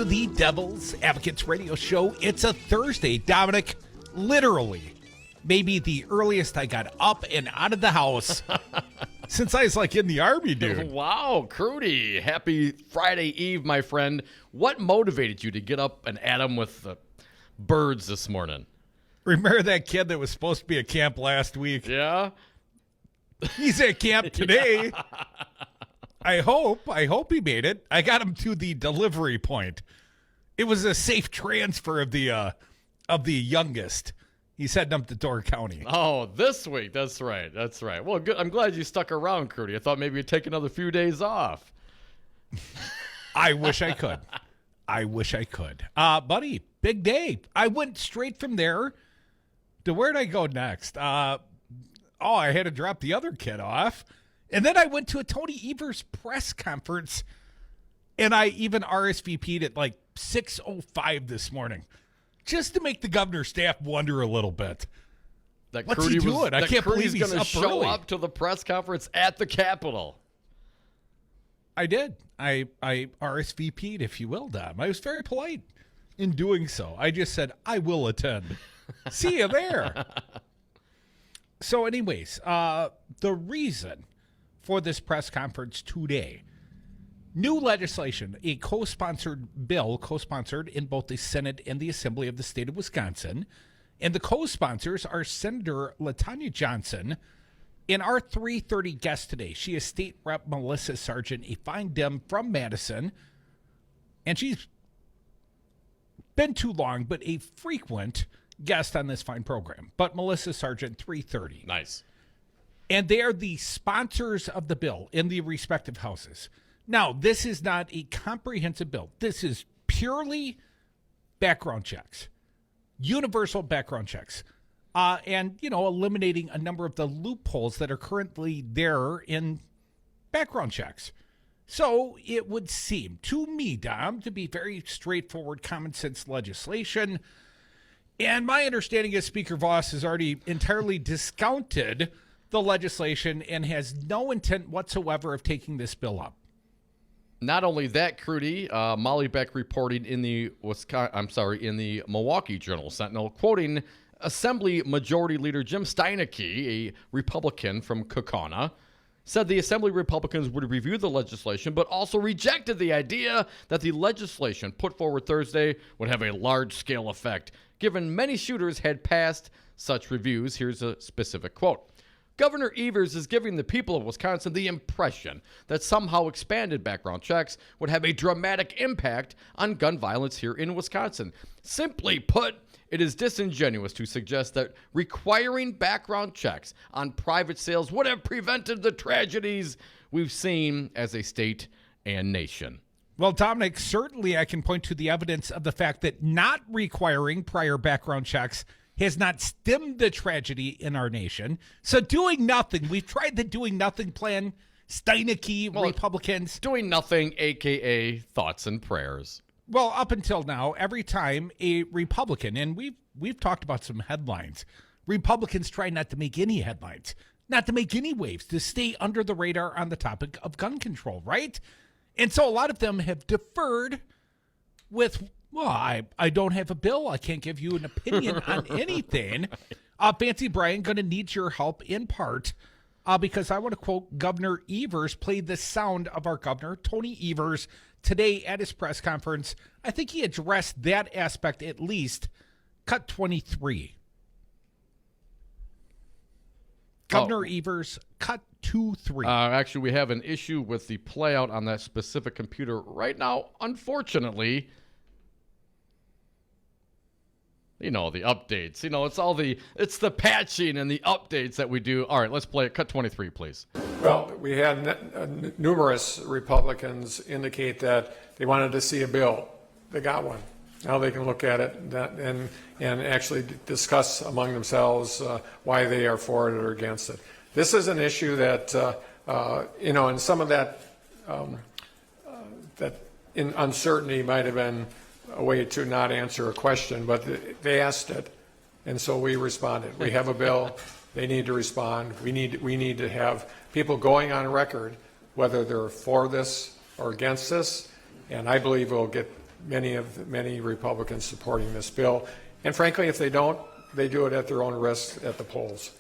the Devil's Advocates Radio Show. It's a Thursday. Dominic, literally, maybe the earliest I got up and out of the house since I was like in the Army, dude. Wow, Crudy. Happy Friday Eve, my friend. What motivated you to get up and at 'em with the birds this morning? Remember that kid that was supposed to be at camp last week? Yeah? He's at camp today. Yeah. I hope he made it. I got him to the delivery point. It was a safe transfer of the youngest. He's heading up to Door County. Oh, this week. That's right. Well, good. I'm glad you stuck around, Crudy. I thought maybe you'd take another few days off. I wish I could. Buddy, big day. I went straight from there to where'd I go next? I had to drop the other kid off. And then I went to a Tony Evers press conference, and I even RSVP'd at like 6:05 this morning, just to make the governor's staff wonder a little bit. What's he doing? I can't believe he's going to show early. up to the press conference at the Capitol. I did. I RSVP'd, if you will, Dom. I was very polite in doing so. I just said, I will attend. See you there. So anyways, the reason for this press conference today, new legislation, a co-sponsored in both the Senate and the Assembly of the state of Wisconsin. And the co-sponsors are Senator LaTanya Johnson and our 3:30 guest today. She is State Rep Melissa Sargent, a fine Dem from Madison. And she's been too long, but a frequent guest on this fine program. But Melissa Sargent, 3:30. Nice. And they are the sponsors of the bill in the respective houses. Now, this is not a comprehensive bill. This is purely background checks, universal background checks, and, eliminating a number of the loopholes that are currently there in background checks. So it would seem to me, Dom, to be very straightforward, common sense legislation. And my understanding is Speaker Voss has already entirely discounted the legislation and has no intent whatsoever of taking this bill up. Not only that, Crudy, Molly Beck reporting in the Milwaukee Journal Sentinel, quoting Assembly Majority Leader Jim Steineke, a Republican from Kaukauna, said the Assembly Republicans would review the legislation, but also rejected the idea that the legislation put forward Thursday would have a large-scale effect, given many shooters had passed such reviews. Here's a specific quote. Governor Evers is giving the people of Wisconsin the impression that somehow expanded background checks would have a dramatic impact on gun violence here in Wisconsin. Simply put, it is disingenuous to suggest that requiring background checks on private sales would have prevented the tragedies we've seen as a state and nation. Well, Dominic, certainly I can point to the evidence of the fact that not requiring prior background checks has not stemmed the tragedy in our nation. So doing nothing, we've tried the doing nothing plan, Steineke, Republicans. Doing nothing, a.k.a. thoughts and prayers. Well, up until now, every time a Republican, and we've talked about some headlines, Republicans try not to make any headlines, not to make any waves, to stay under the radar on the topic of gun control, right? And so a lot of them have deferred with, well, I don't have a bill. I can't give you an opinion on anything. Fancy Brian, going to need your help in part because I want to quote Governor Evers, played the sound of our governor, Tony Evers, today at his press conference. I think he addressed that aspect at least. Cut 23. Governor Evers, cut 2-3. Actually, we have an issue with the playout on that specific computer right now, unfortunately. The updates. It's the patching and the updates that we do. All right, let's play it. Cut 23, please. Well, we had numerous Republicans indicate that they wanted to see a bill. They got one. Now they can look at it and actually discuss among themselves why they are for it or against it. This is an issue that, and some of that in uncertainty might have been a way to not answer a question, but they asked it, and so we responded. We have a bill. They need to respond. We need to have people going on record whether they're for this or against this, and I believe we'll get many Republicans supporting this bill. And frankly, if they don't, they do it at their own risk at the polls.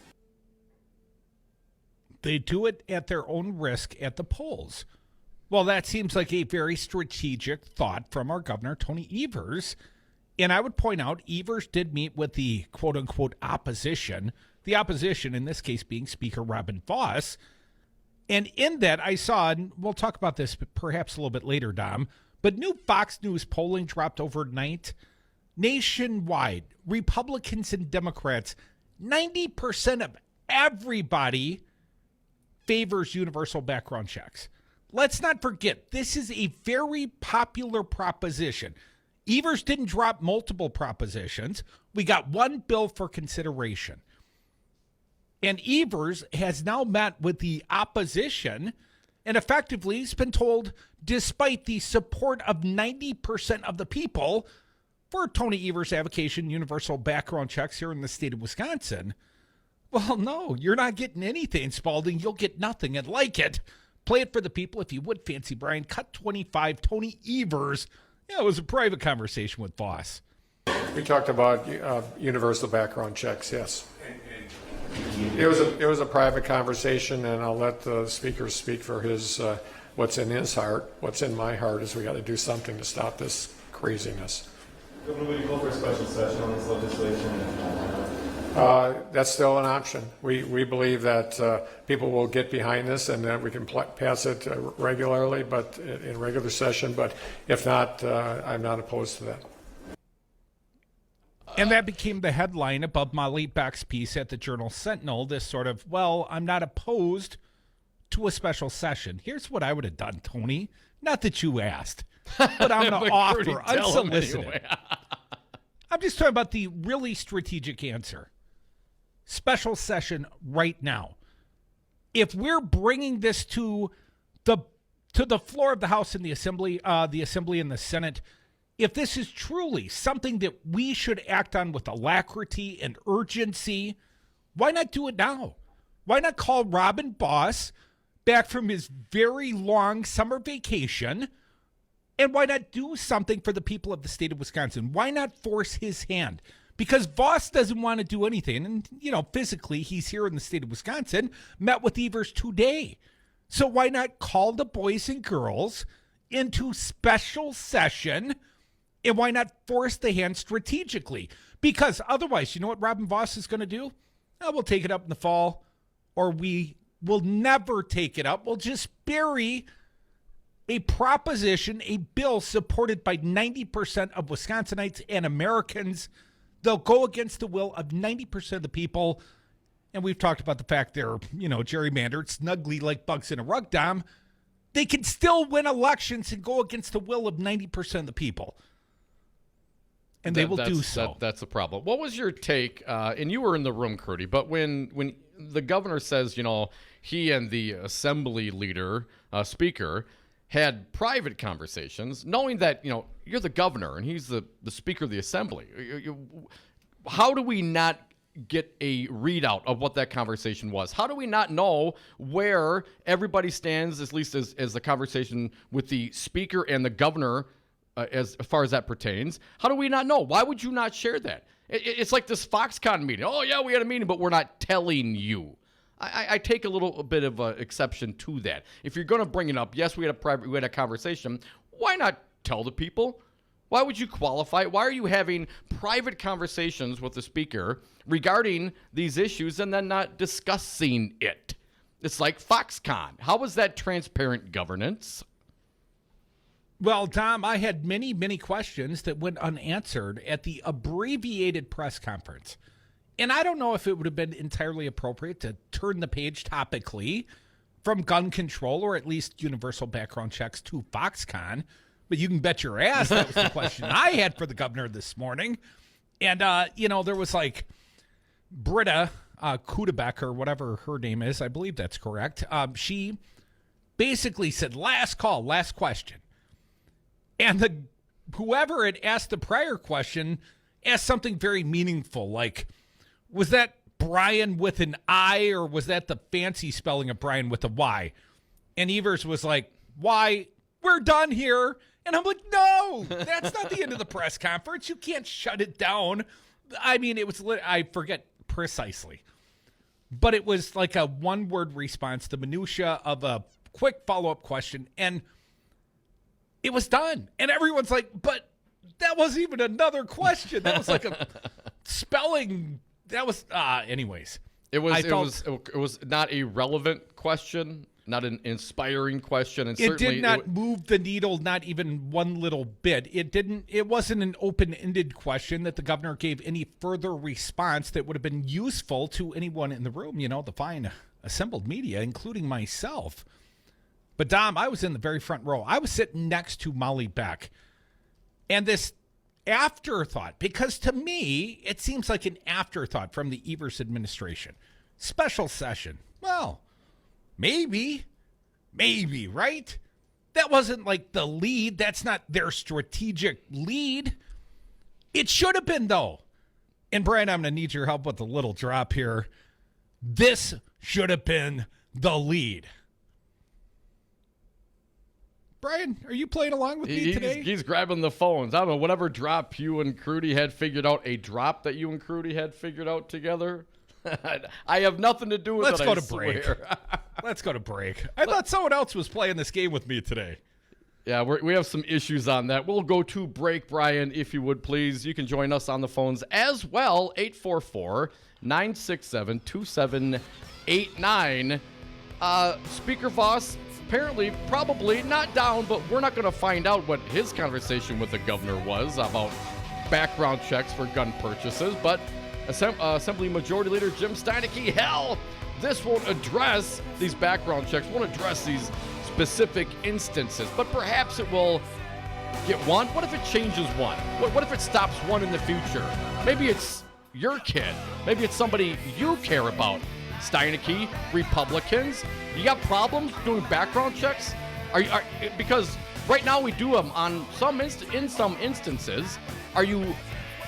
They do it at their own risk at the polls. Well, that seems like a very strategic thought from our governor, Tony Evers. And I would point out, Evers did meet with the quote-unquote opposition, the opposition in this case being Speaker Robin Vos. And in that, I saw, and we'll talk about this perhaps a little bit later, Dom, but new Fox News polling dropped overnight. Nationwide, Republicans and Democrats, 90% of everybody favors universal background checks. Let's not forget, this is a very popular proposition. Evers didn't drop multiple propositions. We got one bill for consideration. And Evers has now met with the opposition and effectively has been told, despite the support of 90% of the people for Tony Evers' avocation universal background checks here in the state of Wisconsin, well, no, you're not getting anything, Spalding. You'll get nothing. And like it, play it for the people if you would, Fancy Brian. Cut 25, Tony Evers. Yeah, it was a private conversation with Voss. We talked about universal background checks, yes. It was a private conversation, and I'll let the speaker speak for his what's in his heart. What's in my heart is we got to do something to stop this craziness. Governor, will you call for a special session on this legislation? That's still an option. We believe that people will get behind this and that we can pass it regularly, but in regular session. But if not, I'm not opposed to that. And that became the headline above Molly Beck's piece at the Journal Sentinel, this sort of, well, I'm not opposed to a special session. Here's what I would have done, Tony. Not that you asked, but I'm going to offer unsolicited. Anyway. I'm just talking about the really strategic answer. Special session right now. If we're bringing this to the floor of the House and the Assembly and the Senate, if this is truly something that we should act on with alacrity and urgency, why not do it now? Why not call Robin Vos back from his very long summer vacation? And why not do something for the people of the state of Wisconsin? Why not force his hand? Because Vos doesn't want to do anything. And, physically, he's here in the state of Wisconsin, met with Evers today. So why not call the boys and girls into special session? And why not force the hand strategically? Because otherwise, you know what Robin Vos is going to do? We'll take it up in the fall, or we will never take it up. We'll just bury a proposition, a bill supported by 90% of Wisconsinites and Americans. They'll go against the will of 90% of the people. And we've talked about the fact they're, gerrymandered snugly like bugs in a rug, Dom. They can still win elections and go against the will of 90% of the people. And they will do so. That's the problem. What was your take? And you were in the room, Crudy, but when the governor says, he and the assembly leader, speaker, had private conversations, knowing that, you're the governor and he's the speaker of the assembly. How do we not get a readout of what that conversation was? How do we not know where everybody stands, at least as the conversation with the speaker and the governor, as far as that pertains? How do we not know? Why would you not share that? It's like this Foxconn meeting. Oh, yeah, we had a meeting, but we're not telling you. I take a little bit of an exception to that. If you're going to bring it up, yes, we had a conversation. Why not tell the people? Why would you qualify? Why are you having private conversations with the speaker regarding these issues and then not discussing it? It's like Foxconn. How was that transparent governance? Well, Tom, I had many, many questions that went unanswered at the abbreviated press conference. And I don't know if it would have been entirely appropriate to turn the page topically from gun control, or at least universal background checks, to Foxconn. But you can bet your ass that was the question I had for the governor this morning. And, there was like Britta Kudebeck, or whatever her name is. I believe that's correct. She basically said, last call, last question. And whoever had asked the prior question asked something very meaningful, like, was that Brian with an I, or was that the fancy spelling of Brian with a Y? And Evers was like, why? We're done here. And I'm like, no, that's not the end of the press conference. You can't shut it down. I mean, it was, I forget precisely, but it was like a one-word response, the minutia of a quick follow-up question, and it was done. And everyone's like, but that wasn't even another question. That was like a spelling. That was, anyways. It was not a relevant question, not an inspiring question, and it certainly did not move the needle, not even one little bit. It wasn't an open-ended question that the governor gave any further response that would have been useful to anyone in the room, the fine assembled media, including myself. But Dom, I was in the very front row. I was sitting next to Molly Beck. And this afterthought, because to me, it seems like an afterthought from the Evers administration. Special session. Well, maybe, right? That wasn't like the lead. That's not their strategic lead. It should have been, though. And Brian, I'm going to need your help with a little drop here. This should have been the lead. Brian, are you playing along with me today? He's grabbing the phones. I don't know, whatever drop you and Crudy had figured out, a drop that you and Crudy had figured out together. I have nothing to do with Let's it. go to break. Let's go to break. I thought someone else was playing this game with me today. Yeah, we have some issues on that. We'll go to break, Brian, if you would, please. You can join us on the phones as well, 844-967-2789. Speaker Voss, apparently, probably not down, but we're not going to find out what his conversation with the governor was about background checks for gun purchases. But Assembly Majority Leader Jim Steineke, hell, this won't address these background checks, won't address these specific instances, but perhaps it will get one. What if it changes one? What if it stops one in the future? Maybe it's your kid. Maybe it's somebody you care about. Steineke, Republicans, you got problems doing background checks? Because right now we do them on in some instances. Are you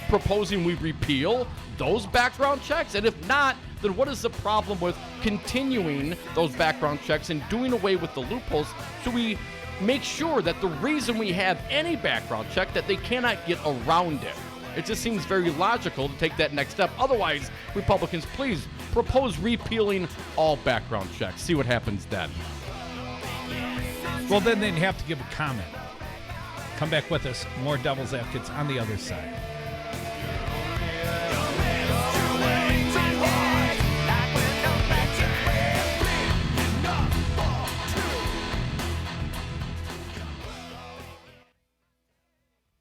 proposing we repeal those background checks? And if not, then what is the problem with continuing those background checks and doing away with the loopholes so we make sure that the reason we have any background check, that they cannot get around it? It just seems very logical to take that next step. Otherwise, Republicans, please propose repealing all background checks. See what happens then. Well, then they'd have to give a comment. Come back with us. More Devil's Advocates on the other side.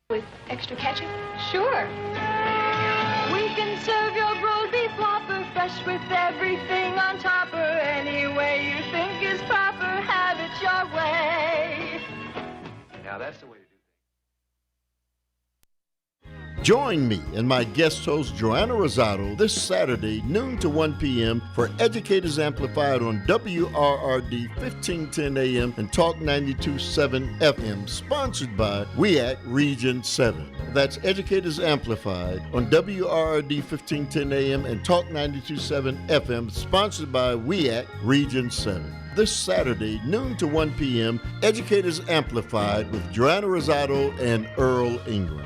With extra ketchup? Sure. We can serve your rolled beef whopper fresh with everything on topper. Any way you think is proper, have it your way. Now that's the way to do things. Join me and my guest host, Joanna Rosado, this Saturday, noon to 1 p.m. for Educators Amplified on WRRD 1510 AM and Talk 92.7 FM, sponsored by WEAC Region 7. That's Educators Amplified on WRRD 1510 AM and Talk 92.7 FM, sponsored by WEAC Region 7. This Saturday, noon to 1 p.m., Educators Amplified with Joanna Rosado and Earl Ingram.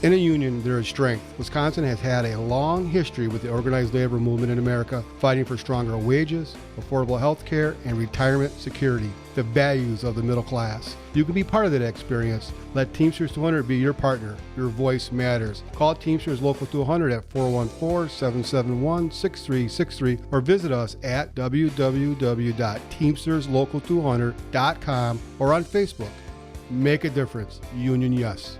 In a union, there is strength. Wisconsin has had a long history with the organized labor movement in America, fighting for stronger wages, affordable health care, and retirement security, the values of the middle class. You can be part of that experience. Let Teamsters 200 be your partner. Your voice matters. Call Teamsters Local 200 at 414-771-6363 or visit us at www.teamsterslocal200.com or on Facebook. Make a difference. Union Yes.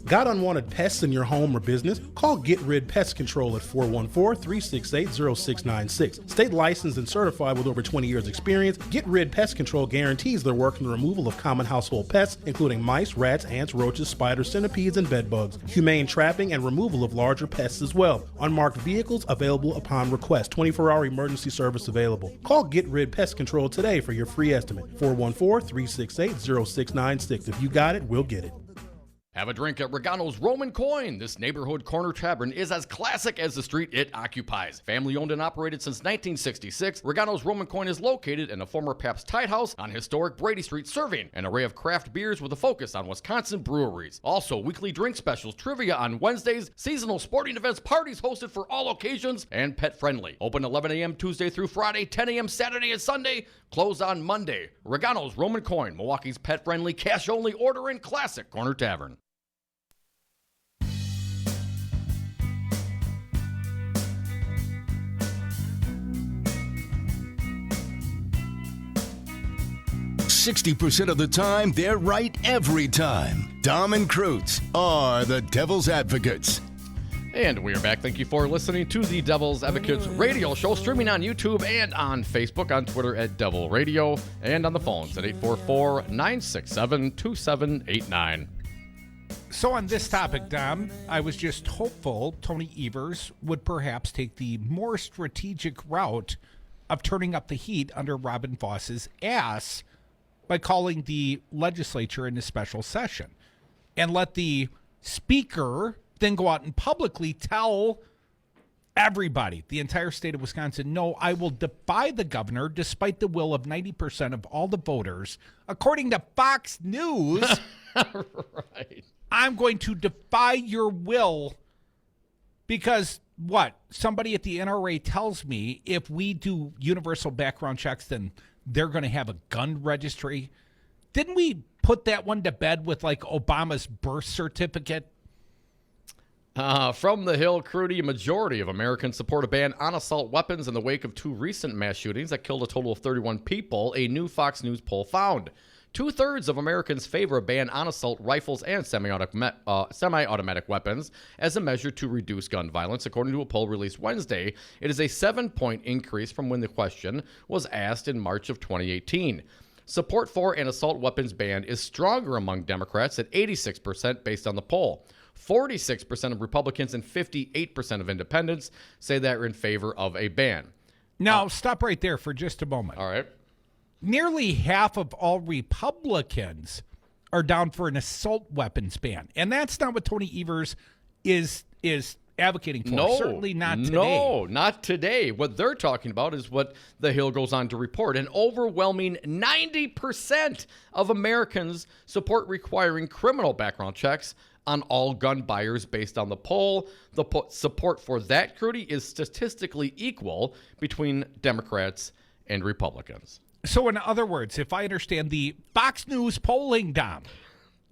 Got unwanted pests in your home or business? Call Get Rid Pest Control at 414-368-0696. State licensed and certified with over 20 years experience, Get Rid Pest Control guarantees their work in the removal of common household pests, including mice, rats, ants, roaches, spiders, centipedes, and bedbugs. Humane trapping and removal of larger pests as well. Unmarked vehicles available upon request. 24-hour emergency service available. Call Get Rid Pest Control today for your free estimate. 414-368-0696. If you got it, we'll get it. Have a drink at Regano's Roman Coin. This neighborhood corner tavern is as classic as the street it occupies. Family owned and operated since 1966, Regano's Roman Coin is located in a former Pabst Tide House on historic Brady Street, serving an array of craft beers with a focus on Wisconsin breweries. Also, weekly drink specials, trivia on Wednesdays, seasonal sporting events, parties hosted for all occasions, and pet friendly. Open 11 a.m. Tuesday through Friday, 10 a.m. Saturday and Sunday, closed on Monday. Regano's Roman Coin, Milwaukee's pet friendly, cash only order and classic corner tavern. .60% of the time, they're right every time. Dom and Krutz are the Devil's Advocates. And we are back. Thank you for listening to the Devil's Advocates radio show, streaming on YouTube and on Facebook, on Twitter at Devil Radio, and on the phones at 844-967-2789. So on this topic, Dom, I was just hopeful Tony Evers would perhaps take the more strategic route of turning up the heat under Robin Voss's ass by calling the legislature into special session and let the speaker then go out and publicly tell everybody, the entire state of Wisconsin, no, I will defy the governor despite the will of 90% of all the voters. According to Fox News, Right. I'm going to defy your will because what? Somebody at the NRA tells me if we do universal background checks, then they're going to have a gun registry. Didn't we put that one to bed with like Obama's birth certificate? From the Hill, Crudy, a majority of Americans support a ban on assault weapons in the wake of two recent mass shootings that killed a total of 31 people, a new Fox News poll found. 2/3 of Americans favor a ban on assault rifles and semi-automatic weapons as a measure to reduce gun violence, according to a poll released Wednesday. It is a 7-point increase from when the question was asked in March of 2018. Support for an assault weapons ban is stronger among Democrats at 86% based on the poll. 46% of Republicans and 58% of independents say they're in favor of a ban. Now, stop right there for just a moment. All right. Nearly half of all Republicans are down for an assault weapons ban. And that's not what Tony Evers is advocating for. No, certainly not today. No, not today. What they're talking about is what the Hill goes on to report. An overwhelming 90% of Americans support requiring criminal background checks on all gun buyers based on the poll. The support for that, Crudy, is statistically equal between Democrats and Republicans. So in other words, if I understand the Fox News polling, Dom,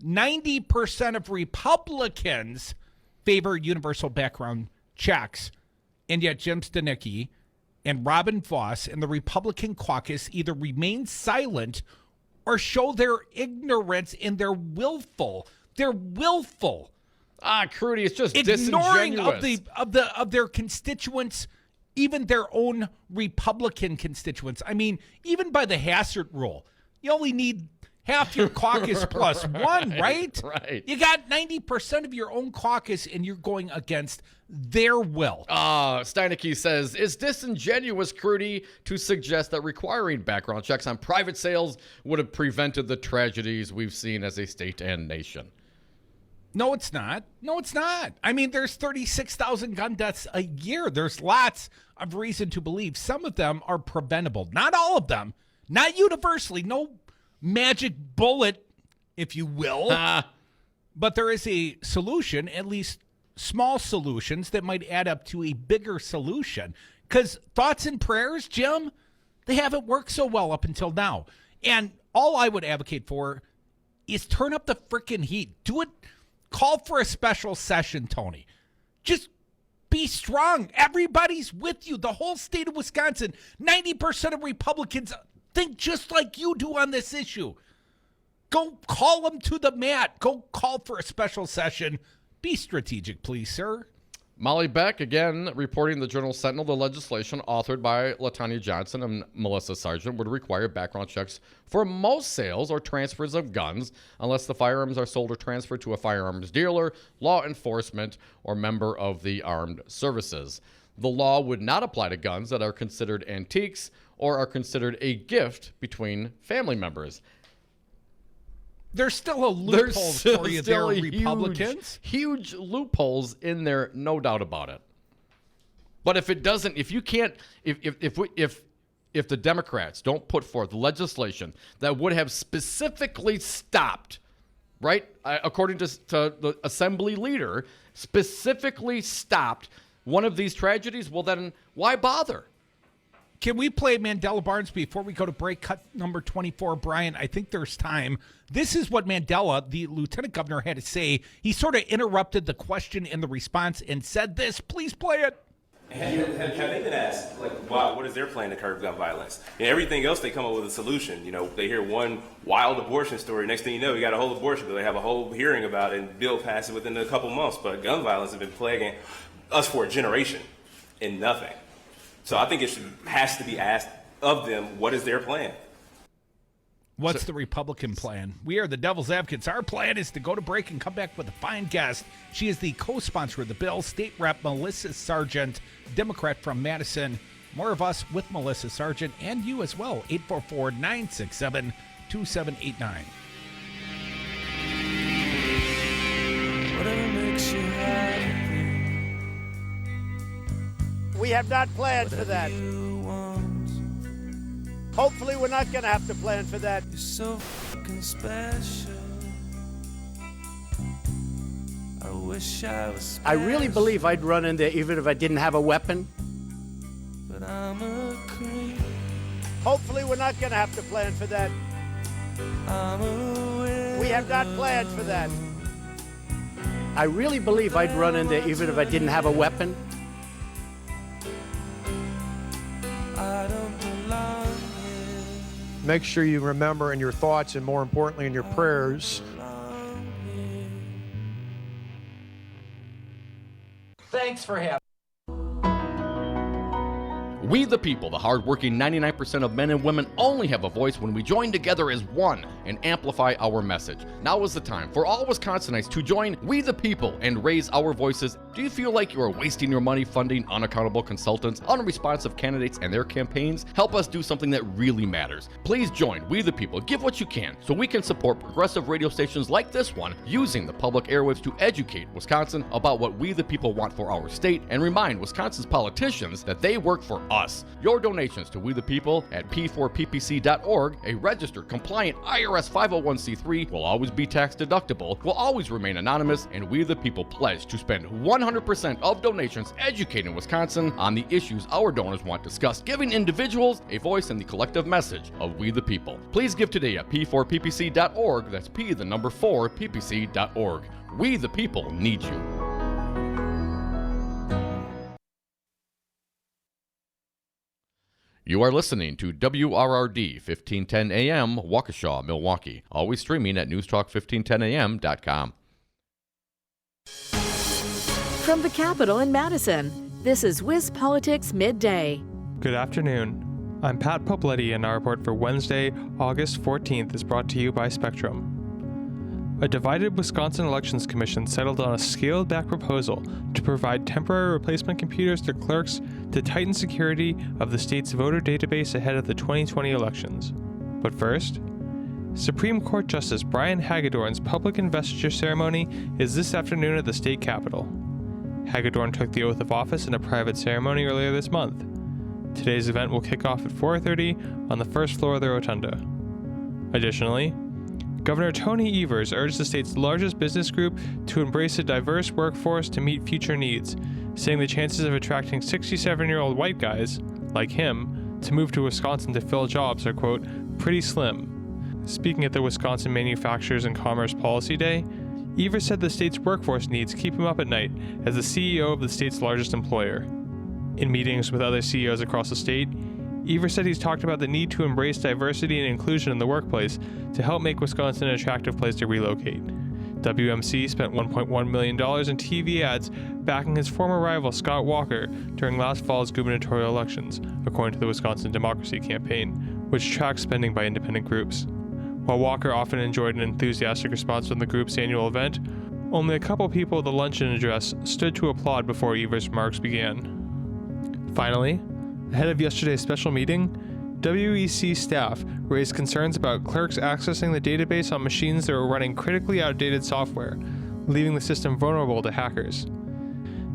90% of Republicans favor universal background checks, and yet Jim Stanicki and Robin Voss and the Republican caucus either remain silent or show their ignorance in their willful. They're willful. Crudy, it's just ignoring disingenuous. of their constituents, even their own Republican constituents. I mean, even by the Hassert rule, you only need half your caucus plus one, right? Right. You got 90% of your own caucus, and you're going against their will. Steinecke says, it's disingenuous, Crudy, to suggest that requiring background checks on private sales would have prevented the tragedies we've seen as a state and nation. No, it's not. No, it's not. I mean, there's 36,000 gun deaths a year. There's lots of reason to believe some of them are preventable. Not all of them. Not universally. No magic bullet, if you will. But there is a solution, at least small solutions, that might add up to a bigger solution. Because thoughts and prayers, Jim, they haven't worked so well up until now. And all I would advocate for is turn up the frickin' heat. Do it. Call for a special session, Tony. Just be strong. Everybody's with you. The whole state of Wisconsin, 90% of Republicans think just like you do on this issue. Go call them to the mat. Go call for a special session. Be strategic, please, sir. Molly Beck, again, reporting the Journal Sentinel, the legislation authored by LaTanya Johnson and Melissa Sargent would require background checks for most sales or transfers of guns unless the firearms are sold or transferred to a firearms dealer, law enforcement, or member of the armed services. The law would not apply to guns that are considered antiques or are considered a gift between family members. There's still a loophole for you there, Republicans. Huge loopholes in there, no doubt about it. But if it doesn't, if you can't, if the Democrats don't put forth legislation that would have specifically stopped, right, according to the assembly leader, specifically stopped one of these tragedies, well then why bother? Can we play Mandela Barnes before we go to break? Cut number 24, Brian. I think there's time. This is what Mandela, the lieutenant governor, had to say. He sort of interrupted the question and the response and said this. Please play it. Have they been asked, like, what is their plan to curb gun violence? And everything else, they come up with a solution. You know, they hear one wild abortion story. Next thing you know, you got a whole abortion bill. They have a whole hearing about it, and bill passes within a couple months. But gun violence has been plaguing us for a generation and nothing. So I think has to be asked of them, what is their plan? What's the Republican plan? We are the Devil's Advocates. Our plan is to go to break and come back with a fine guest. She is the co-sponsor of the bill, State Rep Melissa Sargent, Democrat from Madison. More of us with Melissa Sargent and you as well, 844-967-2789. Whatever makes you happy. We have not planned for that. Hopefully we're not going to have to plan for that. You're so fucking special. I wish I was special. I really believe I'd run in there even if I didn't have a weapon. But I'm a creep. Hopefully we're not going to have to plan for that. I'm a we have not planned for that. I really believe I'd run in there even if I didn't have a weapon. I don't belong here. Make sure you remember in your thoughts and more importantly in your prayers. Thanks for having me. We the people, the hardworking 99% of men and women, only have a voice when we join together as one and amplify our message. Now is the time for all Wisconsinites to join We the People and raise our voices. Do you feel like you are wasting your money funding unaccountable consultants, unresponsive candidates, and their campaigns? Help us do something that really matters. Please join We the People. Give what you can so we can support progressive radio stations like this one, using the public airwaves to educate Wisconsin about what we the people want for our state and remind Wisconsin's politicians that they work for us. Your donations to We the People at p4ppc.org, a registered, compliant IRS 501c3, will always be tax deductible, will always remain anonymous, and We the People pledge to spend 100% of donations educating Wisconsin on the issues our donors want discussed, giving individuals a voice in the collective message of We the People. Please give today at p4ppc.org. That's p4ppc.org. We the People need you. You are listening to WRRD 1510 AM, Waukesha, Milwaukee. Always streaming at newstalk1510am.com. From the Capitol in Madison, this is Wiz Politics Midday. Good afternoon. I'm Pat Popletti, and our report for Wednesday, August 14th is brought to you by Spectrum. A divided Wisconsin Elections Commission settled on a scaled-back proposal to provide temporary replacement computers to clerks to tighten security of the state's voter database ahead of the 2020 elections. But first, Supreme Court Justice Brian Hagedorn's public investiture ceremony is this afternoon at the state capitol. Hagedorn took the oath of office in a private ceremony earlier this month. Today's event will kick off at 4:30 on the first floor of the rotunda. Additionally, Governor Tony Evers urged the state's largest business group to embrace a diverse workforce to meet future needs, saying the chances of attracting 67-year-old white guys, like him, to move to Wisconsin to fill jobs are, quote, pretty slim. Speaking at the Wisconsin Manufacturers and Commerce Policy Day, Evers said the state's workforce needs keep him up at night as the CEO of the state's largest employer. In meetings with other CEOs across the state, Evers said he's talked about the need to embrace diversity and inclusion in the workplace to help make Wisconsin an attractive place to relocate. WMC spent $1.1 million in TV ads backing his former rival Scott Walker during last fall's gubernatorial elections, according to the Wisconsin Democracy Campaign, which tracks spending by independent groups. While Walker often enjoyed an enthusiastic response from the group's annual event, only a couple people at the luncheon address stood to applaud before Evers' remarks began. Finally, ahead of yesterday's special meeting, WEC staff raised concerns about clerks accessing the database on machines that were running critically outdated software, leaving the system vulnerable to hackers.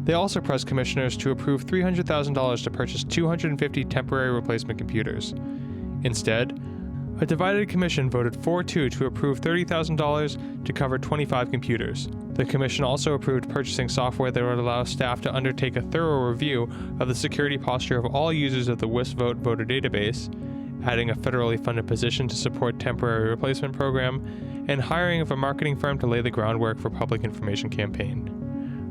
They also pressed commissioners to approve $300,000 to purchase 250 temporary replacement computers. Instead, a divided commission voted 4-2 to approve $30,000 to cover 25 computers. The commission also approved purchasing software that would allow staff to undertake a thorough review of the security posture of all users of the WISVote voter database, adding a federally funded position to support temporary replacement program, and hiring of a marketing firm to lay the groundwork for public information campaign.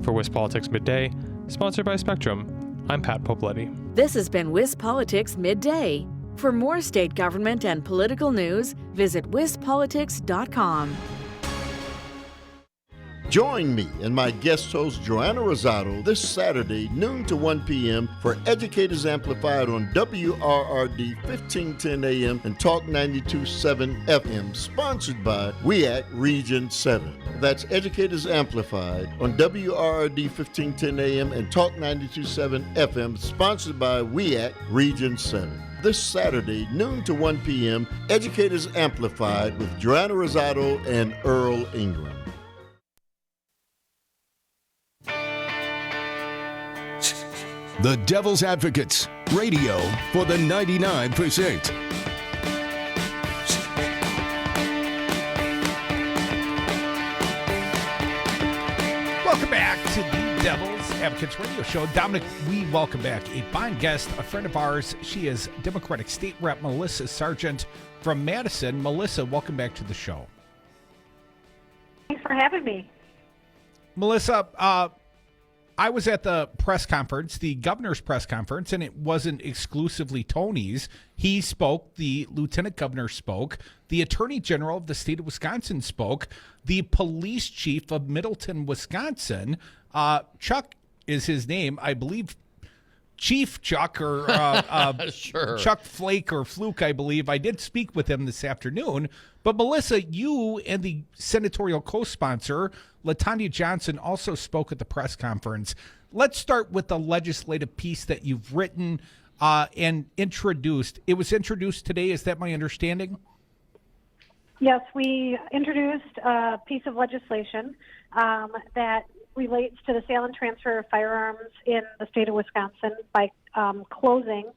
For WIS Politics Midday, sponsored by Spectrum, I'm Pat Popoletti. This has been WIS Politics Midday. For more state government and political news, visit wispolitics.com. Join me and my guest host Joanna Rosado this Saturday, noon to 1 p.m. for Educators Amplified on WRRD 1510 AM and Talk 92.7 FM, sponsored by WEAC Region 7. That's Educators Amplified on WRRD 1510 AM and Talk 92.7 FM, sponsored by WEAC Region 7. This Saturday, noon to 1 p.m., Educators Amplified with Joanna Rosado and Earl Ingram. The Devil's Advocates, radio for the 99%. Welcome back to the Devil's Advocates Radio Show. Dominic, we welcome back a fine guest, a friend of ours. She is Democratic State Rep Melissa Sargent from Madison. Melissa, welcome back to the show. Thanks for having me. Melissa, I was at the press conference, the governor's press conference, and it wasn't exclusively Tony's. He spoke, the lieutenant governor spoke, the attorney general of the state of Wisconsin spoke, the police chief of Middleton, Wisconsin, Chuck is his name, I believe, Chief Chuck or Sure. Chuck Flake or Fluke, I believe. I did speak with him this afternoon. But Melissa, you and the senatorial co-sponsor, LaTanya Johnson, also spoke at the press conference. Let's start with the legislative piece that you've written and introduced. It was introduced today. Is that my understanding? Yes, we introduced a piece of legislation that relates to the sale and transfer of firearms in the state of Wisconsin by closing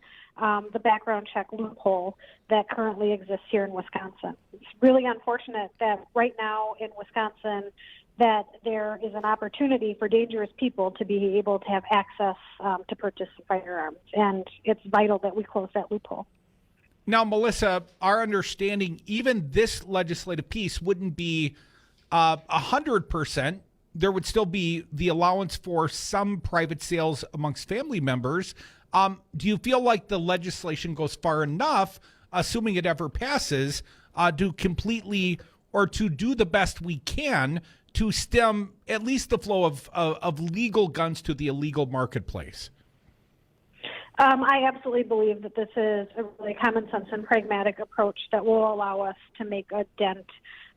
the background check loophole that currently exists here in Wisconsin. It's really unfortunate that right now in Wisconsin that there is an opportunity for dangerous people to be able to have access to purchase firearms, and it's vital that we close that loophole. Now, Melissa, our understanding, even this legislative piece wouldn't be 100%. There would still be the allowance for some private sales amongst family members. Do you feel like the legislation goes far enough, assuming it ever passes, to completely or to do the best we can to stem at least the flow of legal guns to the illegal marketplace? I absolutely believe that this is a really common sense and pragmatic approach that will allow us to make a dent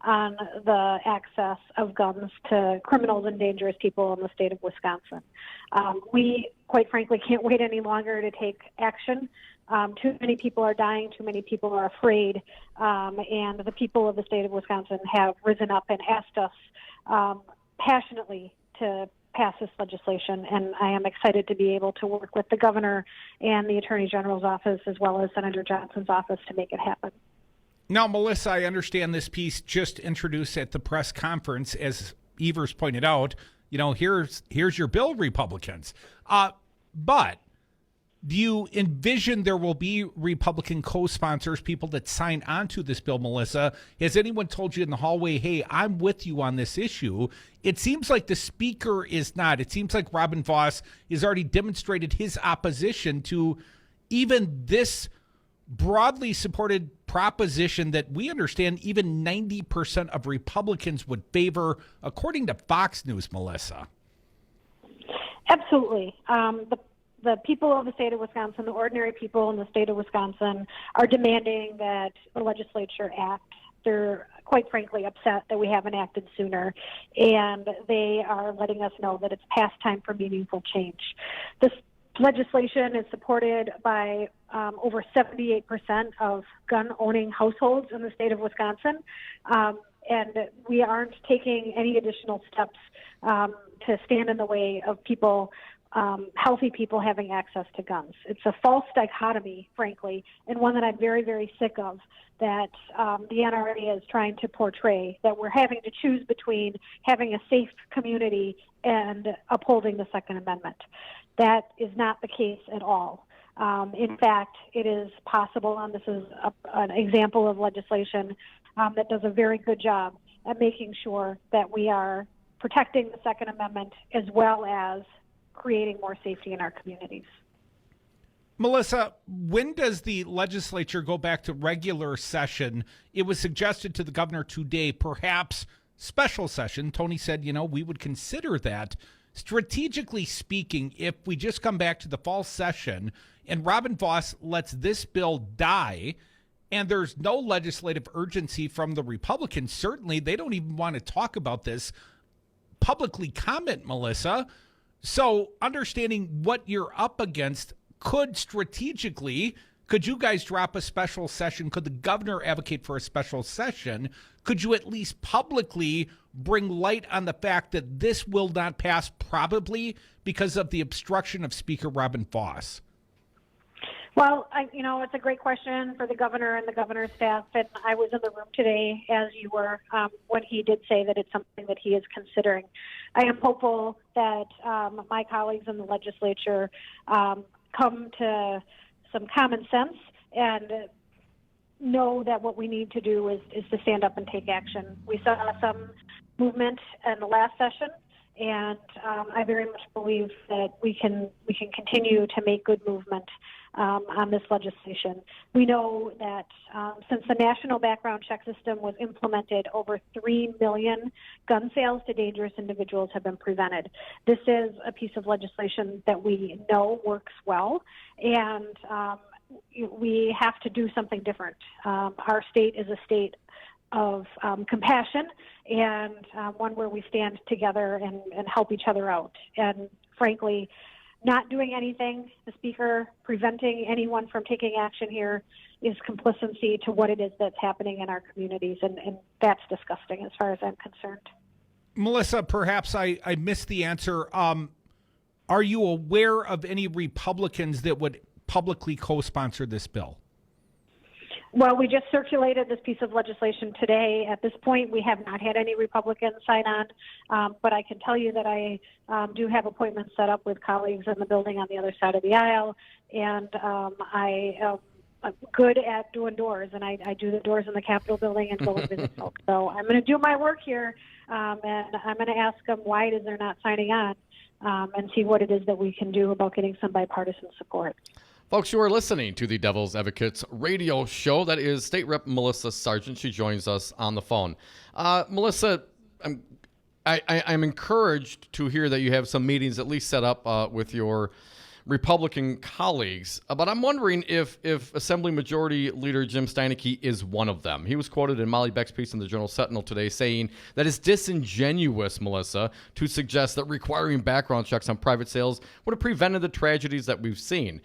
on the access of guns to criminals and dangerous people in the state of Wisconsin. We, quite frankly, can't wait any longer to take action. Too many people are dying, too many people are afraid, and the people of the state of Wisconsin have risen up and asked us passionately to pass this legislation, and I am excited to be able to work with the governor and the Attorney General's office as well as Senator Johnson's office to make it happen. Now, Melissa, I understand this piece just introduced at the press conference, as Evers pointed out. You know, here's your bill, Republicans. But do you envision there will be Republican co-sponsors, people that sign on to this bill, Melissa? Has anyone told you in the hallway, hey, I'm with you on this issue? It seems like the speaker is not. It seems like Robin Vos has already demonstrated his opposition to even this broadly supported proposition that we understand even 90% of Republicans would favor, according to Fox News, Melissa. Absolutely. The people of the state of Wisconsin, the ordinary people in the state of Wisconsin, are demanding that the legislature act. They're quite frankly upset that we haven't acted sooner, and they are letting us know that it's past time for meaningful change. The legislation is supported by over 78% of gun-owning households in the state of Wisconsin, and we aren't taking any additional steps to stand in the way of people, healthy people having access to guns. It's a false dichotomy, frankly, and one that I'm very, very sick of, that the NRA is trying to portray, that we're having to choose between having a safe community and upholding the Second Amendment. That is not the case at all. In fact, it is possible, and this is an example of legislation that does a very good job at making sure that we are protecting the Second Amendment as well as creating more safety in our communities. Melissa, when does the legislature go back to regular session? It was suggested to the governor today, perhaps special session. Tony said, we would consider that. Strategically speaking, if we just come back to the fall session and Robin Vos lets this bill die and there's no legislative urgency from the Republicans, certainly they don't even want to talk about this, publicly comment, Melissa. So understanding what you're up against, could you guys drop a special session? Could the governor advocate for a special session? Could you at least publicly bring light on the fact that this will not pass, probably because of the obstruction of Speaker Robin Vos? Well, it's a great question for the governor and the governor's staff, and I was in the room today, as you were, when he did say that it's something that he is considering. I am hopeful that my colleagues in the legislature come to some common sense and know that what we need to do is to stand up and take action. We saw some movement in the last session, and I very much believe that we can continue to make good movement on this legislation. We know that since the national background check system was implemented, over 3 million gun sales to dangerous individuals have been prevented. This is a piece of legislation that we know works well, and we have to do something different. Our state is a state of compassion and one where we stand together and help each other out. And frankly, not doing anything, the Speaker preventing anyone from taking action here, is complicity to what it is that's happening in our communities, and that's disgusting as far as I'm concerned. Melissa, perhaps I missed the answer. Are you aware of any Republicans that would publicly co-sponsor this bill? Well, we just circulated this piece of legislation today. At this point, we have not had any Republicans sign on, but I can tell you that I do have appointments set up with colleagues in the building on the other side of the aisle, and I am good at doing doors, and I do the doors in the Capitol building and go and visit folks. So I'm going to do my work here, and I'm going to ask them why it is they're not signing on, and see what it is that we can do about getting some bipartisan support. Folks, you are listening to the Devil's Advocates radio show. That is State Rep Melissa Sargent. She joins us on the phone. Melissa, I'm encouraged to hear that you have some meetings at least set up with your Republican colleagues, but I'm wondering if Assembly Majority Leader Jim Steineke is one of them. He was quoted in Molly Beck's piece in the Journal Sentinel today saying that it's disingenuous, Melissa, to suggest that requiring background checks on private sales would have prevented the tragedies that we've seen.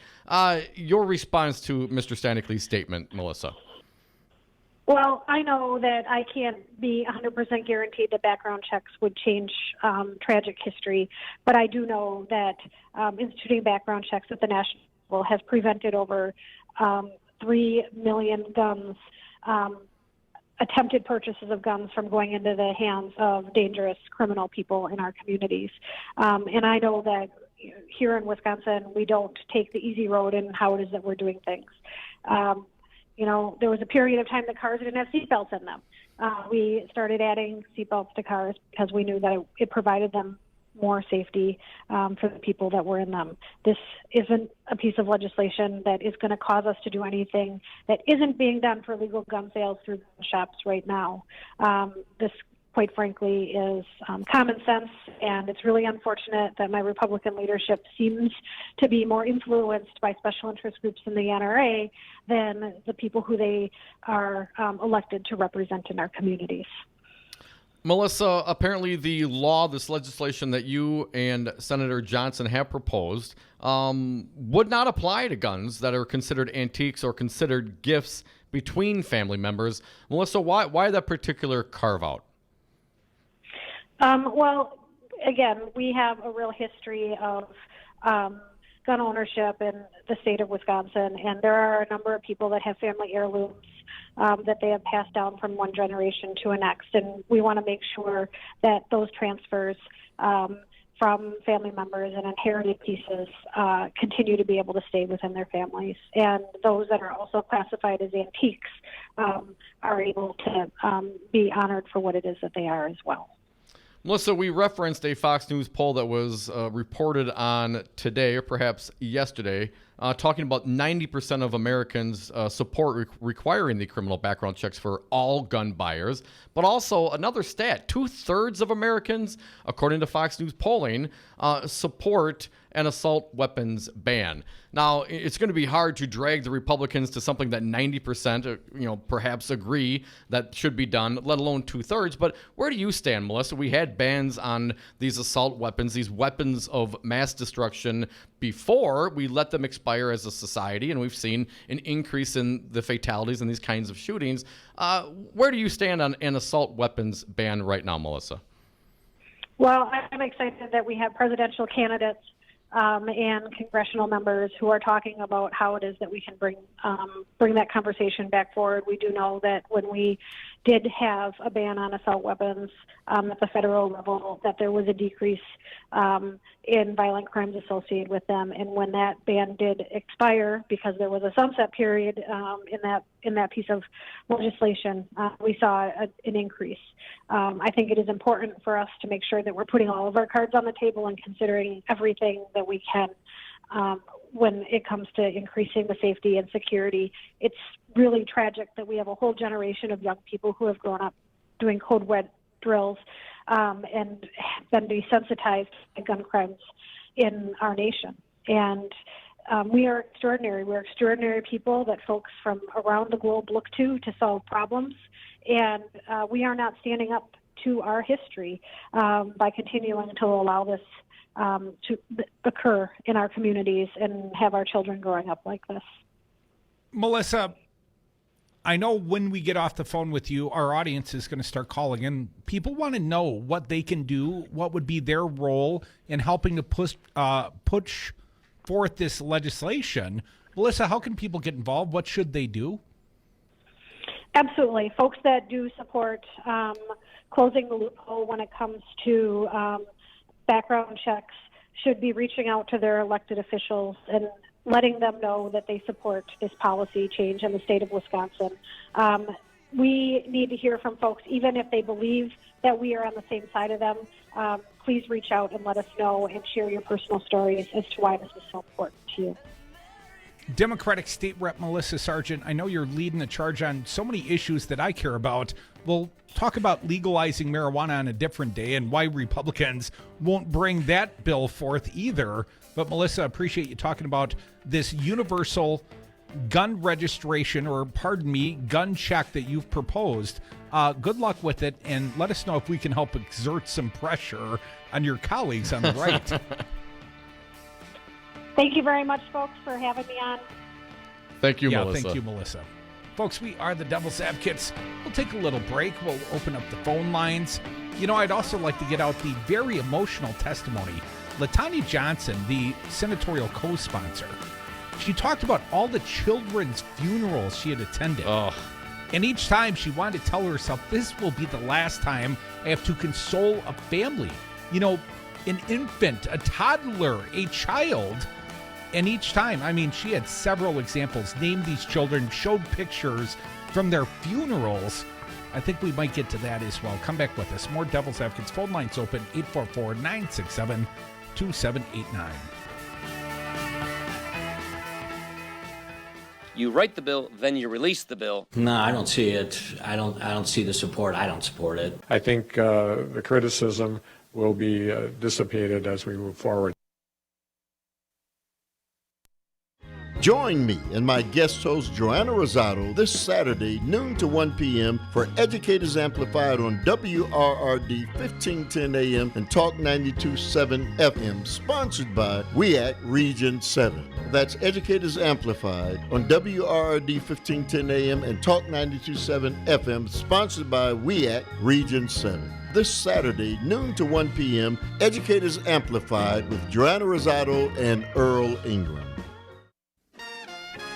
Your response to Mr. Steineke's statement, Melissa? Well, I know that I can't be 100% guaranteed that background checks would change tragic history, but I do know that instituting background checks at the national level has prevented over 3 million guns, attempted purchases of guns, from going into the hands of dangerous criminal people in our communities. And I know that here in Wisconsin, we don't take the easy road in how it is that we're doing things. There was a period of time that cars didn't have seatbelts in them. We started adding seatbelts to cars because we knew that it provided them more safety for the people that were in them. This isn't a piece of legislation that is going to cause us to do anything that isn't being done for legal gun sales through gun shops right now. This, quite frankly, is common sense, and it's really unfortunate that my Republican leadership seems to be more influenced by special interest groups in the NRA than the people who they are elected to represent in our communities. Melissa, apparently the law, this legislation that you and Senator Johnson have proposed, would not apply to guns that are considered antiques or considered gifts between family members. Melissa, why that particular carve-out? Well, again, we have a real history of gun ownership in the state of Wisconsin, and there are a number of people that have family heirlooms that they have passed down from one generation to the next, and we want to make sure that those transfers from family members and inherited pieces continue to be able to stay within their families, and those that are also classified as antiques are able to be honored for what it is that they are as well. Melissa, we referenced a Fox News poll that was reported on today, or perhaps yesterday, talking about 90% of Americans support requiring the criminal background checks for all gun buyers. But also another stat, 2/3 of Americans, according to Fox News polling, support an assault weapons ban. Now, it's going to be hard to drag the Republicans to something that 90%, perhaps agree that should be done, let alone 2/3. But where do you stand, Melissa? We had bans on these assault weapons, these weapons of mass destruction before we let them expire as a society, and we've seen an increase in the fatalities in these kinds of shootings. Where do you stand on an assault weapons ban right now, Melissa? Well, I'm excited that we have presidential candidates and congressional members who are talking about how it is that we can bring that conversation back forward. We do know that when we did have a ban on assault weapons at the federal level, that there was a decrease in violent crimes associated with them. And when that ban did expire, because there was a sunset period in that piece of legislation, we saw an increase. I think it is important for us to make sure that we're putting all of our cards on the table and considering everything that we can when it comes to increasing the safety and security. It's really tragic that we have a whole generation of young people who have grown up doing code red drills and been desensitized to gun crimes in our nation. And we are extraordinary. We're extraordinary people that folks from around the globe look to solve problems. And we are not standing up to our history by continuing to allow this to occur in our communities and have our children growing up like this. Melissa, I know when we get off the phone with you, our audience is going to start calling in. People want to know what they can do, what would be their role in helping to push forth this legislation. Melissa, how can people get involved? What should they do? Absolutely. Folks that do support closing the loophole when it comes to background checks should be reaching out to their elected officials and letting them know that they support this policy change in the state of Wisconsin. We need to hear from folks, even if they believe that we are on the same side of them. Please reach out and let us know and share your personal stories as to why this is so important to you. Democratic State Rep Melissa Sargent, I know you're leading the charge on so many issues that I care about. We'll talk about legalizing marijuana on a different day and why Republicans won't bring that bill forth either. But Melissa, appreciate you talking about this universal gun registration, or pardon me, gun check that you've proposed. Good luck with it, and let us know if we can help exert some pressure on your colleagues on the right. Thank you very much, folks, for having me on. Thank you, Melissa. Thank you, Melissa. Folks, we are the Devil's Advocates. We'll take a little break. We'll open up the phone lines. I'd also like to get out the very emotional testimony. LaTanya Johnson, the senatorial co-sponsor, she talked about all the children's funerals she had attended. Oh. And each time she wanted to tell herself, this will be the last time I have to console a family. An infant, a toddler, a child. And each time, she had several examples, named these children, showed pictures from their funerals. I think we might get to that as well. Come back with us. More Devil's Advocates. Phone lines open, 844-967-2789. You write the bill, then you release the bill. No, I don't see it. I don't see the support. I don't support it. I think the criticism will be dissipated as we move forward. Join me and my guest host Joanna Rosado this Saturday, noon to 1 p.m. for Educators Amplified on WRRD 1510 AM and Talk 92.7 FM, sponsored by WEAC Region 7. That's Educators Amplified on WRRD 1510 AM and Talk 92.7 FM, sponsored by WEAC Region 7. This Saturday, noon to 1 p.m., Educators Amplified with Joanna Rosado and Earl Ingram.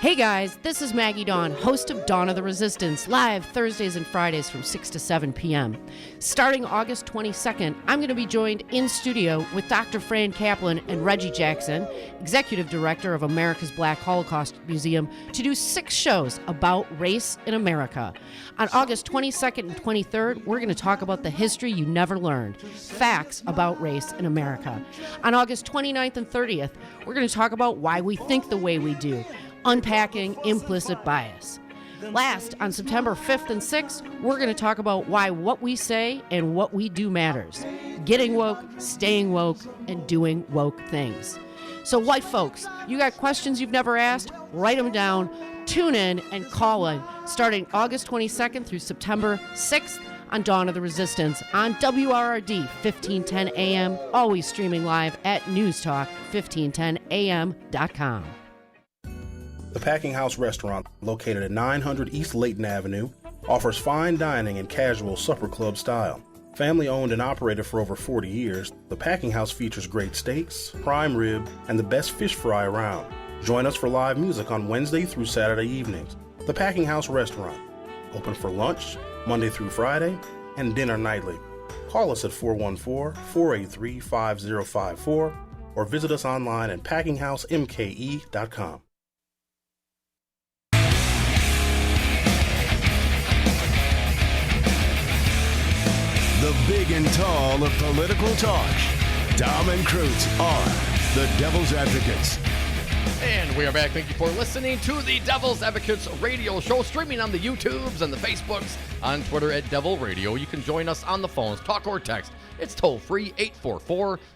Hey guys, this is Maggie Dawn, host of Dawn of the Resistance, live Thursdays and Fridays from 6 to 7 p.m. Starting August 22nd, I'm going to be joined in studio with Dr. Fran Kaplan and Reggie Jackson, Executive Director of America's Black Holocaust Museum, to do 6 shows about race in America. On August 22nd and 23rd, we're going to talk about the history you never learned, facts about race in America. On August 29th and 30th, we're going to talk about why we think the way we do, unpacking implicit bias. Last, on September 5th and 6th, we're going to talk about why what we say and what we do matters. Getting woke, staying woke, and doing woke things. So white folks, you got questions you've never asked? Write them down, tune in, and call in starting August 22nd through September 6th on Dawn of the Resistance on WRRD 1510 AM, always streaming live at newstalk1510am.com. The Packing House Restaurant, located at 900 East Layton Avenue, offers fine dining and casual supper club style. Family owned and operated for over 40 years, the Packing House features great steaks, prime rib, and the best fish fry around. Join us for live music on Wednesday through Saturday evenings. The Packing House Restaurant, open for lunch, Monday through Friday, and dinner nightly. Call us at 414-483-5054 or visit us online at packinghousemke.com. The big and tall of political talk. Dom and Krutz are the Devil's Advocates. And we are back. Thank you for listening to the Devil's Advocates radio show, streaming on the YouTubes and the Facebooks, on Twitter at Devil Radio. You can join us on the phones, talk or text. It's toll free,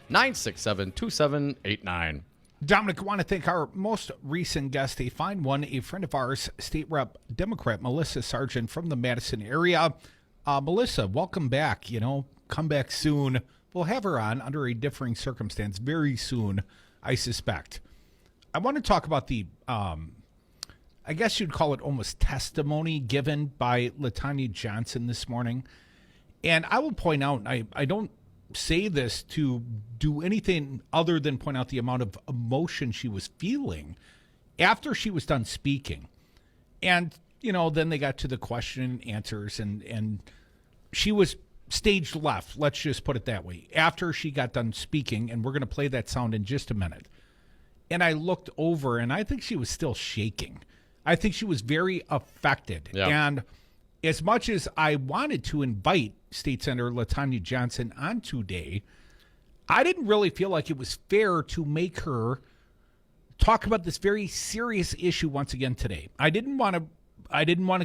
844-967-2789. Dominic, I want to thank our most recent guest, a fine one, a friend of ours, State Rep Democrat Melissa Sargent from the Madison area. Melissa, welcome back. Come back soon. We'll have her on under a differing circumstance very soon, I suspect. I want to talk about the, I guess you'd call it almost testimony given by LaTanya Johnson this morning. And I will point out, I don't say this to do anything other than point out the amount of emotion she was feeling after she was done speaking. And, then they got to the question and answers, and she was stage left, let's just put it that way, after she got done speaking, and we're going to play that sound in just a minute. And I looked over, and I think she was still shaking. I think she was very affected. Yeah. And as much as I wanted to invite State Senator LaTanya Johnson on today, I didn't really feel like it was fair to make her talk about this very serious issue once again today. I didn't want to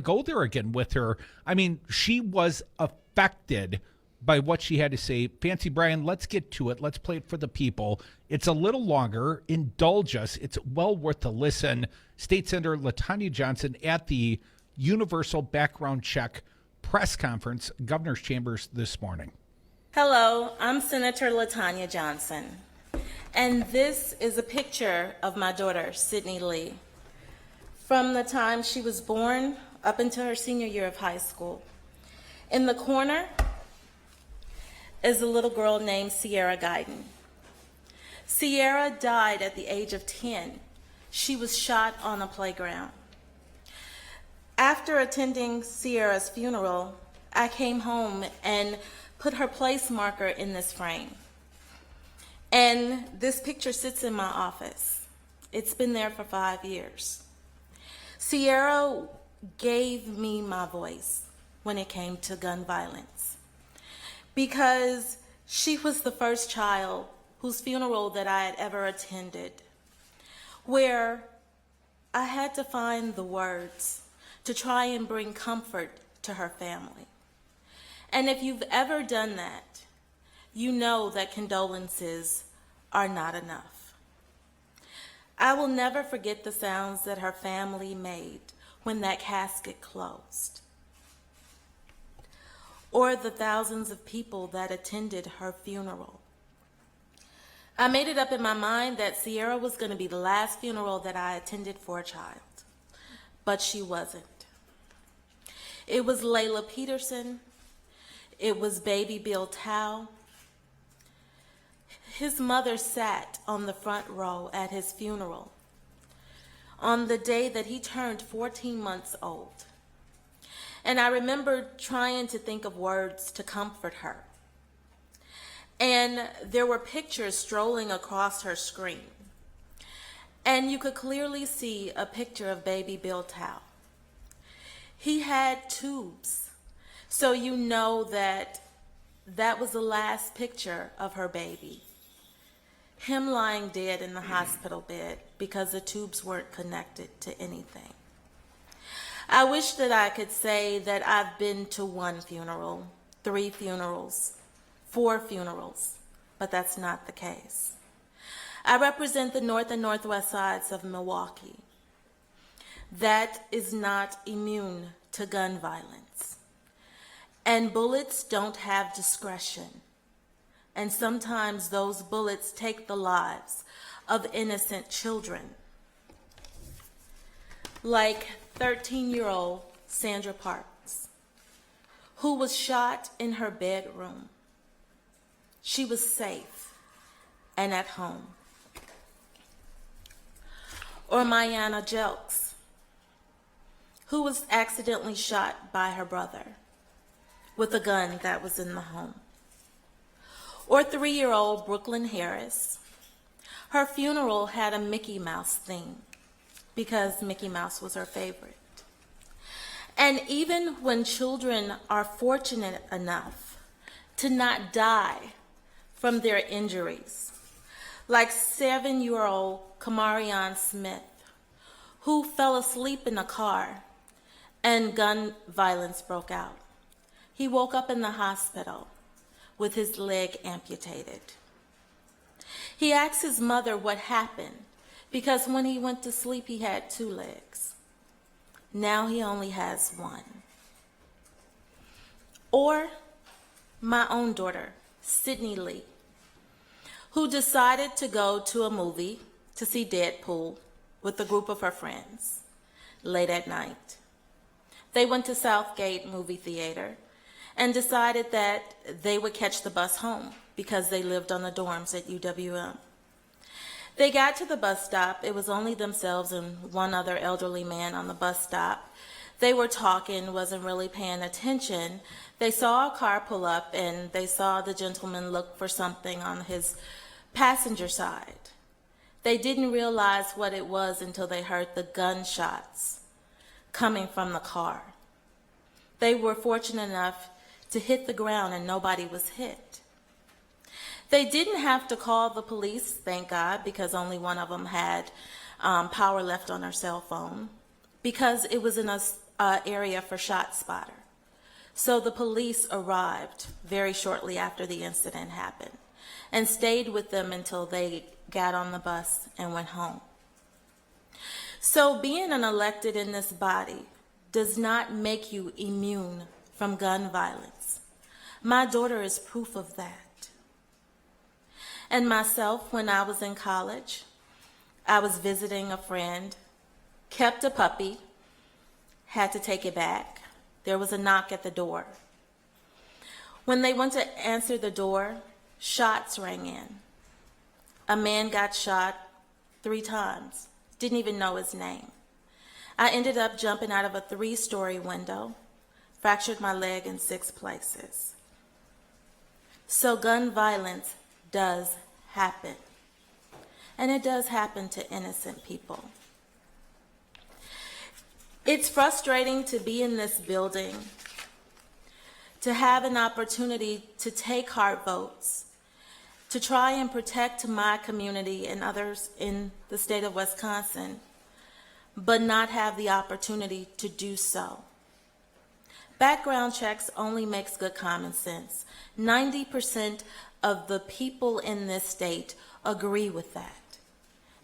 go there again with her. I mean, she was affected by what she had to say. Fancy Brian, let's get to it. Let's play it for the people. It's a little longer. Indulge us. It's well worth the listen. State Senator LaTanya Johnson at the Universal Background Check press conference, Governor's Chambers this morning. Hello, I'm Senator LaTanya Johnson, and this is a picture of my daughter, Sydney Lee, from the time she was born up until her senior year of high school. In the corner is a little girl named Sierra Guyton. Sierra died at the age of 10. She was shot on a playground. After attending Sierra's funeral, I came home and put her place marker in this frame. And this picture sits in my office. It's been there for 5 years. Sierra gave me my voice when it came to gun violence, because she was the first child whose funeral that I had ever attended, where I had to find the words to try and bring comfort to her family. And if you've ever done that, you know that condolences are not enough. I will never forget the sounds that her family made when that casket closed, or the thousands of people that attended her funeral. I made it up in my mind that Sierra was going to be the last funeral that I attended for a child, but she wasn't. It was Layla Peterson. It was baby Bill Tao. His mother sat on the front row at his funeral on the day that he turned 14 months old. And I remember trying to think of words to comfort her. And there were pictures strolling across her screen. And you could clearly see a picture of baby Bill Tao. He had tubes, so you know that that was the last picture of her baby. Him lying dead in the hospital bed because the tubes weren't connected to anything. I wish that I could say that I've been to 1 funeral, 3 funerals, 4 funerals, but that's not the case. I represent the north and northwest sides of Milwaukee. That is not immune to gun violence. And bullets don't have discretion. And sometimes those bullets take the lives of innocent children. Like 13-year-old Sandra Parks, who was shot in her bedroom. She was safe and at home. Or Mayana Jelks, who was accidentally shot by her brother with a gun that was in the home. Or 3-year-old Brooklyn Harris. Her funeral had a Mickey Mouse theme because Mickey Mouse was her favorite. And even when children are fortunate enough to not die from their injuries, like 7-year-old Kamarion Smith, who fell asleep in a car and gun violence broke out. He woke up in the hospital with his leg amputated. He asked his mother what happened because when he went to sleep, he had 2 legs. Now he only has 1. Or my own daughter, Sydney Lee, who decided to go to a movie to see Deadpool with a group of her friends late at night. They went to Southgate Movie Theater and decided that they would catch the bus home because they lived on the dorms at UWM. They got to the bus stop. It was only themselves and one other elderly man on the bus stop. They were talking, wasn't really paying attention. They saw a car pull up and they saw the gentleman look for something on his passenger side. They didn't realize what it was until they heard the gunshots coming from the car. They were fortunate enough to hit the ground and nobody was hit. They didn't have to call the police, thank God, because only one of them had power left on her cell phone, because it was in a area for ShotSpotter. So the police arrived very shortly after the incident happened and stayed with them until they got on the bus and went home. So being an elected in this body does not make you immune from gun violence. My daughter is proof of that. And myself, when I was in college, I was visiting a friend, kept a puppy, had to take it back. There was a knock at the door. When they went to answer the door, shots rang in. A man got shot 3 times, didn't even know his name. I ended up jumping out of a 3-story window, fractured my leg in 6 places. So gun violence does happen. And it does happen to innocent people. It's frustrating to be in this building, to have an opportunity to take hard votes, to try and protect my community and others in the state of Wisconsin, but not have the opportunity to do so. Background checks only makes good common sense. 90% of the people in this state agree with that.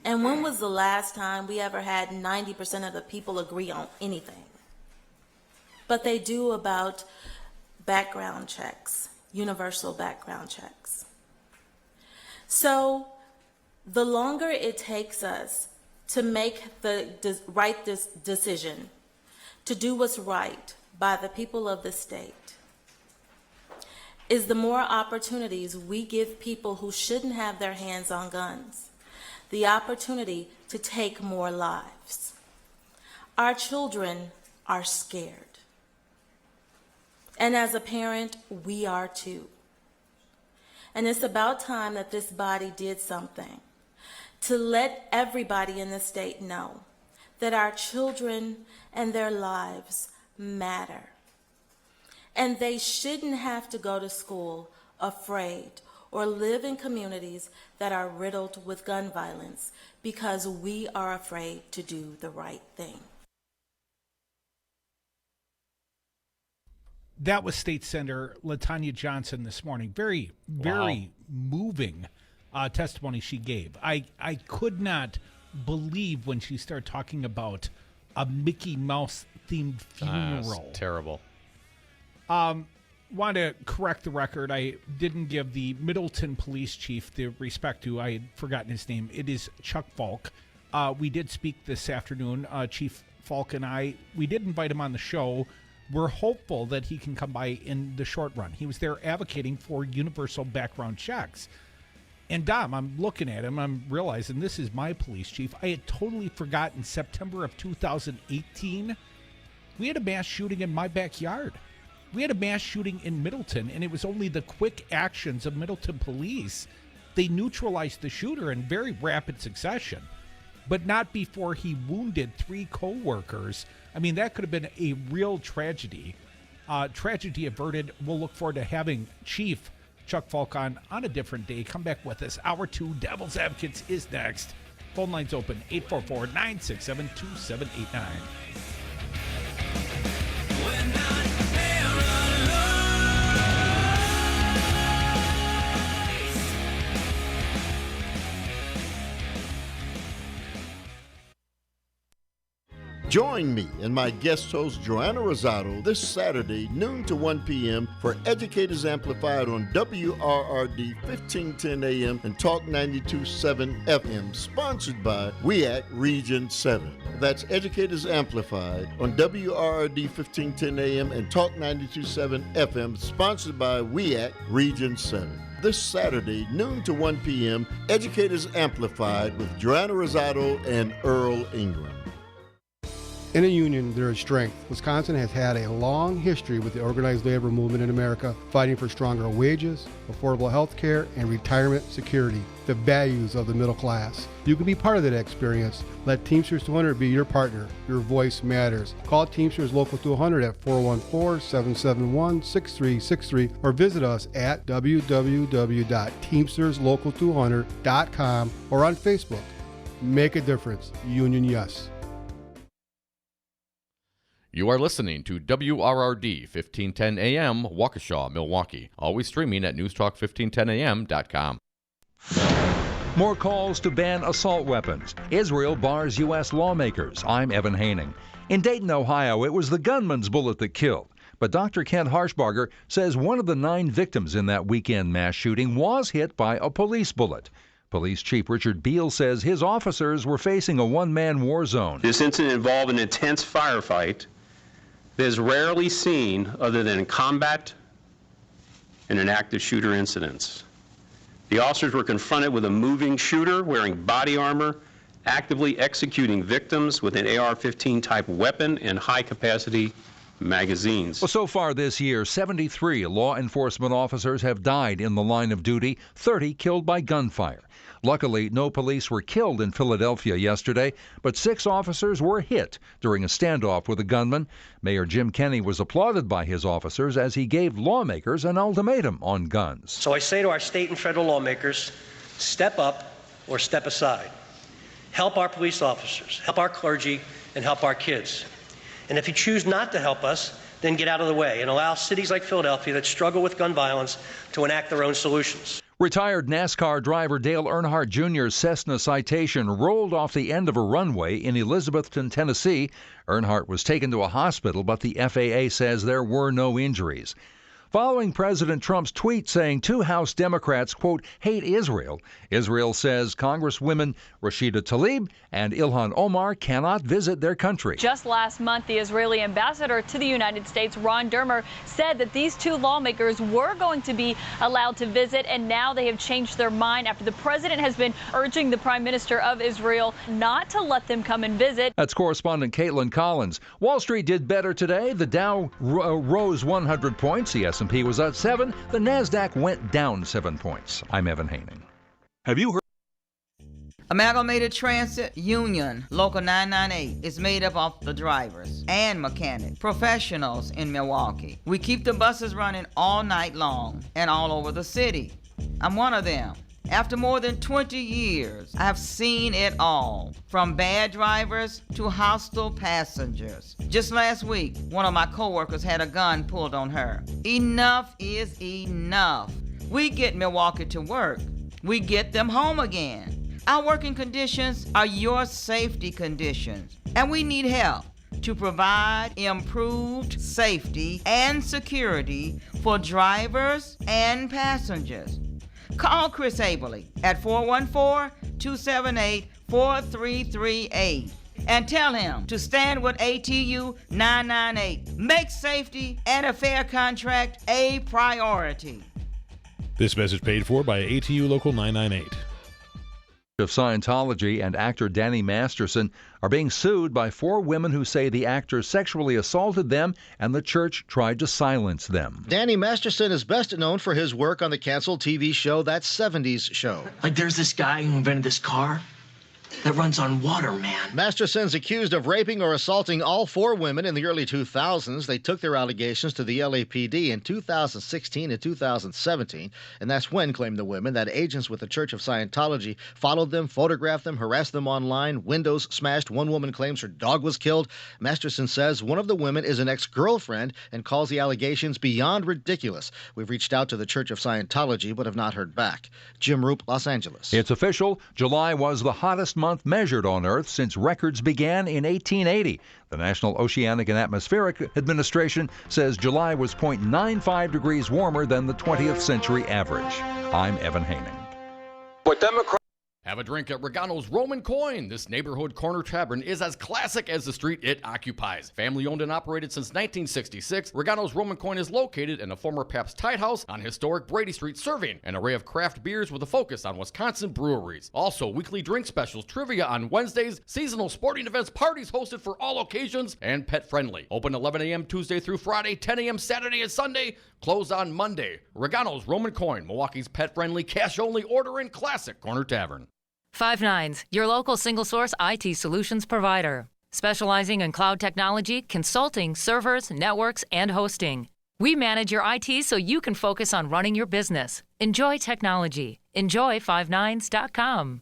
And when was the last time we ever had 90% of the people agree on anything? But they do about background checks, universal background checks. So the longer it takes us to make the right decision, to do what's right by the people of the state, is the more opportunities we give people who shouldn't have their hands on guns the opportunity to take more lives. Our children are scared. And as a parent, we are too. And it's about time that this body did something to let everybody in the state know that our children and their lives matter. And they shouldn't have to go to school afraid or live in communities that are riddled with gun violence because we are afraid to do the right thing. That was State Senator LaTanya Johnson this morning. Very, very moving testimony she gave. I could not believe when she started talking about a Mickey Mouse themed funeral. That's terrible. Want to correct the record. I didn't give the Middleton police chief the respect to. I had forgotten his name. It is Chuck Falk. We did speak this afternoon. Chief Falk and I, we did invite him on the show. We're hopeful that he can come by in the short run. He was there advocating for universal background checks. And Dom, I'm looking at him, I'm realizing this is my police chief. I had totally forgotten September of 2018. We had a mass shooting in my backyard. We had a mass shooting in Middleton, and it was only the quick actions of Middleton police. They neutralized the shooter in very rapid succession, but not before he wounded 3 co-workers. I mean, that could have been a real tragedy. Tragedy averted. We'll look forward to having Chief Chuck Falk on a different day. Come back with us. Hour 2, Devil's Advocates is next. Phone lines open, 844-967-2789. Join me and my guest host, Joanna Rosado, this Saturday, noon to 1 p.m. for Educators Amplified on WRRD 1510 AM and Talk 92.7 FM, sponsored by WEAC Region 7. That's Educators Amplified on WRRD 1510 AM and Talk 92.7 FM, sponsored by WEAC Region 7. This Saturday, noon to 1 p.m., Educators Amplified with Joanna Rosado and Earl Ingram. In a union, there is strength. Wisconsin has had a long history with the organized labor movement in America, fighting for stronger wages, affordable health care, and retirement security, the values of the middle class. You can be part of that experience. Let Teamsters 200 be your partner. Your voice matters. Call Teamsters Local 200 at 414-771-6363 or visit us at www.teamsterslocal200.com or on Facebook. Make a difference. Union Yes. You are listening to WRRD 1510 AM, Waukesha, Milwaukee. Always streaming at newstalk1510am.com. More calls to ban assault weapons. Israel bars U.S. lawmakers. I'm Evan Haining. In Dayton, Ohio, it was the gunman's bullet that killed. But Dr. Kent Harshbarger says one of the 9 victims in that weekend mass shooting was hit by a police bullet. Police Chief Richard Beal says his officers were facing a one-man war zone. This incident involved an intense firefight that is rarely seen other than in combat and in active shooter incidents. The officers were confronted with a moving shooter wearing body armor, actively executing victims with an AR-15 type weapon and high-capacity magazines. Well, so far this year, 73 law enforcement officers have died in the line of duty, 30 killed by gunfire. Luckily, no police were killed in Philadelphia yesterday, but 6 officers were hit during a standoff with a gunman. Mayor Jim Kenney was applauded by his officers as he gave lawmakers an ultimatum on guns. So I say to our state and federal lawmakers, step up or step aside. Help our police officers, help our clergy, and help our kids. And if you choose not to help us, then get out of the way and allow cities like Philadelphia that struggle with gun violence to enact their own solutions. Retired NASCAR driver Dale Earnhardt Jr.'s Cessna Citation rolled off the end of a runway in Elizabethton, Tennessee. Earnhardt was taken to a hospital, but the FAA says there were no injuries. Following President Trump's tweet saying 2 House Democrats, quote, hate Israel, Israel says Congresswomen Rashida Tlaib and Ilhan Omar cannot visit their country. Just last month, the Israeli ambassador to the United States, Ron Dermer, said that these 2 lawmakers were going to be allowed to visit, and now they have changed their mind after the president has been urging the prime minister of Israel not to let them come and visit. That's correspondent Caitlin Collins. Wall Street did better today. The Dow rose 100 points. The S&P was up 7. The NASDAQ went down 7 points. I'm Evan Haining. Have you heard? Amalgamated Transit Union Local 998 is made up of the drivers and mechanics, professionals in Milwaukee. We keep the buses running all night long and all over the city. I'm one of them. After more than 20 years, I have seen it all, from bad drivers to hostile passengers. Just last week, one of my coworkers had a gun pulled on her. Enough is enough. We get Milwaukee to work. We get them home again. Our working conditions are your safety conditions, and we need help to provide improved safety and security for drivers and passengers. Call Chris Abley at 414-278-4338 and tell him to stand with ATU 998. Make safety and a fair contract a priority. This message paid for by ATU Local 998. Of Scientology and actor Danny Masterson are being sued by 4 women who say the actor sexually assaulted them and the church tried to silence them. Danny Masterson is best known for his work on the canceled TV show That 70s Show. Like there's this guy who invented this car that runs on water, man. Masterson's accused of raping or assaulting all 4 women in the early 2000s. They took their allegations to the LAPD in 2016 and 2017, and that's when, claimed the women, that agents with the Church of Scientology followed them, photographed them, harassed them online, windows smashed. One woman claims her dog was killed. Masterson says one of the women is an ex-girlfriend and calls the allegations beyond ridiculous. We've reached out to the Church of Scientology but have not heard back. Jim Roop, Los Angeles. It's official. July was the hottest month measured on Earth since records began in 1880. The National Oceanic and Atmospheric Administration says July was 0.95 degrees warmer than the 20th century average. I'm Evan Haining. Have a drink at Regano's Roman Coin. This neighborhood corner tavern is as classic as the street it occupies. Family owned and operated since 1966, Regano's Roman Coin is located in a former Pabst Tide House on historic Brady Street, serving an array of craft beers with a focus on Wisconsin breweries. Also, weekly drink specials, trivia on Wednesdays, seasonal sporting events, parties hosted for all occasions, and pet friendly. Open 11 a.m. Tuesday through Friday, 10 a.m. Saturday and Sunday, closed on Monday. Regano's Roman Coin, Milwaukee's pet friendly, cash only order and classic corner tavern. 5 Nines, your local single-source IT solutions provider, specializing in cloud technology, consulting, servers, networks, and hosting. We manage your IT so you can focus on running your business. Enjoy technology. Enjoy 59s.com.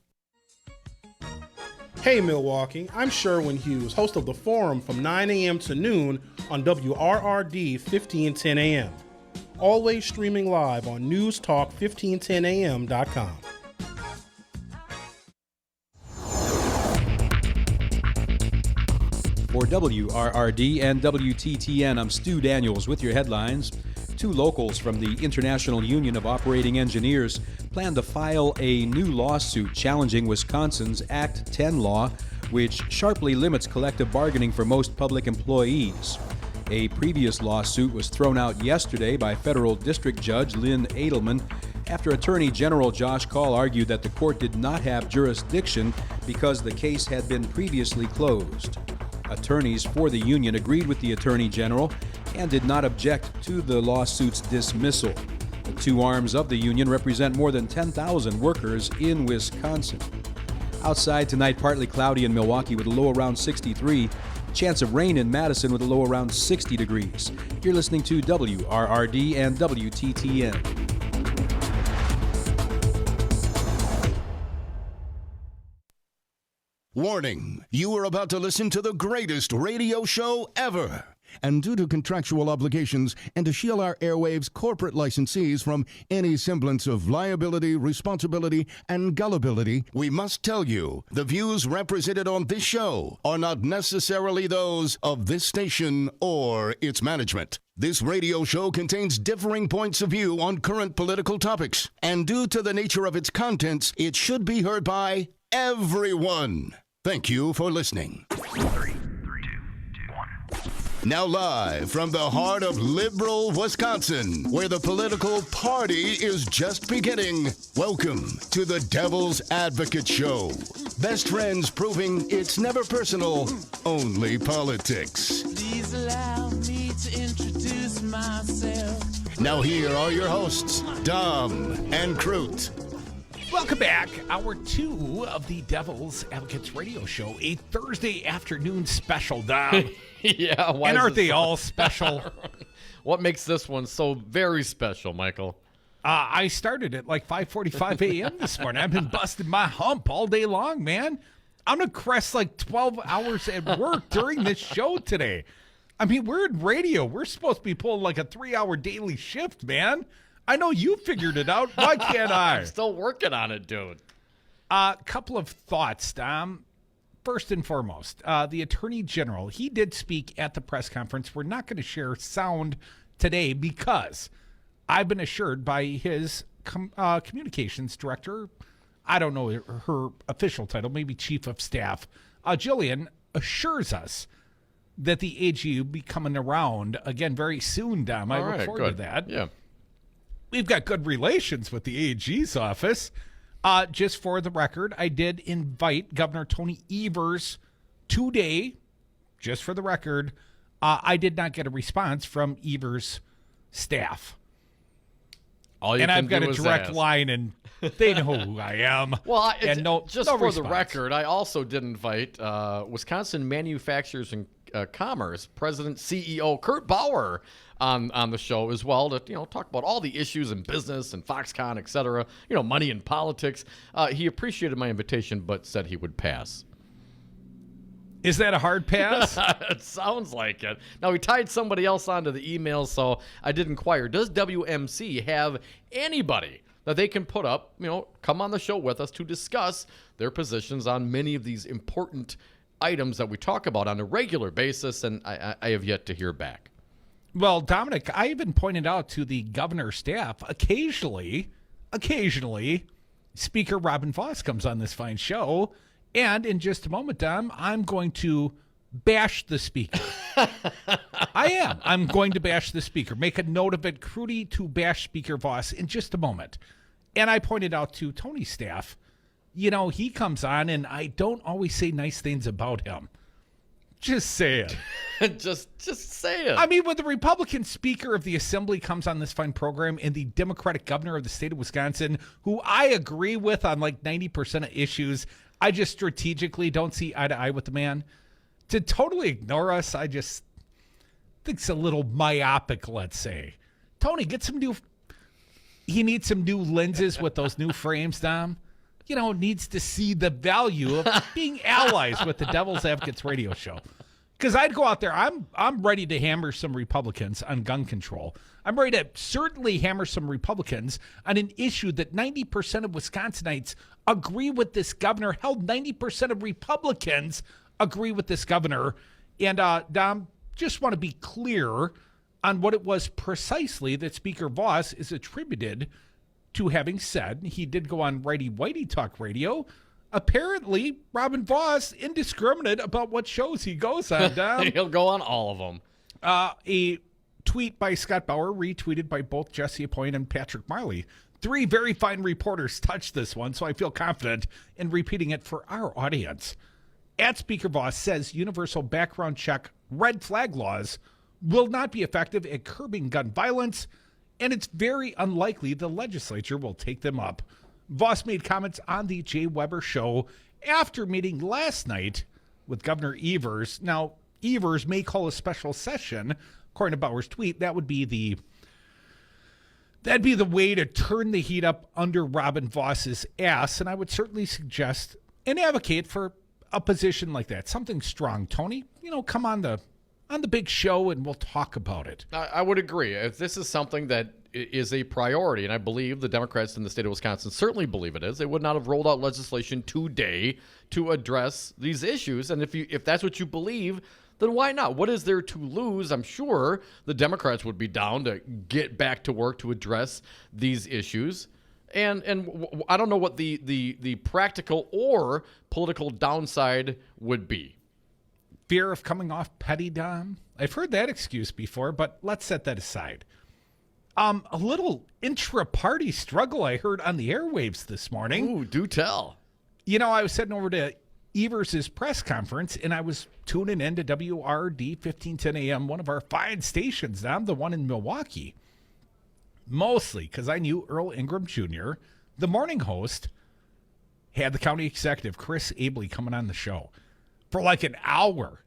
Hey Milwaukee, I'm Sherwin Hughes, host of The Forum from 9 a.m. to noon on WRRD 1510 a.m. Always streaming live on newstalk1510am.com. For WRRD and WTTN, I'm Stu Daniels with your headlines. 2 locals from the International Union of Operating Engineers plan to file a new lawsuit challenging Wisconsin's Act 10 law, which sharply limits collective bargaining for most public employees. A previous lawsuit was thrown out yesterday by federal district judge Lynn Edelman after Attorney General Josh Kaul argued that the court did not have jurisdiction because the case had been previously closed. Attorneys for the union agreed with the Attorney General and did not object to the lawsuit's dismissal. The 2 arms of the union represent more than 10,000 workers in Wisconsin. Outside tonight, partly cloudy in Milwaukee with a low around 63. Chance of rain in Madison with a low around 60 degrees. You're listening to WRRD and WTTN. Warning, you are about to listen to the greatest radio show ever. and due to contractual obligations, and to shield our airwaves' corporate licensees from any semblance of liability, responsibility, and gullibility, we must tell you the views represented on this show are not necessarily those of this station or its management. This radio show contains differing points of view on current political topics, and due to the nature of its contents, it should be heard by everyone. Thank you for listening. 3, 2, 1. Now live from the heart of liberal Wisconsin, where the political party is just beginning, welcome to the Devil's Advocate Show. Best friends proving it's never personal, only politics. Please allow me to introduce myself. Now here are your hosts, Dom and Crute. Welcome back. Hour 2 of the Devil's Advocates Radio Show, a Thursday afternoon special, Dom. Yeah, why and is aren't this they all special? What makes this one so very special, Michael? I started at like 5:45 a.m. this morning. I've been busting my hump all day long, man. I'm going to crest like 12 hours at work during this show today. I mean, we're in radio. We're supposed to be pulling like a 3-hour daily shift, man. I know you figured it out. Why can't I? I'm still working on it, dude. Couple of thoughts, Dom. First and foremost, the Attorney General, he did speak at the press conference. We're not going to share sound today because I've been assured by his communications director, I don't know her official title, maybe chief of staff, Jillian, assures us that the AG will be coming around again very soon, Dom. I look forward to that. Yeah. We've got good relations with the AG's office. Just for the record, I did invite Governor Tony Evers today. Just for the record, I did not get a response from Evers' staff. And I've got a direct line, and they know who I am. Well, and just no for response. the record, I also did invite Wisconsin Manufacturers and Commerce President CEO Kurt Bauer on the show as well to talk about all the issues in business and Foxconn, et cetera, money and politics. He appreciated my invitation but said he would pass. Is that a hard pass? It sounds like it. Now, he tied somebody else onto the email, so I did inquire. Does WMC have anybody that they can put up, come on the show with us to discuss their positions on many of these important items that we talk about on a regular basis? And I have yet to hear back. Well, Dominic, I even pointed out to the governor's staff, occasionally, Speaker Robin Voss comes on this fine show. And in just a moment, Dom, I'm going to bash the speaker. I am. I'm going to bash the speaker. Make a note of it, Crudy, to bash Speaker Voss in just a moment. And I pointed out to Tony's staff, he comes on and I don't always say nice things about him. Just say it. just say it. I mean, when the Republican Speaker of the Assembly comes on this fine program and the Democratic Governor of the state of Wisconsin, who I agree with on like 90% of issues, I just strategically don't see eye to eye with the man. To totally ignore us, I just think it's a little myopic, let's say. Tony, he needs some new lenses with those new frames, Dom. Needs to see the value of being allies with the Devil's Advocates radio show. Because I'd go out there, I'm ready to hammer some Republicans on gun control. I'm ready to certainly hammer some Republicans on an issue that 90% of Wisconsinites agree with this governor. Hell, 90% of Republicans agree with this governor. And Dom, just want to be clear on what it was precisely that Speaker Voss is attributed to having said. He did go on Righty Whitey Talk Radio. Apparently, Robin Voss, indiscriminate about what shows he goes on, Dom. He'll go on all of them. A tweet by Scott Bauer, retweeted by both Jesse Appoint and Patrick Marley. 3 very fine reporters touched this one, so I feel confident in repeating it for our audience. At Speaker Voss says universal background check red flag laws will not be effective at curbing gun violence, and it's very unlikely the legislature will take them up. Voss made comments on the Jay Weber show after meeting last night with Governor Evers. Now, Evers may call a special session, according to Bauer's tweet. That'd be the way to turn the heat up under Robin Voss's ass, and I would certainly suggest and advocate for a position like that. Something strong. Tony, come on the on the big show and we'll talk about it. I would agree. If this is something that is a priority, and I believe the Democrats in the state of Wisconsin certainly believe it is, they would not have rolled out legislation today to address these issues. And if that's what you believe, then why not? What is there to lose? I'm sure the Democrats would be down to get back to work to address these issues. And I don't know what the practical or political downside would be. Fear of coming off petty, Dom? I've heard that excuse before, but let's set that aside. A little intra-party struggle I heard on the airwaves this morning. Ooh, do tell. You know, I was heading over to Evers' press conference, and I was tuning in to WRD 1510 AM, one of our fine stations, Dom, the one in Milwaukee. Mostly because I knew Earl Ingram Jr., the morning host, had the county executive, Chris Abley, coming on the show for like an hour.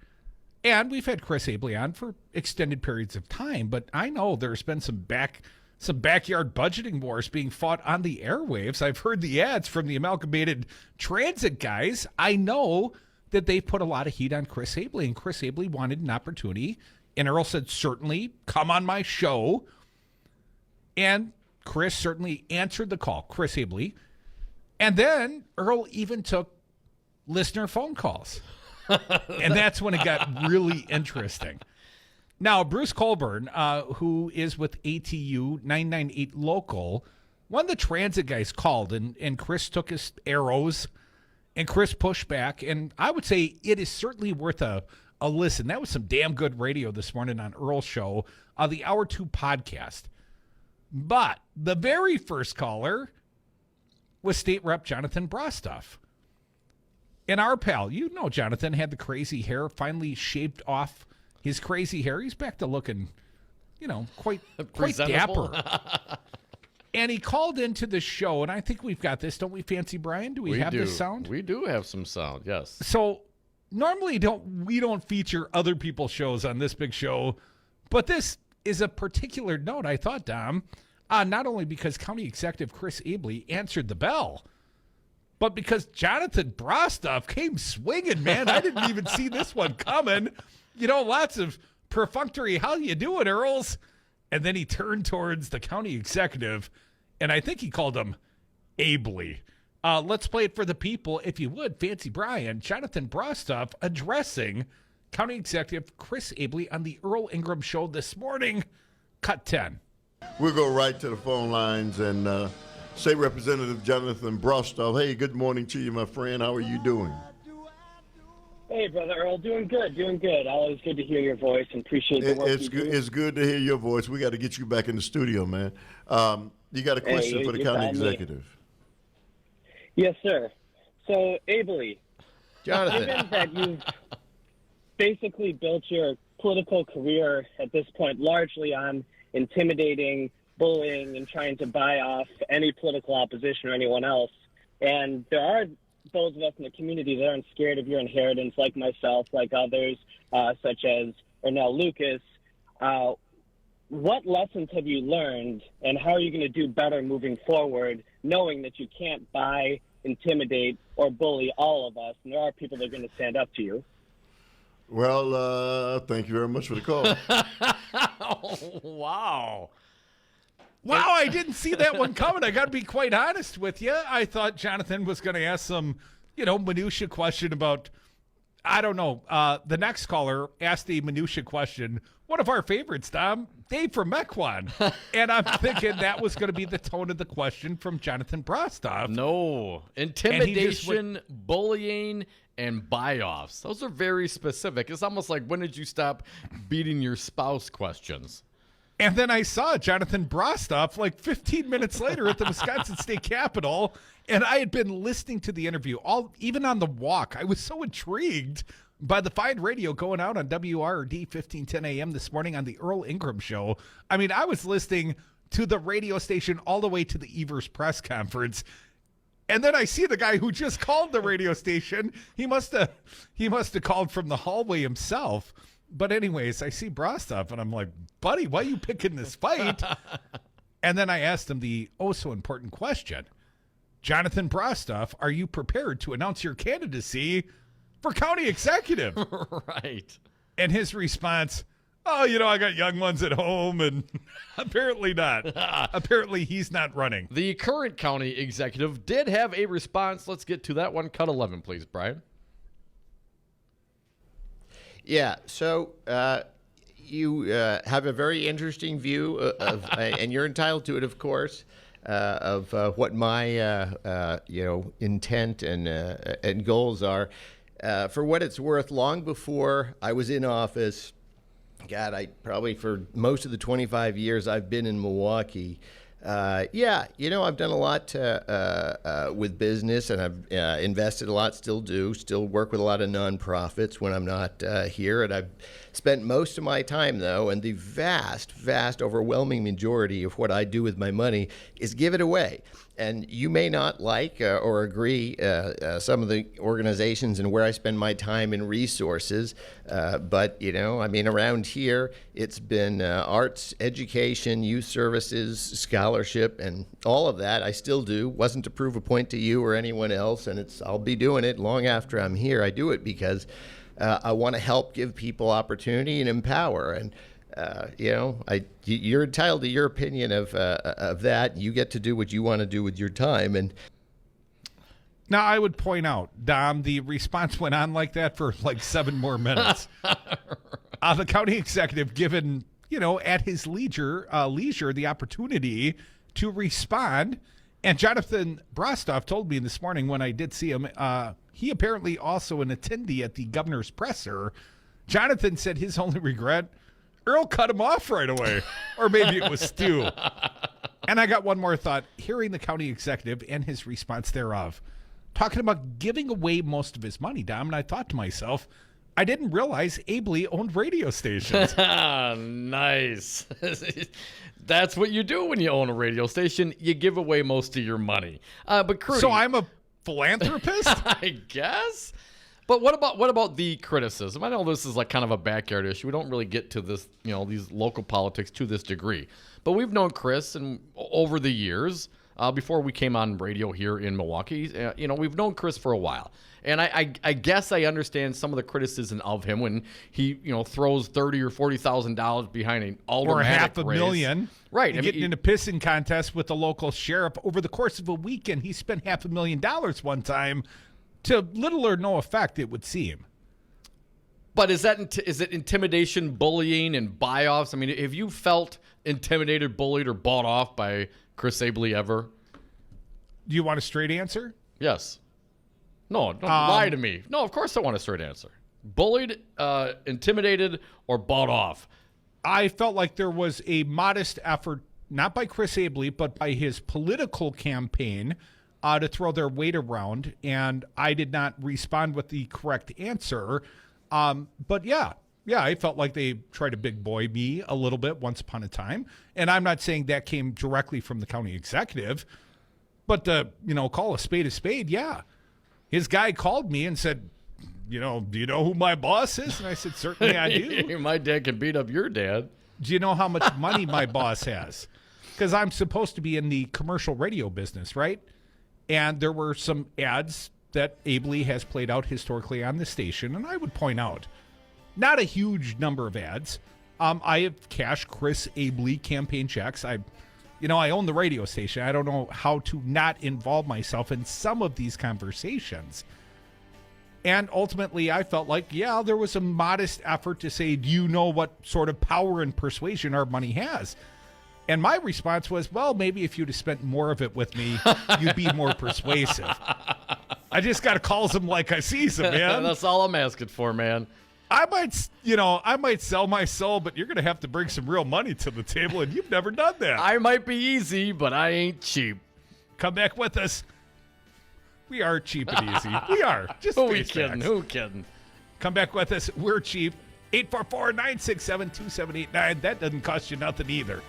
And we've had Chris Abley on for extended periods of time, but I know there's been some backyard budgeting wars being fought on the airwaves. I've heard the ads from the Amalgamated Transit guys. I know that they put a lot of heat on Chris Abley, and Chris Abley wanted an opportunity, and Earl said, certainly, come on my show. And Chris certainly answered the call, Chris Abley. And then Earl even took listener phone calls. And that's when it got really interesting. Now, Bruce Colburn, who is with ATU 998 Local, one of the transit guys called, and Chris took his arrows, and Chris pushed back. And I would say it is certainly worth a listen. That was some damn good radio this morning on Earl's show, the Hour 2 podcast. But the very first caller was State Rep Jonathan Brostoff. And our pal, you know Jonathan, had the crazy hair, finally shaved off his crazy hair. He's back to looking, quite dapper. And he called into the show, and I think we've got this, don't we, Fancy Brian? Do we have this sound? We do have some sound, yes. So normally we don't feature other people's shows on this big show, but this is a particular note, I thought, Dom, not only because County Executive Chris Abley answered the bell, but because Jonathan Brostoff came swinging, man. I didn't even see this one coming. Lots of perfunctory, how you doing, Earls? And then he turned towards the county executive, and I think he called him Abley. Let's play it for the people, if you would. Fancy Brian, Jonathan Brostoff addressing County Executive Chris Abley on the Earl Ingram Show this morning. Cut 10. We'll go right to the phone lines and State Representative Jonathan Brostoff. Hey, good morning to you, my friend. How are you doing? Hey, Brother Earl. Doing good. Always good to hear your voice and appreciate the work you do. It's good to hear your voice. We got to get you back in the studio, man. You got a question for the county executive? Yes, sir. So, Abley, Jonathan, given that you've basically built your political career at this point largely on intimidating, bullying, and trying to buy off any political opposition or anyone else, and there are those of us in the community that aren't scared of your inheritance, like myself, like others, such as Ernell Lucas. What lessons have you learned, and how are you going to do better moving forward, knowing that you can't buy, intimidate, or bully all of us, and there are people that are going to stand up to you? Well, thank you very much for the call. Oh, wow. Wow, I didn't see that one coming. I got to be quite honest with you. I thought Jonathan was going to ask some, minutia question about, I don't know. The next caller asked a minutia question. One of our favorites, Dom, Dave from Mequon. And I'm thinking that was going to be the tone of the question from Jonathan Brostoff. No. Intimidation, bullying, and buy-offs. Those are very specific. It's almost like, when did you stop beating your spouse questions? And then I saw Jonathan Brostoff like 15 minutes later at the Wisconsin State Capitol, and I had been listening to the interview, even on the walk. I was so intrigued by the fine radio going out on WRD 1510 AM this morning on the Earl Ingram Show. I mean, I was listening to the radio station all the way to the Evers press conference, and then I see the guy who just called the radio station. He must have called from the hallway himself. But anyways, I see Brostoff, and I'm like, buddy, why are you picking this fight? And then I asked him the oh-so-important question. Jonathan Brostoff, are you prepared to announce your candidacy for county executive? Right. And his response, oh, I got young ones at home, and apparently not. Apparently he's not running. The current county executive did have a response. Let's get to that one. Cut 11, please, Brian. Yeah, so you have a very interesting view of, and you're entitled to it, of course, of what my intent and goals are. For what it's worth, long before I was in office, God, I probably for most of the 25 years I've been in Milwaukee. I've done a lot with business, and I've invested a lot, still work with a lot of nonprofits when I'm not here. And I've spent most of my time, though, and the vast, overwhelming majority of what I do with my money is give it away. And you may not like or agree some of the organizations and where I spend my time and resources, but around here it's been arts, education, youth services, scholarship, and all of that. I still do. Wasn't to prove a point to you or anyone else, and I'll be doing it long after I'm here. I do it because I want to help give people opportunity and empower. And you're entitled to your opinion of that. You get to do what you want to do with your time. And now I would point out, Dom, the response went on like that for like 7 more minutes. The county executive given, at his leisure, the opportunity to respond. And Jonathan Brostoff told me this morning when I did see him, he apparently also an attendee at the governor's presser. Jonathan said his only regret, Earl cut him off right away. Or maybe it was Stu. And I got one more thought. Hearing the county executive and his response thereof, talking about giving away most of his money, Dom, and I thought to myself, I didn't realize Abley owned radio stations. Nice. That's what you do when you own a radio station. You give away most of your money. But Crudy, so I'm a philanthropist? I guess. But what about the criticism? I know this is like kind of a backyard issue. We don't really get to this, these local politics to this degree. But we've known Chris and over the years, before we came on radio here in Milwaukee, we've known Chris for a while. And I guess I understand some of the criticism of him when he, throws $30,000 or $40,000 behind an aldermanic or race. $500,000. Right. And getting in a pissing contest with the local sheriff. Over the course of a weekend, he spent $500,000 one time to little or no effect, it would seem. But is it intimidation, bullying, and buy-offs? I mean, have you felt intimidated, bullied, or bought off by Chris Abley ever? Do you want a straight answer? Yes. No, don't lie to me. No, of course I want a straight answer. Bullied, intimidated, or bought off? I felt like there was a modest effort, not by Chris Abley, but by his political campaign, to throw their weight around, and I did not respond with the correct answer. But yeah, I felt like they tried to big boy me a little bit once upon a time, and I'm not saying that came directly from the county executive, but call a spade, yeah. His guy called me and said, do you know who my boss is? And I said, certainly I do. My dad can beat up your dad. Do you know how much money my boss has? Because I'm supposed to be in the commercial radio business, right? And there were some ads that Abley has played out historically on the station. And I would point out, not a huge number of ads. I have cashed Chris Abley campaign checks. I own the radio station. I don't know how to not involve myself in some of these conversations. And ultimately, I felt like, there was a modest effort to say, do you know what sort of power and persuasion our money has? And my response was, well, maybe if you'd have spent more of it with me, you'd be more persuasive. I just got to call them like I see them, man. That's all I'm asking for, man. I might sell my soul, but you're going to have to bring some real money to the table, and you've never done that. I might be easy, but I ain't cheap. Come back with us. We are cheap and easy. We are. Just Who kidding? Who kidding? Come back with us. We're cheap. 844-967-2789. That doesn't cost you nothing either.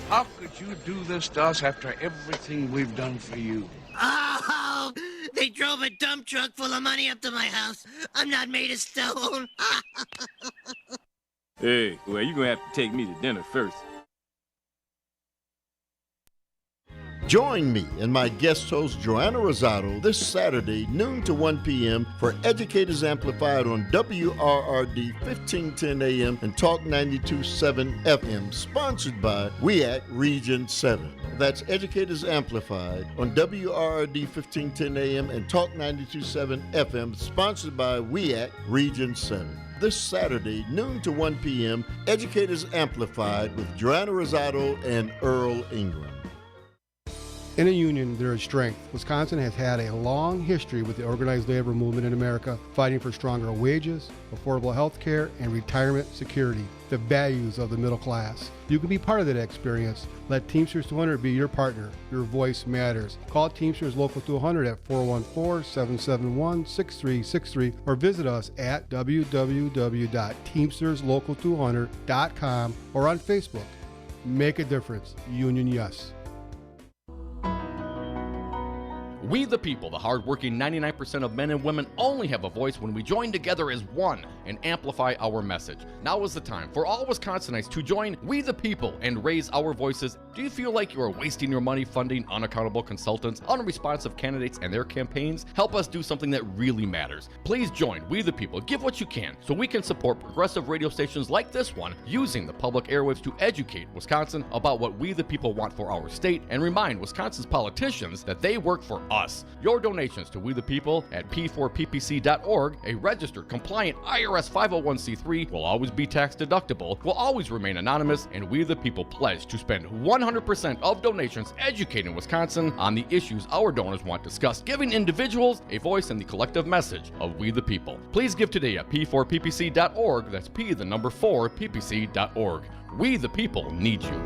How could you do this to us after everything we've done for you? Oh, they drove a dump truck full of money up to my house. I'm not made of stone. Hey, well, you're going to have to take me to dinner first. Join me and my guest host, Joanna Rosado, this Saturday, noon to 1 p.m. for Educators Amplified on WRRD 1510 AM and Talk 92.7 FM, sponsored by WEAC Region 7. That's Educators Amplified on WRRD 1510 AM and Talk 92.7 FM, sponsored by WEAC Region 7. This Saturday, noon to 1 p.m., Educators Amplified with Joanna Rosado and Earl Ingram. In a union, there is strength. Wisconsin has had a long history with the organized labor movement in America, fighting for stronger wages, affordable health care, and retirement security, the values of the middle class. You can be part of that experience. Let Teamsters 200 be your partner. Your voice matters. Call Teamsters Local 200 at 414-771-6363 or visit us at www.teamsterslocal200.com or on Facebook. Make a difference. Union Yes. We the people, the hardworking 99% of men and women, only have a voice when we join together as one and amplify our message. Now is the time for all Wisconsinites to join We the People and raise our voices. Do you feel like you are wasting your money funding unaccountable consultants, unresponsive candidates, and their campaigns? Help us do something that really matters. Please join We the People. Give what you can so we can support progressive radio stations like this one, using the public airwaves to educate Wisconsin about what we the people want for our state and remind Wisconsin's politicians that they work for us. Your donations to We the People at p4ppc.org, a registered, compliant IRS 501c3, will always be tax deductible, will always remain anonymous, and We the People pledge to spend 100% of donations educating Wisconsin on the issues our donors want discussed, giving individuals a voice in the collective message of We the People. Please give today at p4ppc.org. That's p4ppc.org. We the people need you.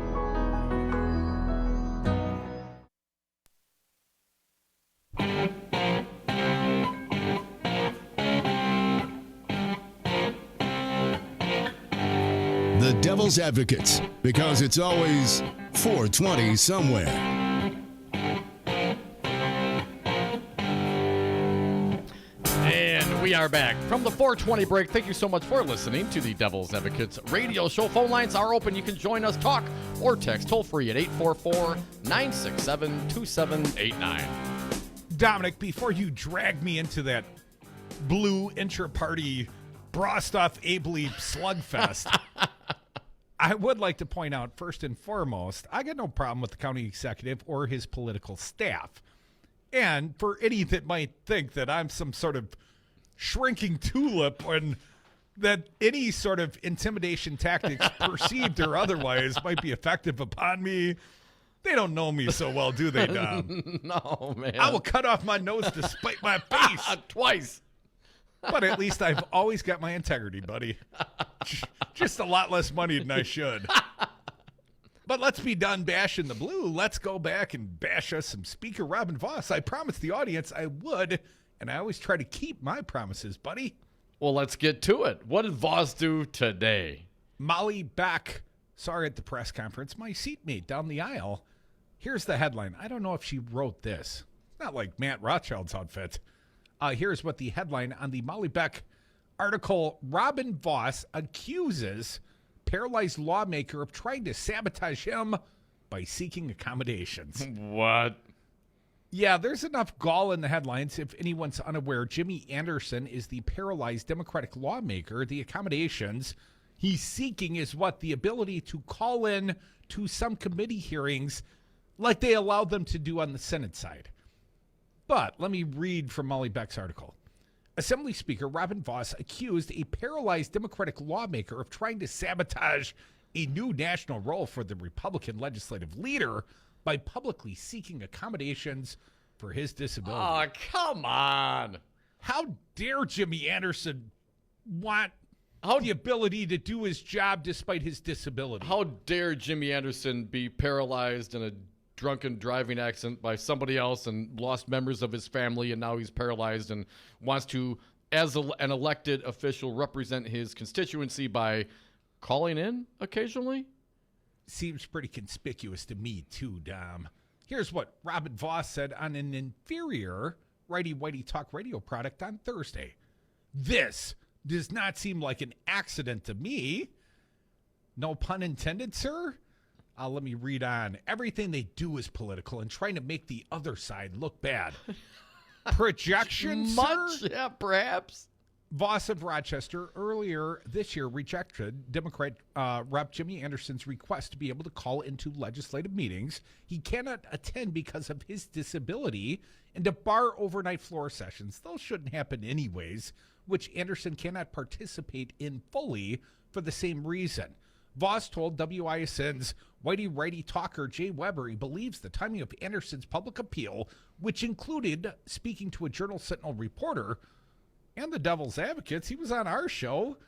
The Devil's Advocates, because it's always 420 somewhere. And we are back from the 420 break. Thank you so much for listening to the Devil's Advocates radio show. Phone lines are open. You can join us, talk, or text toll free at 844-967-2789. Dominic, before you drag me into that blue intra-party bra-stuff Abley slugfest, I would like to point out, first and foremost, I got no problem with the county executive or his political staff. And for any that might think that I'm some sort of shrinking tulip and that any sort of intimidation tactics, perceived or otherwise, might be effective upon me, they don't know me so well, do they, Dom? No, man. I will cut off my nose to spite my face. Twice. But at least I've always got my integrity, buddy. Just a lot less money than I should. But let's be done bashing the blue. Let's go back and bash us some Speaker Robin Voss. I promised the audience I would, and I always try to keep my promises, buddy. Well, let's get to it. What did Voss do today? Molly Beck saw her at the press conference, my seatmate down the aisle. Here's the headline. I don't know if she wrote this. It's not like Matt Rothschild's outfit. Here's what the headline on the Molly Beck article: Robin Voss accuses paralyzed lawmaker of trying to sabotage him by seeking accommodations. What? Yeah, there's enough gall in the headlines. If anyone's unaware, Jimmy Anderson is the paralyzed Democratic lawmaker. The accommodations he's seeking is what? The ability to call in to some committee hearings like they allowed them to do on the Senate side. But let me read from Molly Beck's article. Assembly Speaker Robin Voss accused a paralyzed Democratic lawmaker of trying to sabotage a new national role for the Republican legislative leader by publicly seeking accommodations for his disability. Oh, come on. How dare Jimmy Anderson want the ability to do his job despite his disability? How dare Jimmy Anderson be paralyzed in a drunken driving accident by somebody else and lost members of his family, and now he's paralyzed and wants to, as an elected official, represent his constituency by calling in occasionally? Seems pretty conspicuous to me, too, Dom. Here's what Robin Voss said on an inferior righty-whitey talk radio product on Thursday. This does not seem like an accident to me. No pun intended, sir? Let me read on. Everything they do is political and trying to make the other side look bad. Projection, Much, sir? yeah, perhaps. Voss of Rochester earlier this year rejected Democrat Rep. Jimmy Anderson's request to be able to call into legislative meetings he cannot attend because of his disability and to bar overnight floor sessions. Those shouldn't happen anyways, which Anderson cannot participate in fully for the same reason. Voss told WISN's whitey-righty talker Jay Weber he believes the timing of Anderson's public appeal, which included speaking to a Journal Sentinel reporter and the Devil's Advocates. He was on our show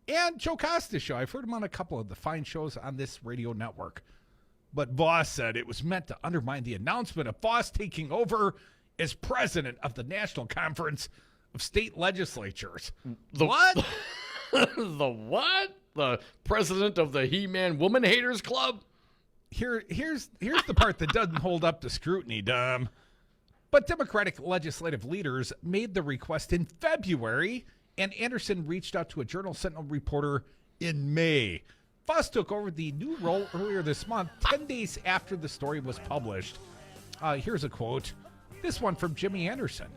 and Joe Costa's show. I've heard him on a couple of the fine shows on this radio network. But Voss said it was meant to undermine the announcement of Voss taking over as president of the National Conference of State Legislatures. What? The what? The president of the He-Man Woman Haters Club? Here's the part that doesn't hold up to scrutiny, Dom. But Democratic legislative leaders made the request in February, and Anderson reached out to a Journal Sentinel reporter in May. Voss took over the new role earlier this month, 10 days after the story was published. Here's a quote. This one from Jimmy Anderson.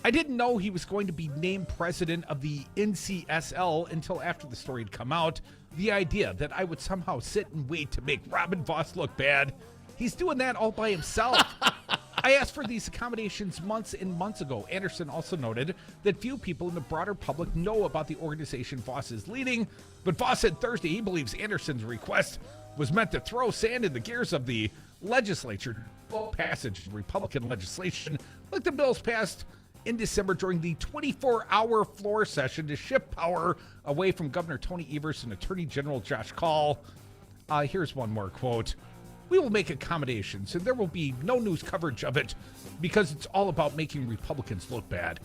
I didn't know he was going to be named president of the NCSL until after the story had come out. The idea that I would somehow sit and wait to make Robin Voss look bad. He's doing that all by himself. I asked for these accommodations months and months ago. Anderson also noted that few people in the broader public know about the organization Voss is leading, but Voss said Thursday he believes Anderson's request was meant to throw sand in the gears of the legislature. Passage of Republican legislation like the bills passed in December during the 24-hour floor session to shift power away from Governor Tony Evers and Attorney General Josh Kaul. Here's one more quote. We will make accommodations, and there will be no news coverage of it because it's all about making Republicans look bad.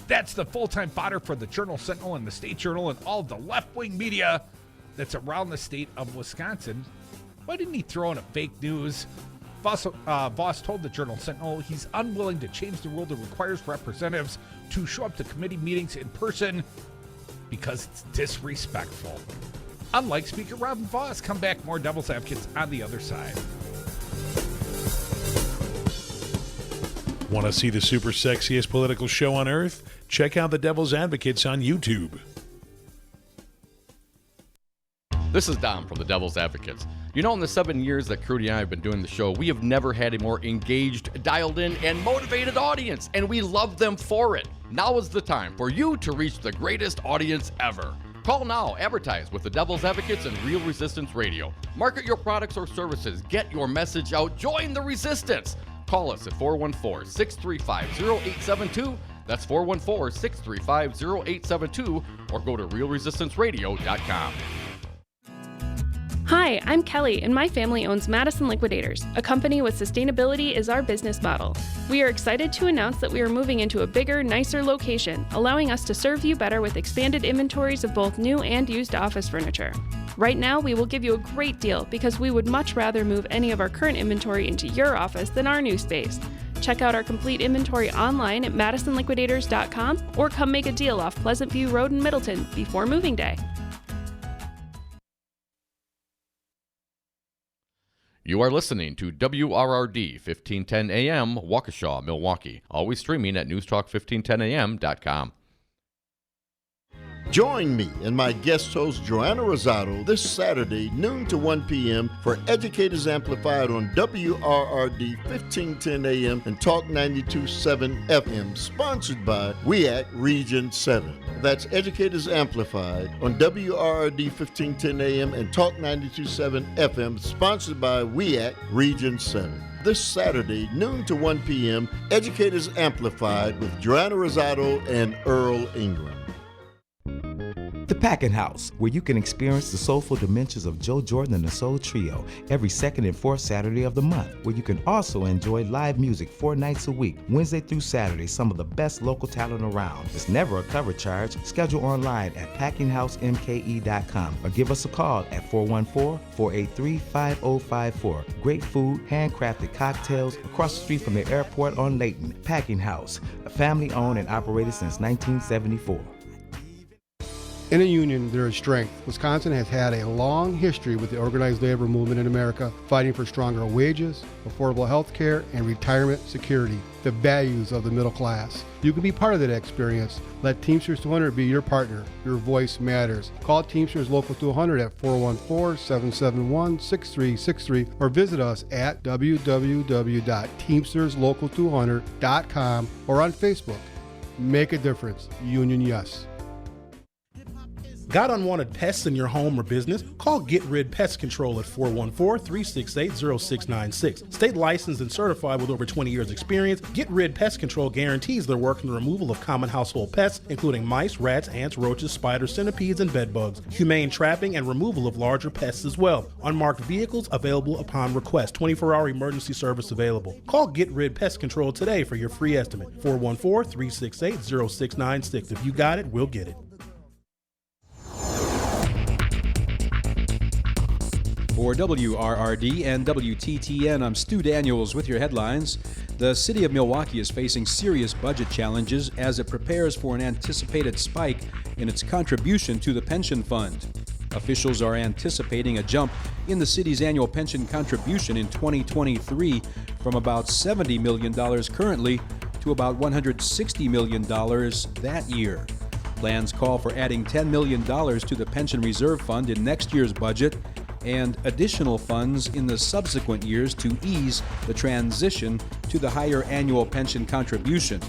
That's the full-time fodder for the Journal Sentinel and the State Journal and all of the left-wing media that's around the state of Wisconsin. Why didn't he throw in a fake news? Voss told the Journal Sentinel he's unwilling to change the rule that requires representatives to show up to committee meetings in person because it's disrespectful. Unlike Speaker Robin Voss, come back more Devil's Advocates on the other side. Want to see the super sexiest political show on earth? Check out the Devil's Advocates on YouTube. This is Dom from the Devil's Advocates. You know, in the 7 years that Crudy and I have been doing the show, we have never had a more engaged, dialed in, and motivated audience, and we love them for it. Now is the time for you to reach the greatest audience ever. Call now, advertise with the Devil's Advocates and Real Resistance Radio. Market your products or services, get your message out, join the resistance. Call us at 414-635-0872. That's 414-635-0872, or go to realresistanceradio.com. Hi, I'm Kelly, and my family owns Madison Liquidators, a company with sustainability as our business model. We are excited to announce that we are moving into a bigger, nicer location, allowing us to serve you better with expanded inventories of both new and used office furniture. Right now, we will give you a great deal because we would much rather move any of our current inventory into your office than our new space. Check out our complete inventory online at madisonliquidators.com or come make a deal off Pleasant View Road in Middleton before moving day. You are listening to WRRD 1510 AM, Waukesha, Milwaukee. Always streaming at newstalk1510am.com. Join me and my guest host Joanna Rosado this Saturday, noon to 1 p.m. for Educators Amplified on WRRD 1510 AM and Talk 92.7 FM, sponsored by WEAC Region 7. That's Educators Amplified on WRRD 1510 AM and Talk 92.7 FM, sponsored by WEAC Region 7. This Saturday, noon to 1 p.m., Educators Amplified with Joanna Rosado and Earl Ingram. The Packing House, where you can experience the soulful dimensions of Joe Jordan and the Soul Trio every second and fourth Saturday of the month, where you can also enjoy live music 4 nights a week, Wednesday through Saturday, some of the best local talent around. It's never a cover charge. Schedule online at packinghousemke.com or give us a call at 414-483-5054. Great food, handcrafted cocktails across the street from the airport on Layton. Packing House, a family owned and operated since 1974. In a union, there is strength. Wisconsin has had a long history with the organized labor movement in America, fighting for stronger wages, affordable health care, and retirement security, the values of the middle class. You can be part of that experience. Let Teamsters 200 be your partner. Your voice matters. Call Teamsters Local 200 at 414-771-6363 or visit us at www.teamsterslocal200.com or on Facebook. Make a difference. Union yes. Got unwanted pests in your home or business? Call Get Rid Pest Control at 414-368-0696. State licensed and certified with over 20 years experience, Get Rid Pest Control guarantees their work in the removal of common household pests, including mice, rats, ants, roaches, spiders, centipedes, and bedbugs. Humane trapping and removal of larger pests as well. Unmarked vehicles available upon request. 24-hour emergency service available. Call Get Rid Pest Control today for your free estimate. 414-368-0696. If you got it, we'll get it. For WRRD and WTTN, I'm Stu Daniels with your headlines. The city of Milwaukee is facing serious budget challenges as it prepares for an anticipated spike in its contribution to the pension fund. Officials are anticipating a jump in the city's annual pension contribution in 2023 from about $70 million currently to about $160 million that year. Plans call for adding $10 million to the pension reserve fund in next year's budget and additional funds in the subsequent years to ease the transition to the higher annual pension contribution.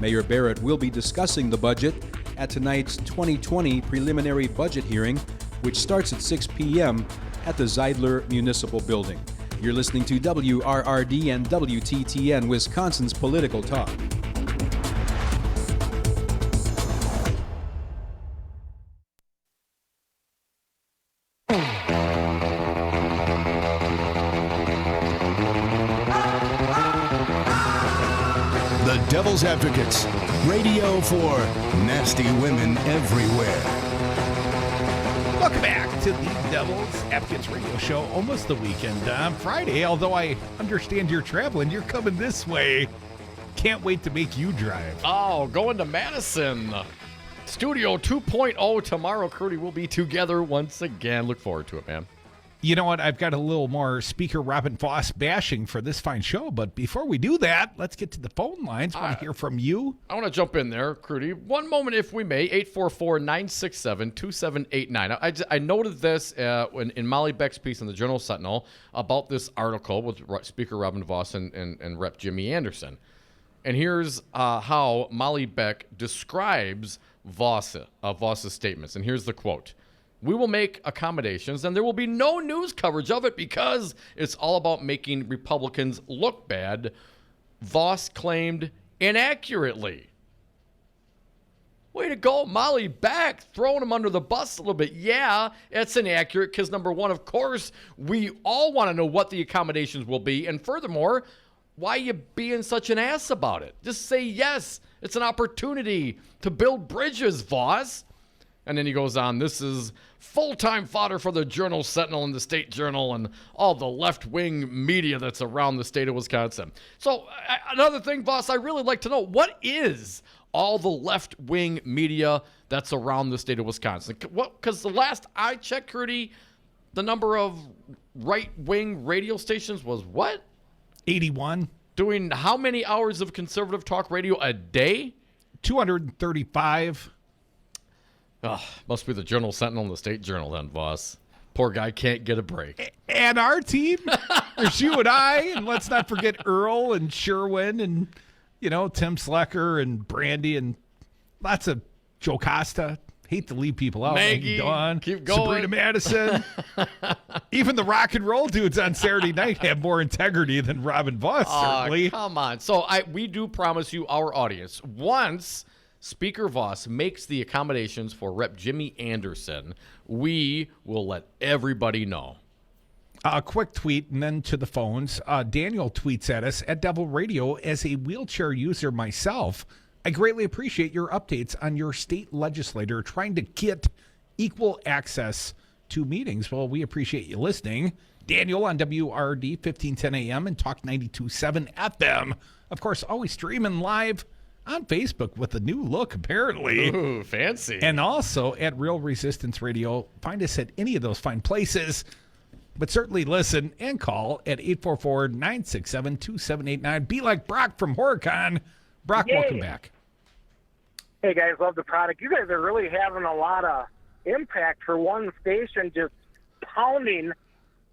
Mayor Barrett will be discussing the budget at tonight's 2020 preliminary budget hearing, which starts at 6 p.m. at the Zeidler Municipal Building. You're listening to WRRD and WTTN, Wisconsin's Political Talk. Devil's Advocates, radio for nasty women everywhere. Welcome back to the Devil's Advocates radio show. Almost the weekend. Friday, although I understand you're traveling, you're coming this way. Can't wait to make you drive. Oh, going to Madison. Studio 2.0 tomorrow. Crudy will be together once again. Look forward to it, man. You know what? I've got a little more Speaker Robin Voss bashing for this fine show, but before we do that, let's get to the phone lines. I want to hear from you. I want to jump in there, Crudy. One moment, if we may. 844-967-2789. I noted this in Molly Beck's piece in the Journal Sentinel about this article with Speaker Robin Voss and Rep. Jimmy Anderson. And here's how Molly Beck describes Voss's statements. And here's the quote. "We will make accommodations, and there will be no news coverage of it because it's all about making Republicans look bad," Voss claimed inaccurately. Way to go, Molly Beck, throwing him under the bus a little bit. Yeah, it's inaccurate because, number one, of course, we all want to know what the accommodations will be. And furthermore, why are you being such an ass about it? Just say yes. It's an opportunity to build bridges, Voss. And then he goes on, "This is full-time fodder for the Journal Sentinel and the State Journal and all the left-wing media that's around the state of Wisconsin." So another thing, Voss, I really like to know, what is all the left-wing media that's around the state of Wisconsin? Because the last I checked, Crudy, the number of right-wing radio stations was what? 81. Doing how many hours of conservative talk radio a day? 235. Oh, must be the Journal Sentinel and the State Journal then, Voss. Poor guy can't get a break. And our team, there's you and I, and let's not forget Earl and Sherwin and, Tim Slecker and Brandy and lots of Joe Costa. Hate to leave people out. Maggie, Dawn, keep going. Sabrina Madison. Even the rock and roll dudes on Saturday night have more integrity than Robin Voss, certainly. Come on. So we do promise you, our audience, once Speaker Voss makes the accommodations for Rep. Jimmy Anderson, we will let everybody know. A quick tweet and then to the phones. Daniel tweets at us at Devil Radio. "As a wheelchair user myself, I greatly appreciate your updates on your state legislator trying to get equal access to meetings." Well, we appreciate you listening. Daniel on WRD 1510 AM and Talk 92.7 FM. Of course, always streaming live on Facebook with a new look, apparently. Ooh, fancy. And also at Real Resistance Radio. Find us at any of those fine places. But certainly listen and call at 844-967-2789. Be like Brock from HorrorCon. Brock, Yay. welcome back. Hey, guys, love the product. You guys are really having a lot of impact for one station, just pounding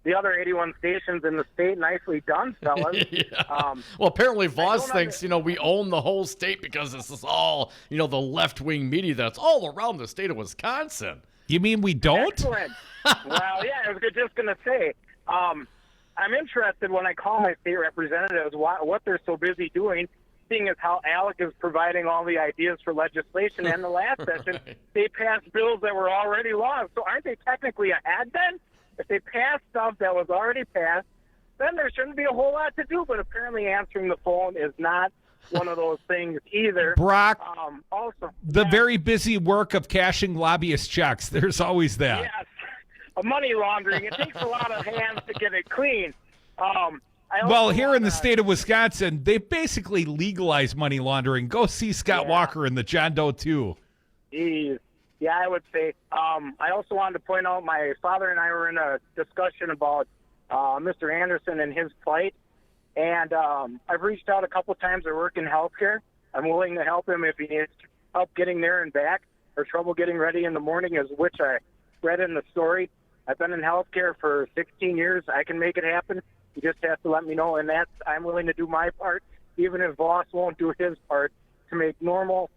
the other 81 stations in the state. Nicely done, fellas. Well, apparently Voss thinks, we own the whole state because this is all, the left-wing media that's all around the state of Wisconsin. You mean we don't? Excellent. Well, yeah, I was just going to say, I'm interested when I call my state representatives what they're so busy doing, seeing as how Alec is providing all the ideas for legislation. And the last session, they passed bills that were already laws. So aren't they technically ahead then? If they pass stuff that was already passed, then there shouldn't be a whole lot to do. But apparently answering the phone is not one of those things either. Brock, also, the very busy work of cashing lobbyist checks. There's always that. Yes, money laundering. It takes a lot of hands to get it clean. Well, here in the state of Wisconsin, they basically legalized money laundering. Go see Scott Walker in the John Doe 2. Geez. Yeah, I would say. I also wanted to point out my father and I were in a discussion about Mr. Anderson and his plight. And I've reached out a couple times. I work in healthcare. I'm willing to help him if he needs help getting there and back or trouble getting ready in the morning, as which I read in the story. I've been in healthcare for 16 years. I can make it happen. You just have to let me know. And I'm willing to do my part, even if Voss won't do his part, to make normal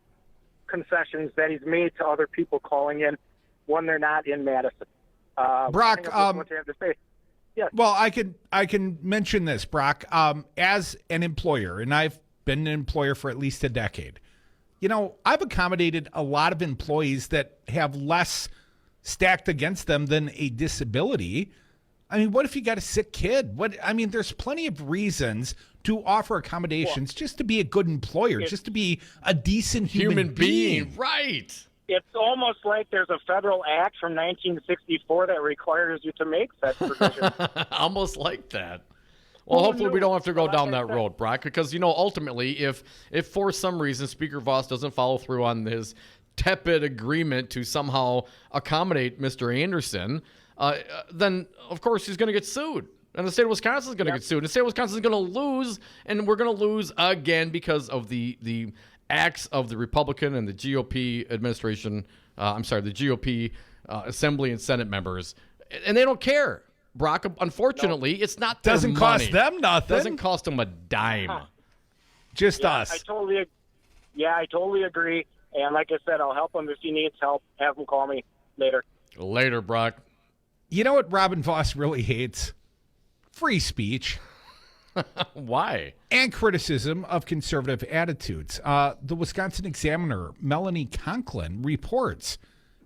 concessions that he's made to other people calling in when they're not in Madison. Brock, what you have to say. Yes. Well, I can mention this, Brock. As an employer, and I've been an employer for at least a decade, I've accommodated a lot of employees that have less stacked against them than a disability. I mean, what if you got a sick kid? There's plenty of reasons to offer accommodations just to be a good employer, just to be a decent human being. Right. It's almost like there's a federal act from 1964 that requires you to make such provisions. Almost like that. Well, hopefully we don't have to go down that road, Brock, because, ultimately, if for some reason Speaker Voss doesn't follow through on his tepid agreement to somehow accommodate Mr. Anderson, then, of course, he's going to get sued. And the state of Wisconsin is going to get sued. And the state of Wisconsin is going to lose, and we're going to lose again because of the acts of the Republican and the GOP administration, the GOP Assembly and Senate members. And they don't care, Brock. Unfortunately, it's not their Doesn't money. cost them nothing. Doesn't cost them a dime. Just us. I totally agree. And like I said, I'll help him if he needs help. Have him call me later. Later, Brock. You know what Robin Voss really hates? Free speech. Why? And criticism of conservative attitudes. The Wisconsin Examiner, Melanie Conklin, reports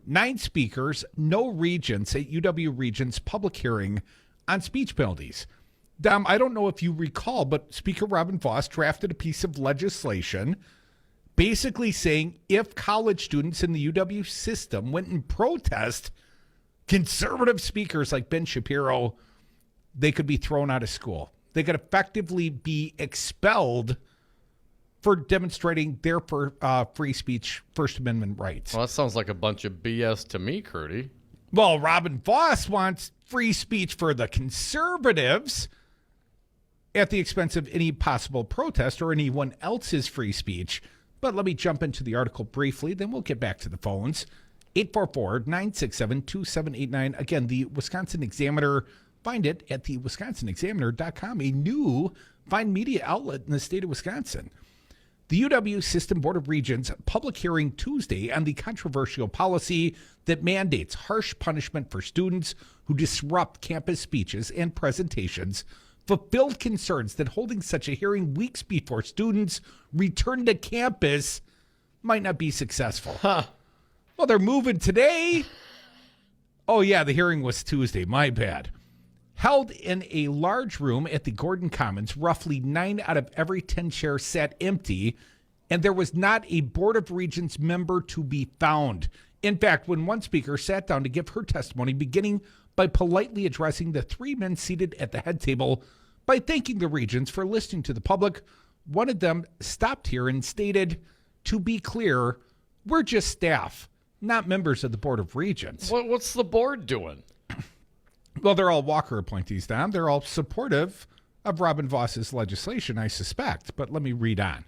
9 speakers, no regents at UW Regents public hearing on speech penalties. Dom, I don't know if you recall, but Speaker Robin Voss drafted a piece of legislation basically saying if college students in the UW system went and protest conservative speakers like Ben Shapiro, they could be thrown out of school. They could effectively be expelled for demonstrating their free speech First Amendment rights. Well, that sounds like a bunch of BS to me, Curdy. Well, Robin Voss wants free speech for the conservatives at the expense of any possible protest or anyone else's free speech. But let me jump into the article briefly, then we'll get back to the phones. 844-967-2789. Again, the Wisconsin Examiner. Find it at the WisconsinExaminer.com, a new fine media outlet in the state of Wisconsin. The UW System Board of Regents public hearing Tuesday on the controversial policy that mandates harsh punishment for students who disrupt campus speeches and presentations fulfilled concerns that holding such a hearing weeks before students return to campus might not be successful. Well, they're moving today. Oh, yeah, the hearing was Tuesday. My bad. Held in a large room at the Gordon Commons, roughly 9 out of every 10 chairs sat empty, and there was not a Board of Regents member to be found. In fact, when one speaker sat down to give her testimony, beginning by politely addressing the 3 men seated at the head table by thanking the regents for listening to the public, one of them stopped here and stated, To be clear, we're just staff, not members of the Board of Regents. What's the board doing? Well, they're all Walker appointees, Dom. They're all supportive of Robin Voss's legislation, I suspect. But let me read on.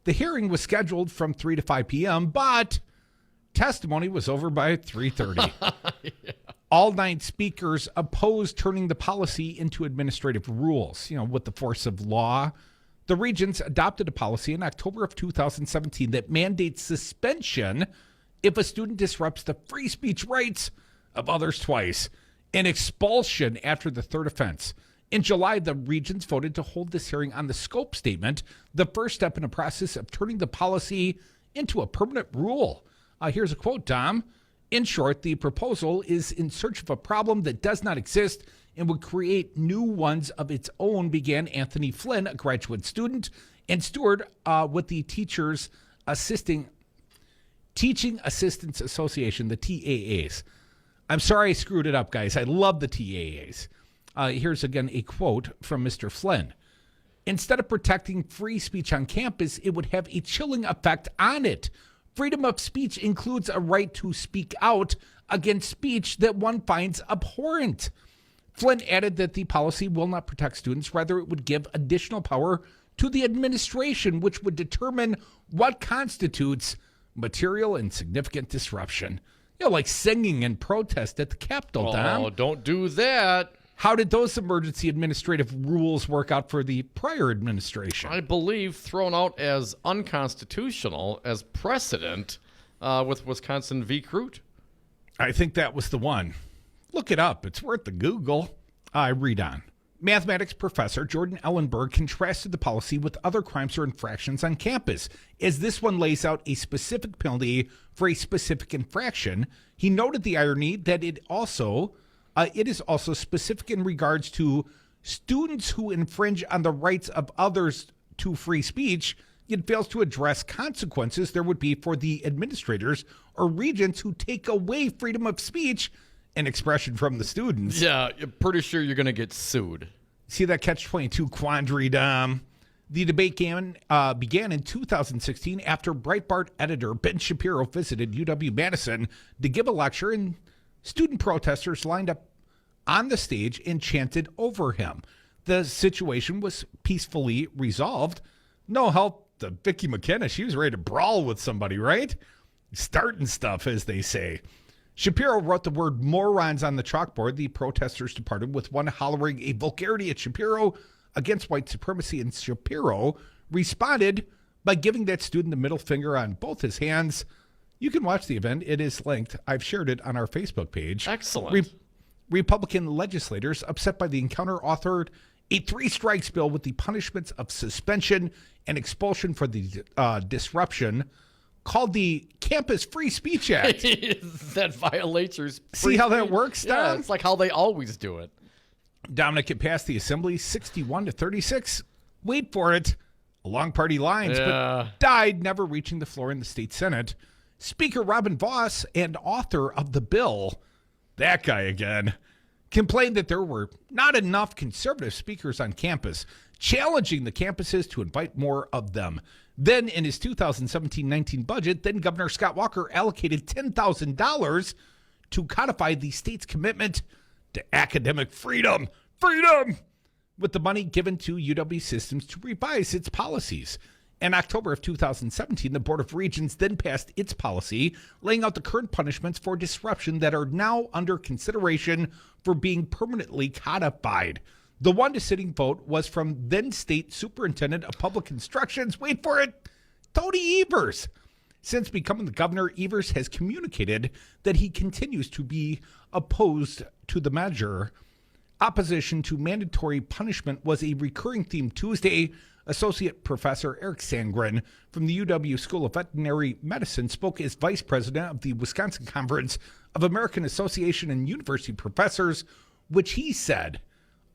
The hearing was scheduled from 3 to 5 p.m., but testimony was over by 3:30. Yeah. All 9 speakers opposed turning the policy into administrative rules, with the force of law. The Regents adopted a policy in October of 2017 that mandates suspension if a student disrupts the free speech rights of others twice, and expulsion after the third offense. In July, the Regents voted to hold this hearing on the scope statement, the first step in a process of turning the policy into a permanent rule. Here's a quote, Dom. In short, the proposal is in search of a problem that does not exist and would create new ones of its own, began Anthony Flynn, a graduate student and steward with the Teaching Assistants Association, the TAAs. I'm sorry I screwed it up, guys. I love the TAAs. Here's again a quote from Mr. Flynn. Instead of protecting free speech on campus, it would have a chilling effect on it. Freedom of speech includes a right to speak out against speech that one finds abhorrent. Flynn added that the policy will not protect students. Rather, it would give additional power to the administration, which would determine what constitutes material and significant disruption. Like singing in protest at the Capitol, Dom. Oh, don't do that. How did those emergency administrative rules work out for the prior administration? I believe thrown out as unconstitutional as precedent with Wisconsin v. Crute. I think that was the one. Look it up. It's worth the Google. I read on. Mathematics professor Jordan Ellenberg contrasted the policy with other crimes or infractions on campus. As this one lays out a specific penalty for a specific infraction, he noted the irony that it is also specific in regards to students who infringe on the rights of others to free speech, yet fails to address consequences there would be for the administrators or regents who take away freedom of speech and expression from the students. Yeah, I'm pretty sure you're going to get sued. See that catch-22 quandary, Dom? The debate began in 2016 after Breitbart editor Ben Shapiro visited UW-Madison to give a lecture, and student protesters lined up on the stage and chanted over him. The situation was peacefully resolved. No help to Vicky McKenna. She was ready to brawl with somebody, right? Starting stuff, as they say. Shapiro wrote the word morons on the chalkboard. The protesters departed with one hollering a vulgarity at Shapiro against white supremacy, and Shapiro responded by giving that student the middle finger on both his hands. You can watch the event. It is linked. I've shared it on our Facebook page. Excellent. Republican legislators, upset by the encounter, authored a 3 strikes bill with the punishments of suspension and expulsion for the disruption, called the Campus Free Speech Act. That violates your See how that works, Dom? Yeah, it's like how they always do it. Dominic, it passed the Assembly 61-36. Wait for it. Along party lines, but died, never reaching the floor in the state Senate. Speaker Robin Voss, and author of the bill, that guy again, complained that there were not enough conservative speakers on campus, challenging the campuses to invite more of them. Then in his 2017-19 budget, then Governor Scott Walker allocated $10,000 to codify the state's commitment to academic freedom. With the money given to UW Systems to revise its policies. In October of 2017, the Board of Regents then passed its policy, laying out the current punishments for disruption that are now under consideration for being permanently codified. The 1-to-sitting vote was from then State Superintendent of Public Instructions, wait for it, Tony Evers. Since becoming the governor, Evers has communicated that he continues to be opposed to the measure. Opposition to mandatory punishment was a recurring theme Tuesday. Associate Professor Eric Sangren from the UW School of Veterinary Medicine spoke as vice president of the Wisconsin Conference of American Association and University Professors, which he said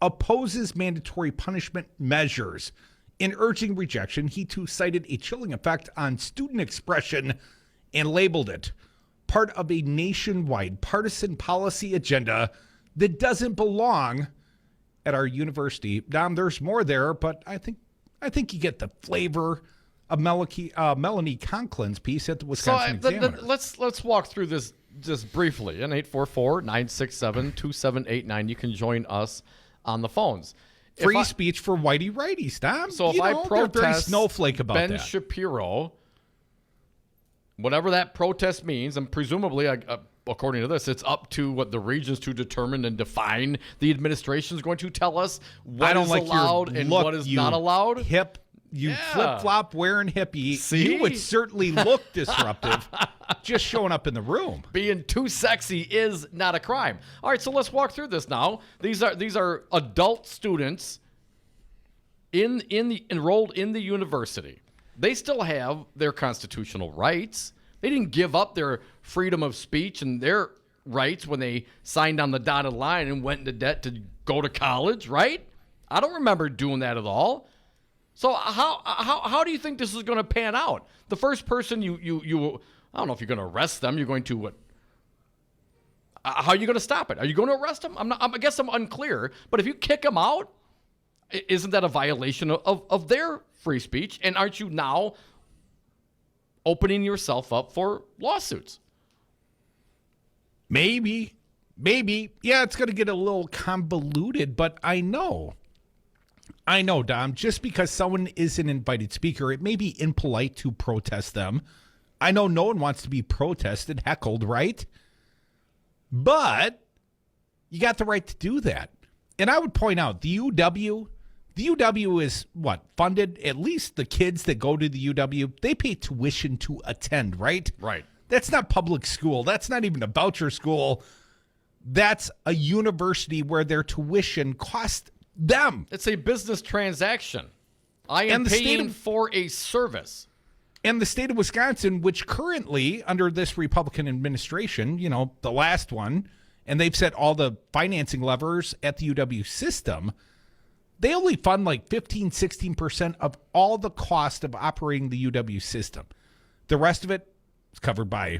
opposes mandatory punishment measures. In urging rejection, he too cited a chilling effect on student expression and labeled it part of a nationwide partisan policy agenda that doesn't belong at our university. Dom, there's more there, but I think you get the flavor of Melanie Conklin's piece at the Wisconsin Examiner. Let's walk through this just briefly. And 844-967-2789. You can join us on the phones. Free speech for whitey righties, Tom. So if I protest they're very snowflake about Ben that. Shapiro, whatever that protest means, and presumably, according to this, it's up to what the regions to determine and define. The administration is going to tell us what is allowed and what is not allowed. Hip, flip-flop wearing hippie. See? You would certainly look disruptive just showing up in the room. Being too sexy is not a crime. All right, so let's walk through this now. These are adult students enrolled in the university. They still have their constitutional rights. They didn't give up their freedom of speech and their rights when they signed on the dotted line and went into debt to go to college, right? I don't remember doing that at all. So how do you think this is going to pan out? The first person you I don't know if you're going to arrest them. You're going to what? How are you going to stop it? Are you going to arrest them? I guess I'm unclear. But if you kick them out, isn't that a violation of their free speech? And aren't you now opening yourself up for lawsuits? Maybe. Yeah, it's going to get a little convoluted, but I know, Dom, just because someone is an invited speaker, it may be impolite to protest them. I know no one wants to be protested, heckled, right? But you got the right to do that. And I would point out the UW is funded, at least the kids that go to the UW, they pay tuition to attend, right? Right. That's not public school. That's not even a voucher school. That's a university where their tuition costs them. It's a business transaction. I am paying for a service. And the state of Wisconsin, which currently, under this Republican administration, the last one, and they've set all the financing levers at the UW system, they only fund like 15, 16% of all the cost of operating the UW system. The rest of it is covered by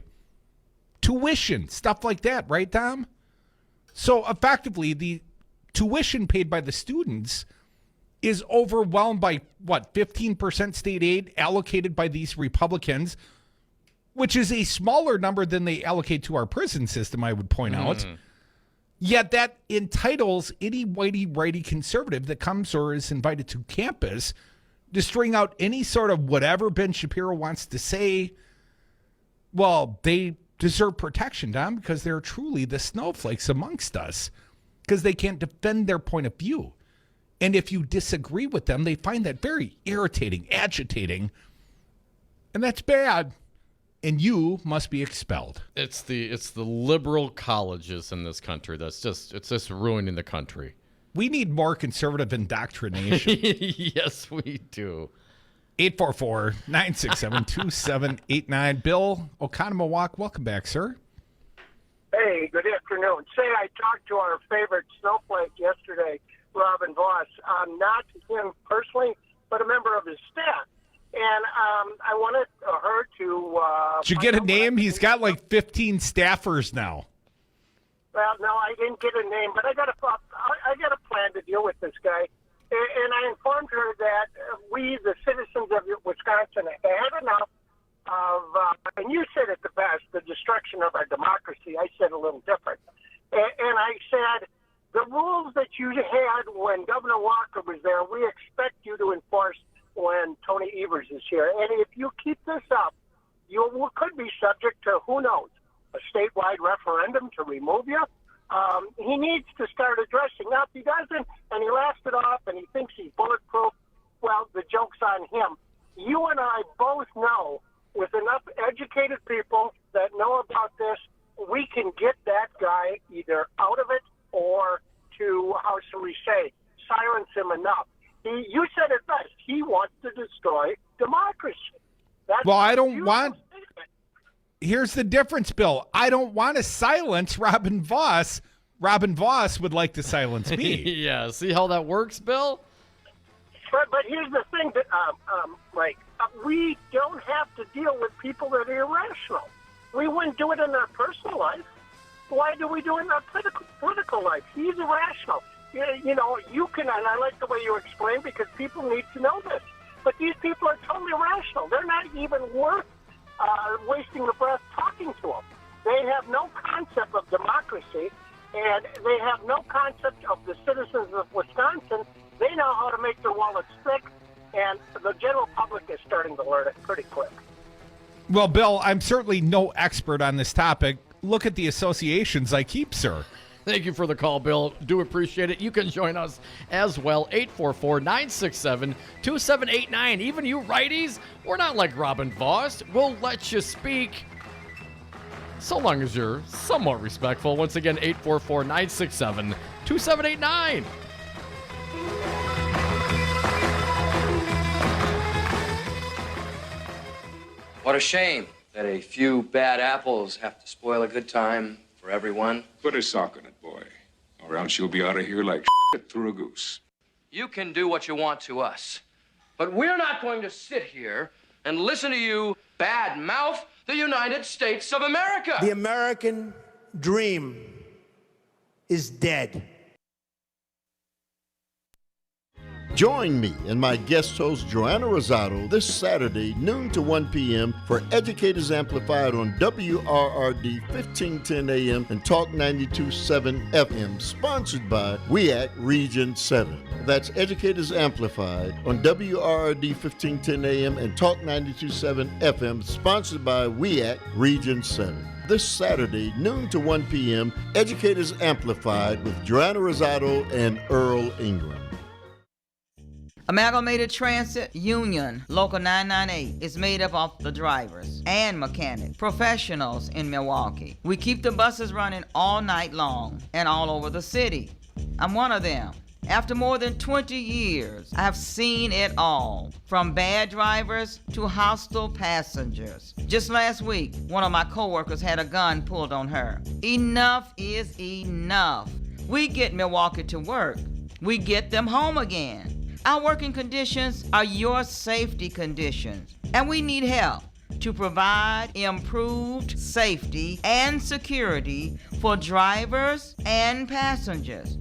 tuition, stuff like that, right, Tom? So effectively, the tuition paid by the students is overwhelmed by, 15% state aid allocated by these Republicans, which is a smaller number than they allocate to our prison system, I would point out. Yet that entitles any whitey-righty conservative that comes or is invited to campus to string out any sort of whatever Ben Shapiro wants to say. Well, they deserve protection, Don, because they're truly the snowflakes amongst us, because they can't defend their point of view. And if you disagree with them, they find that very irritating, agitating, and that's bad. And you must be expelled. It's the liberal colleges in this country it's just ruining the country. We need more conservative indoctrination. Yes, we do. 844-967-2789. Bill Oconomowoc, welcome back, sir. Hey, good afternoon. Say I talked to our favorite snowflake yesterday, Robin Voss. Not him personally, but a member of his staff. And I wanted her to... Did you get a name? He's got like 15 staffers now. Well, no, I didn't get a name, but I got a plan to deal with this guy. And I informed her that we, the citizens of Wisconsin, have had enough of, and you said it the best, the destruction of our democracy. I said a little different. And I said, the rules that you had when Governor Walker was there, we expect you to enforce when Tony Evers is here. And if you keep this up, you could be subject to, who knows, a statewide referendum to remove you. He needs to start addressing. Now, if he doesn't, and he laughs it off, and he thinks he's bulletproof, well, the joke's on him. You and I both know, with enough educated people that know about this, we can get that guy either out of it or to, how shall we say, silence him enough. You said it best. He wants to destroy democracy. Well, I don't want... Here's the difference, Bill. I don't want to silence Robin Voss. Robin Voss would like to silence me. Yeah, see how that works, Bill? But here's the thing, that, Mike. We don't have to deal with people that are irrational. We wouldn't do it in our personal life. Why do we do it in our political life? He's irrational. You know, you can, and I like the way you explain, because people need to know this. But these people are totally irrational. They're not even worth wasting the breath talking to them. They have no concept of democracy, and they have no concept of the citizens of Wisconsin. They know how to make their wallets thick, and the general public is starting to learn it pretty quick. Well, Bill, I'm certainly no expert on this topic. Look at the associations I keep, sir. Thank you for the call, Bill. Do appreciate it. You can join us as well. 844-967-2789. Even you righties, we're not like Robin Voss. We'll let you speak so long as you're somewhat respectful. Once again, 844-967-2789. What a shame that a few bad apples have to spoil a good time for everyone. Put a sock on it, boy, or else you'll be out of here like shit through a goose. You can do what you want to us, but we're not going to sit here and listen to you bad mouth the United States of America. The American dream is dead. Join me and my guest host, Joanna Rosado, this Saturday, noon to 1 p.m. for Educators Amplified on WRRD 1510 AM and Talk 92.7 FM, sponsored by WEAC Region 7. That's Educators Amplified on WRRD 1510 AM and Talk 92.7 FM, sponsored by WEAC Region 7. This Saturday, noon to 1 p.m., Educators Amplified with Joanna Rosado and Earl Ingram. Amalgamated Transit Union Local 998 is made up of the drivers and mechanics, professionals in Milwaukee. We keep the buses running all night long and all over the city. I'm one of them. After more than 20 years, I have seen it all, from bad drivers to hostile passengers. Just last week, one of my coworkers had a gun pulled on her. Enough is enough. We get Milwaukee to work. We get them home again. Our working conditions are your safety conditions, and we need help to provide improved safety and security for drivers and passengers.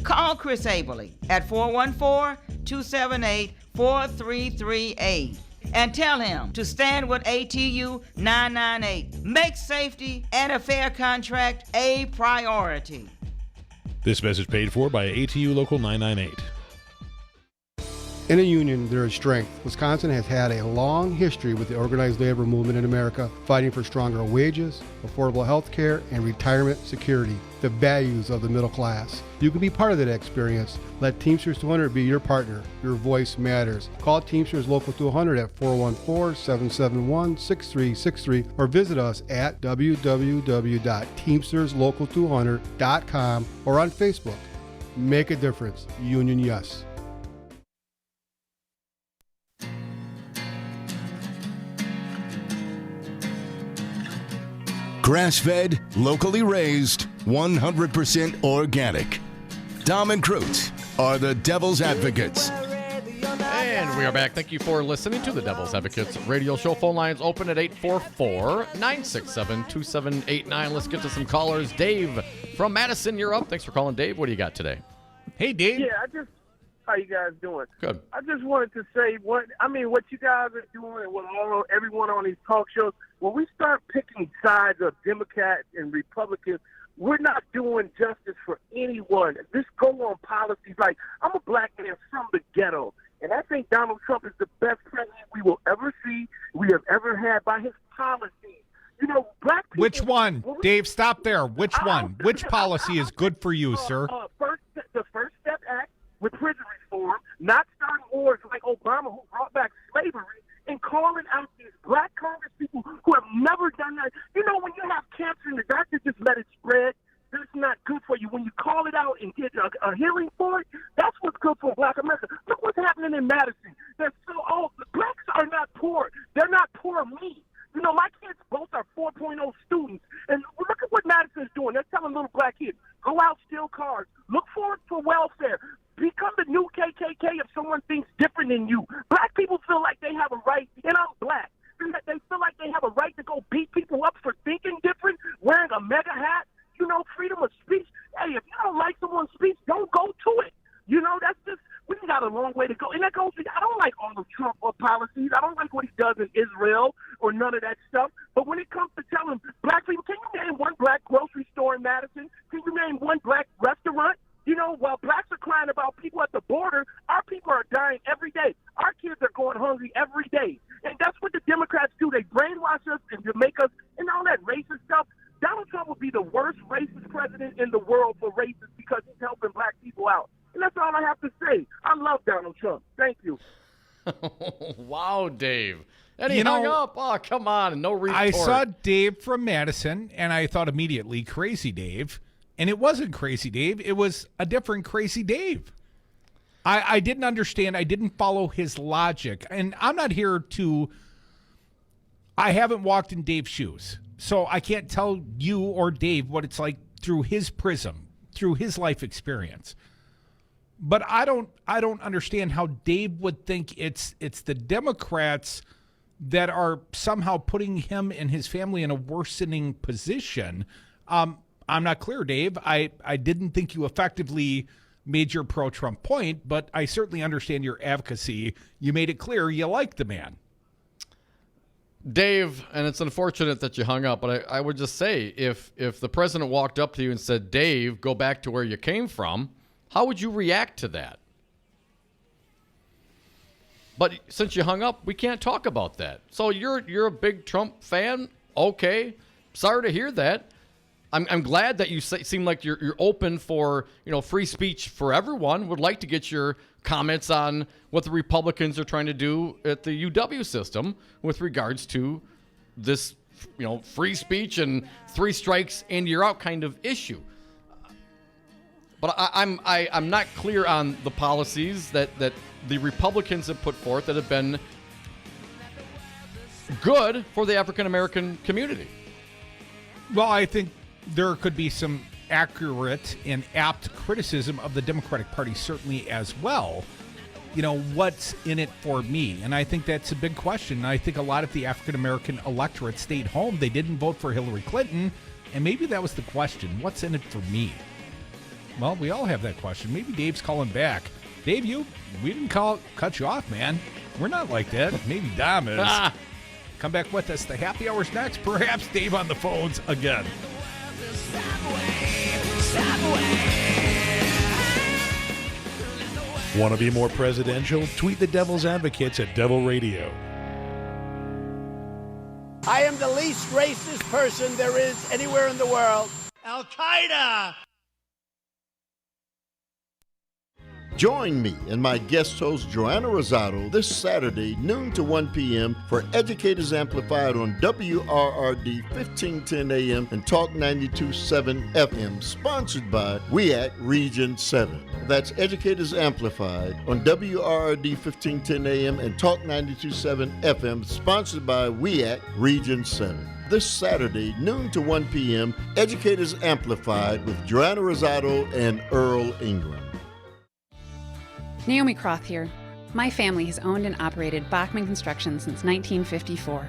Call Chris Abley at 414-278-4338 and tell him to stand with ATU 998. Make safety and a fair contract a priority. This message paid for by ATU Local 998. In a union, there is strength. Wisconsin has had a long history with the organized labor movement in America, fighting for stronger wages, affordable health care, and retirement security, the values of the middle class. You can be part of that experience. Let Teamsters 200 be your partner. Your voice matters. Call Teamsters Local 200 at 414-771-6363 or visit us at www.teamsterslocal200.com or on Facebook. Make a difference. Union Yes. Grass-fed, locally raised, 100% organic. Dom and Cruz are the Devil's Advocates. And we are back. Thank you for listening to the Devil's Advocates radio show. Phone lines open at 844-967-2789. Let's get to some callers. Dave from Madison, you're up. Thanks for calling, Dave. What do you got today? Hey, Dave. Yeah, how you guys doing? Good. I just wanted to say what you guys are doing and what everyone on these talk shows. When we start picking sides of Democrats and Republicans, we're not doing justice for anyone. Just go on policies. Like, I'm a black man from the ghetto, and I think Donald Trump is the best president we will ever see, we have ever had by his policies. You know, black people. Which one? Dave, stop there. Which one? Which policy is good for you, sir? The First Step Act with prison reform, not starting wars like Obama, who brought back slavery, and calling out these black Congress people who have never done that. You know, when you have cancer and the doctor just let it spread, that's not good for you. When you call it out and get a hearing for it, that's what's good for black America. Look what's happening in Madison. Blacks are not poor. They're not poor me. You know, my kids both are 4.0 students. And look at what Madison's doing. They're telling little black kids, go out, steal cars, look for welfare. Become the new KKK if someone thinks different than you. Black people feel like they have a right, and I'm black. They feel like they have a right to go beat people up for thinking different, wearing a mega hat. You know, freedom of speech. Hey, if you don't like someone's speech, don't go to it. You know, that's just, we got a long way to go. And that goes, I don't like all of Trump or none of that stuff. But when it comes to telling black people, can you name one black grocery store in Madison? Can you name one black restaurant? You know, while blacks are crying about people at the border, our people are dying every day. Our kids are going hungry every day. And that's what the Democrats do. They brainwash us and to make us, and all that racist stuff. Donald Trump would be the worst racist president in the world for racists because he's helping black people out. And that's all I have to say. I love Donald Trump. Thank you. Wow, Dave. And he You hung know, up. Oh, come on. No retort. I saw Dave from Madison, and I thought immediately, Crazy Dave. And it wasn't Crazy Dave. It was a different Crazy Dave. I didn't understand. I didn't follow his logic. And I'm not here to... I haven't walked in Dave's shoes. So I can't tell you or Dave what it's like through his prism, through his life experience. But I don't understand how Dave would think it's the Democrats that are somehow putting him and his family in a worsening position. I'm not clear, Dave. I didn't think you effectively made your pro-Trump point, but I certainly understand your advocacy. You made it clear you like the man. Dave, and it's unfortunate that you hung up, but I would just say, if the president walked up to you and said, Dave, go back to where you came from, how would you react to that? But since you hung up, we can't talk about that. So you're a big Trump fan? Okay. Sorry to hear that. I'm glad that you seem like you're open for, free speech for everyone. Would like to get your comments on what the Republicans are trying to do at the UW system with regards to this, free speech and 3 strikes and you're out kind of issue. But I'm not clear on the policies that the Republicans have put forth that have been good for the African American community. Well, I think there could be some accurate and apt criticism of the Democratic Party certainly as well. What's in it for me? And I think that's a big question. I think a lot of the African American electorate stayed home. They didn't vote for Hillary Clinton. And maybe that was the question. What's in it for me? Well, we all have that question. Maybe Dave's calling back. Dave, we didn't cut you off, man. We're not like that. Maybe Dom is. Come back with us. The happy hour's next. Perhaps Dave on the phones again. Want to be more presidential? Tweet the Devil's Advocates at Devil Radio. I am the least racist person there is anywhere in the world. Al-Qaeda! Join me and my guest host, Joanna Rosado, this Saturday, noon to 1 p.m. for Educators Amplified on WRRD 1510 AM and Talk 92.7 FM, sponsored by WEAC Region 7. That's Educators Amplified on WRRD 1510 AM and Talk 92.7 FM, sponsored by WEAC Region 7. This Saturday, noon to 1 p.m., Educators Amplified with Joanna Rosado and Earl Ingram. Naomi Croth here. My family has owned and operated Bachman Construction since 1954.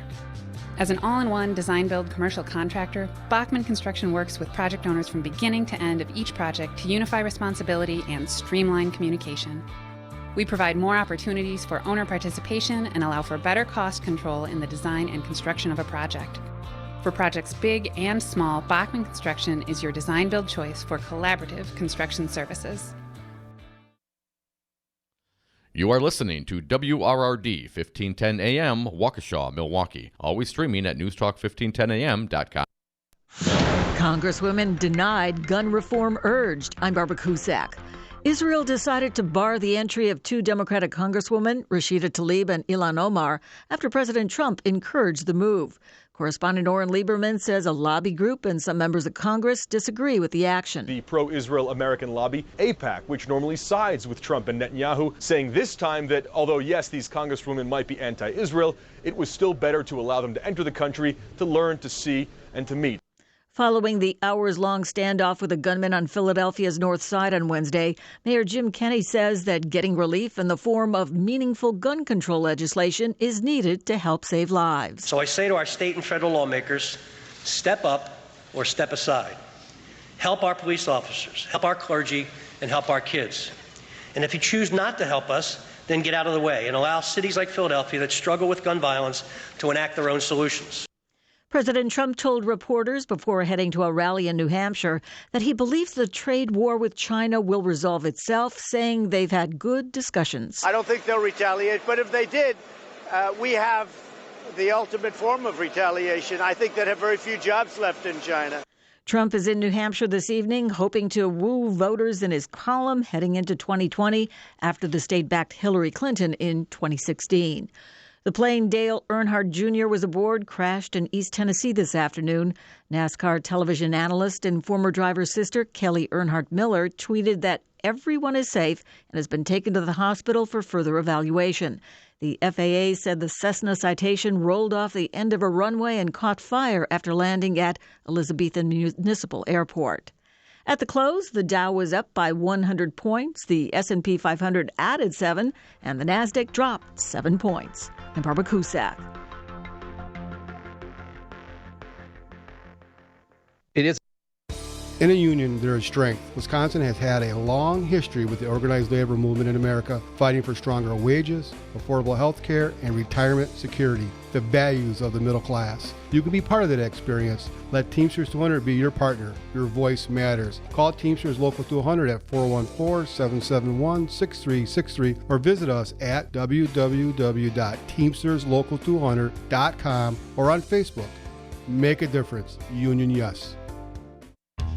As an all-in-one design-build commercial contractor, Bachman Construction works with project owners from beginning to end of each project to unify responsibility and streamline communication. We provide more opportunities for owner participation and allow for better cost control in the design and construction of a project. For projects big and small, Bachman Construction is your design-build choice for collaborative construction services. You are listening to WRRD 1510 AM, Waukesha, Milwaukee. Always streaming at newstalk1510am.com. Congresswomen denied gun reform urged. I'm Barbara Cusack. Israel decided to bar the entry of 2 Democratic congresswomen, Rashida Tlaib and Ilhan Omar, after President Trump encouraged the move. Correspondent Oren Lieberman says a lobby group and some members of Congress disagree with the action. The pro-Israel American lobby, AIPAC, which normally sides with Trump and Netanyahu, saying this time that although, yes, these congresswomen might be anti-Israel, it was still better to allow them to enter the country, to learn, to see, and to meet. Following the hours-long standoff with a gunman on Philadelphia's North Side on Wednesday, Mayor Jim Kenney says that getting relief in the form of meaningful gun control legislation is needed to help save lives. So I say to our state and federal lawmakers, step up or step aside. Help our police officers, help our clergy, and help our kids. And if you choose not to help us, then get out of the way and allow cities like Philadelphia that struggle with gun violence to enact their own solutions. President Trump told reporters before heading to a rally in New Hampshire that he believes the trade war with China will resolve itself, saying they've had good discussions. I don't think they'll retaliate, but if they did, we have the ultimate form of retaliation. I think they'd have very few jobs left in China. Trump is in New Hampshire this evening, hoping to woo voters in his column heading into 2020 after the state backed Hillary Clinton in 2016. The plane Dale Earnhardt Jr. was aboard crashed in East Tennessee this afternoon. NASCAR television analyst and former driver's sister Kelly Earnhardt Miller tweeted that everyone is safe and has been taken to the hospital for further evaluation. The FAA said the Cessna Citation rolled off the end of a runway and caught fire after landing at Elizabethan Municipal Airport. At the close, the Dow was up by 100 points, the S&P 500 added 7, and the Nasdaq dropped 7 points. I'm Barbara Cusack. It is. In a union, there is strength. Wisconsin has had a long history with the organized labor movement in America, fighting for stronger wages, affordable health care, and retirement security, the values of the middle class. You can be part of that experience. Let Teamsters 200 be your partner. Your voice matters. Call Teamsters Local 200 at 414-771-6363 or visit us at www.teamsterslocal200.com or on Facebook. Make a difference. Union Yes.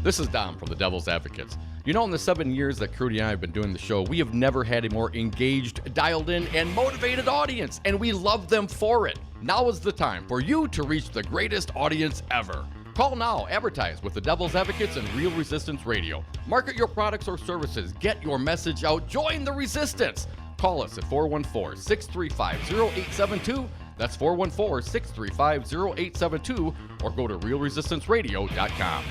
This is Dom from the Devil's Advocates. You know, in the 7 years that Crudy and I have been doing the show, we have never had a more engaged, dialed in, and motivated audience, and we love them for it. Now is the time for you to reach the greatest audience ever. Call now, advertise with the Devil's Advocates and Real Resistance Radio. Market your products or services, get your message out, join the resistance. Call us at 414-635-0872. That's 414-635-0872, or go to realresistanceradio.com.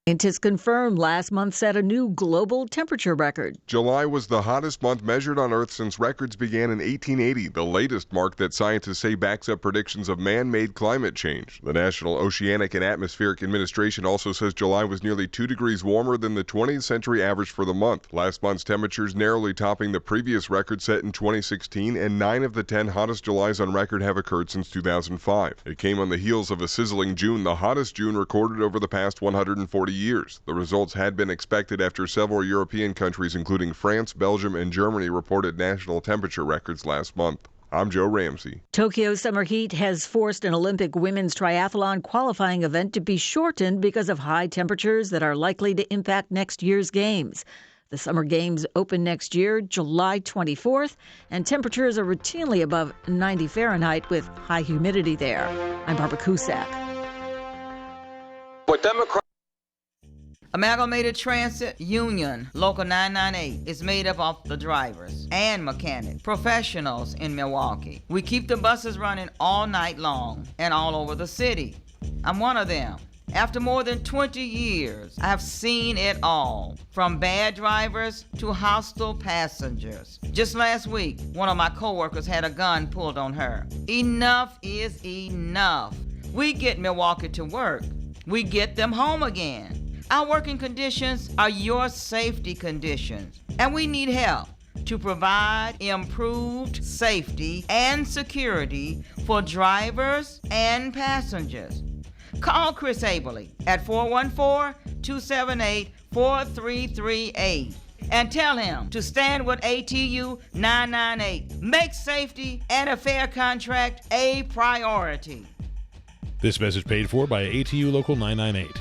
Scientists confirmed last month set a new global temperature record. July was the hottest month measured on Earth since records began in 1880, the latest mark that scientists say backs up predictions of man-made climate change. The National Oceanic and Atmospheric Administration also says July was nearly 2 degrees warmer than the 20th century average for the month. Last month's temperatures narrowly topping the previous record set in 2016, and 9 of the 10 hottest Julys on record have occurred since 2005. It came on the heels of a sizzling June, the hottest June recorded over the past 140 years. The results had been expected after several European countries, including France, Belgium, and Germany, reported national temperature records last month. I'm Joe Ramsey. Tokyo summer heat has forced an Olympic women's triathlon qualifying event to be shortened because of high temperatures that are likely to impact next year's games. The Summer Games open next year, July 24th, and temperatures are routinely above 90 Fahrenheit with high humidity there. I'm Barbara Cusack. But Democrats. Amalgamated Transit Union Local 998 is made up of the drivers and mechanics, professionals in Milwaukee. We keep the buses running all night long and all over the city. I'm one of them. After more than 20 years, I have seen it all, from bad drivers to hostile passengers. Just last week, one of my coworkers had a gun pulled on her. Enough is enough. We get Milwaukee to work. We get them home again. Our working conditions are your safety conditions, and we need help to provide improved safety and security for drivers and passengers. Call Chris Aberly at 414-278-4338 and tell him to stand with ATU 998. Make safety and a fair contract a priority. This message paid for by ATU Local 998.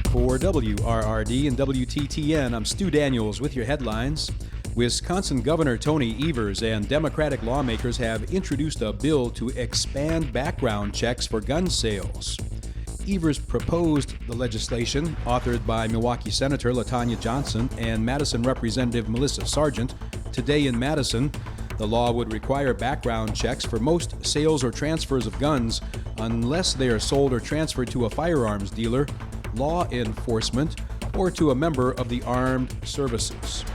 For WRRD and WTTN, I'm Stu Daniels with your headlines. Wisconsin Governor Tony Evers and Democratic lawmakers have introduced a bill to expand background checks for gun sales. Evers proposed the legislation, authored by Milwaukee Senator LaTanya Johnson and Madison Representative Melissa Sargent, today in Madison. The law would require background checks for most sales or transfers of guns unless they are sold or transferred to a firearms dealer, law enforcement, or to a member of the armed services.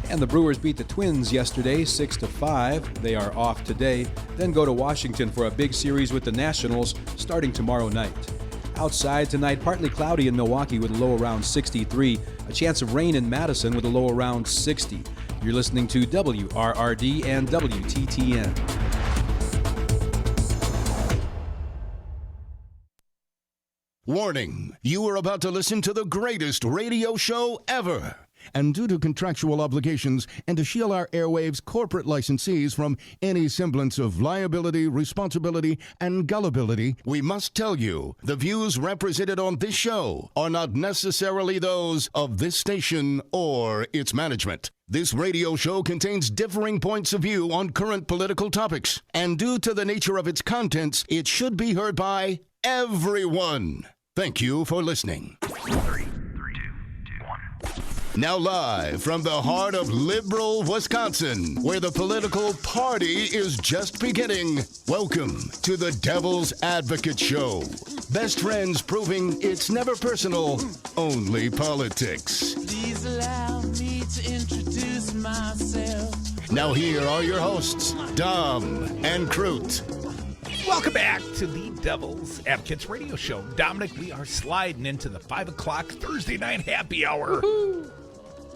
And the Brewers beat the Twins yesterday 6-5. They are off today, then go to Washington for a big series with the Nationals starting tomorrow night. Outside tonight, partly cloudy in Milwaukee with a low around 63. A chance of rain in Madison with a low around 60. You're listening to WRRD and WTTN. Warning, you are about to listen to the greatest radio show ever. And due to contractual obligations and to shield our airwaves' corporate licensees from any semblance of liability, responsibility, and gullibility, we must tell you the views represented on this show are not necessarily those of this station or its management. This radio show contains differing points of view on current political topics, and due to the nature of its contents, it should be heard by everyone. Thank you for listening. 3, 2, 1. Now live from the heart of liberal Wisconsin, where the political party is just beginning, welcome to the Devil's Advocate Show. Best friends proving it's never personal, only politics. Please allow me to introduce myself. Now here are your hosts, Dom and Crute. Welcome back to the Devil's Advocates Radio Show. Dominic, we are sliding into the 5 o'clock Thursday night happy hour. Woo-hoo.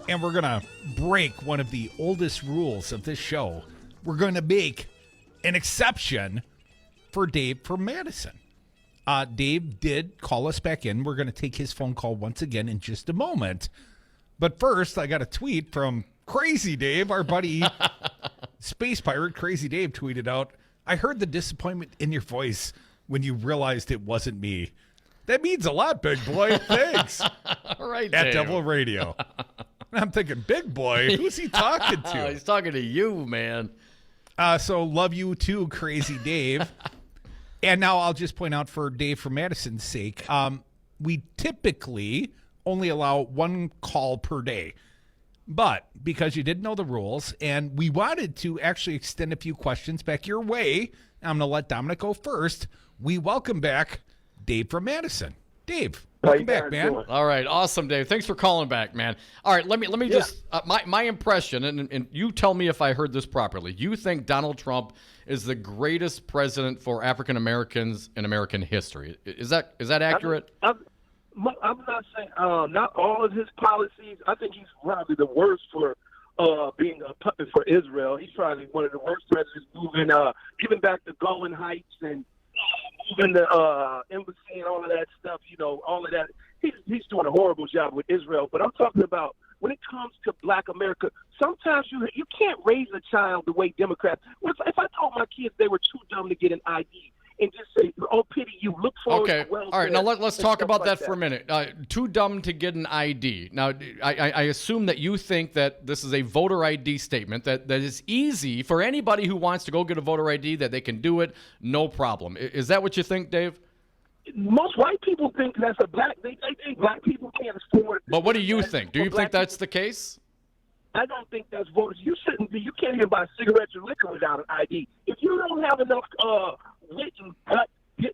And we're going to break one of the oldest rules of this show. We're going to make an exception for Dave from Madison. Dave did call us back in. We're going to take his phone call once again in just a moment. But first, I got a tweet from Crazy Dave, our buddy, Space Pirate. Crazy Dave tweeted out, I heard the disappointment in your voice when you realized it wasn't me. That means a lot, big boy. Thanks. All right, At Dave. Devil Radio. And I'm thinking, big boy, who's he talking to? He's talking to you, man. So love you too, Crazy Dave. And now I'll just point out for Dave from Madison's sake, we typically only allow one call per day. But because you didn't know the rules, and we wanted to actually extend a few questions back your way, I'm going to let Dominic go first. We welcome back Dave from Madison. Dave, welcome back, man. All right, awesome, Dave. Thanks for calling back, man. All right, let me just my impression, and you tell me if I heard this properly. You think Donald Trump is the greatest president for African Americans in American history? Is that accurate? I'm not saying not all of his policies. I think he's probably the worst for being a puppet for Israel. He's probably one of the worst presidents moving, giving back the Golan Heights and moving the embassy and all of that stuff. You know, all of that. He's doing a horrible job with Israel. But I'm talking about when it comes to Black America. Sometimes you can't raise a child the way Democrats. If I told my kids they were too dumb to get an ID. And just say, oh, pity you. Look forward to welfare. All right, now let's talk about that for a minute. Too dumb to get an ID. Now, I assume that you think that this is a voter ID statement, that is easy for anybody who wants to go get a voter ID, that they can do it, no problem. Is that what you think, Dave? Most white people think that's a black. They think black people can't afford it. But what do you think? Do you think that's the case? I don't think that's voters. You shouldn't be. You can't even buy cigarettes or liquor without an ID. If you don't have enough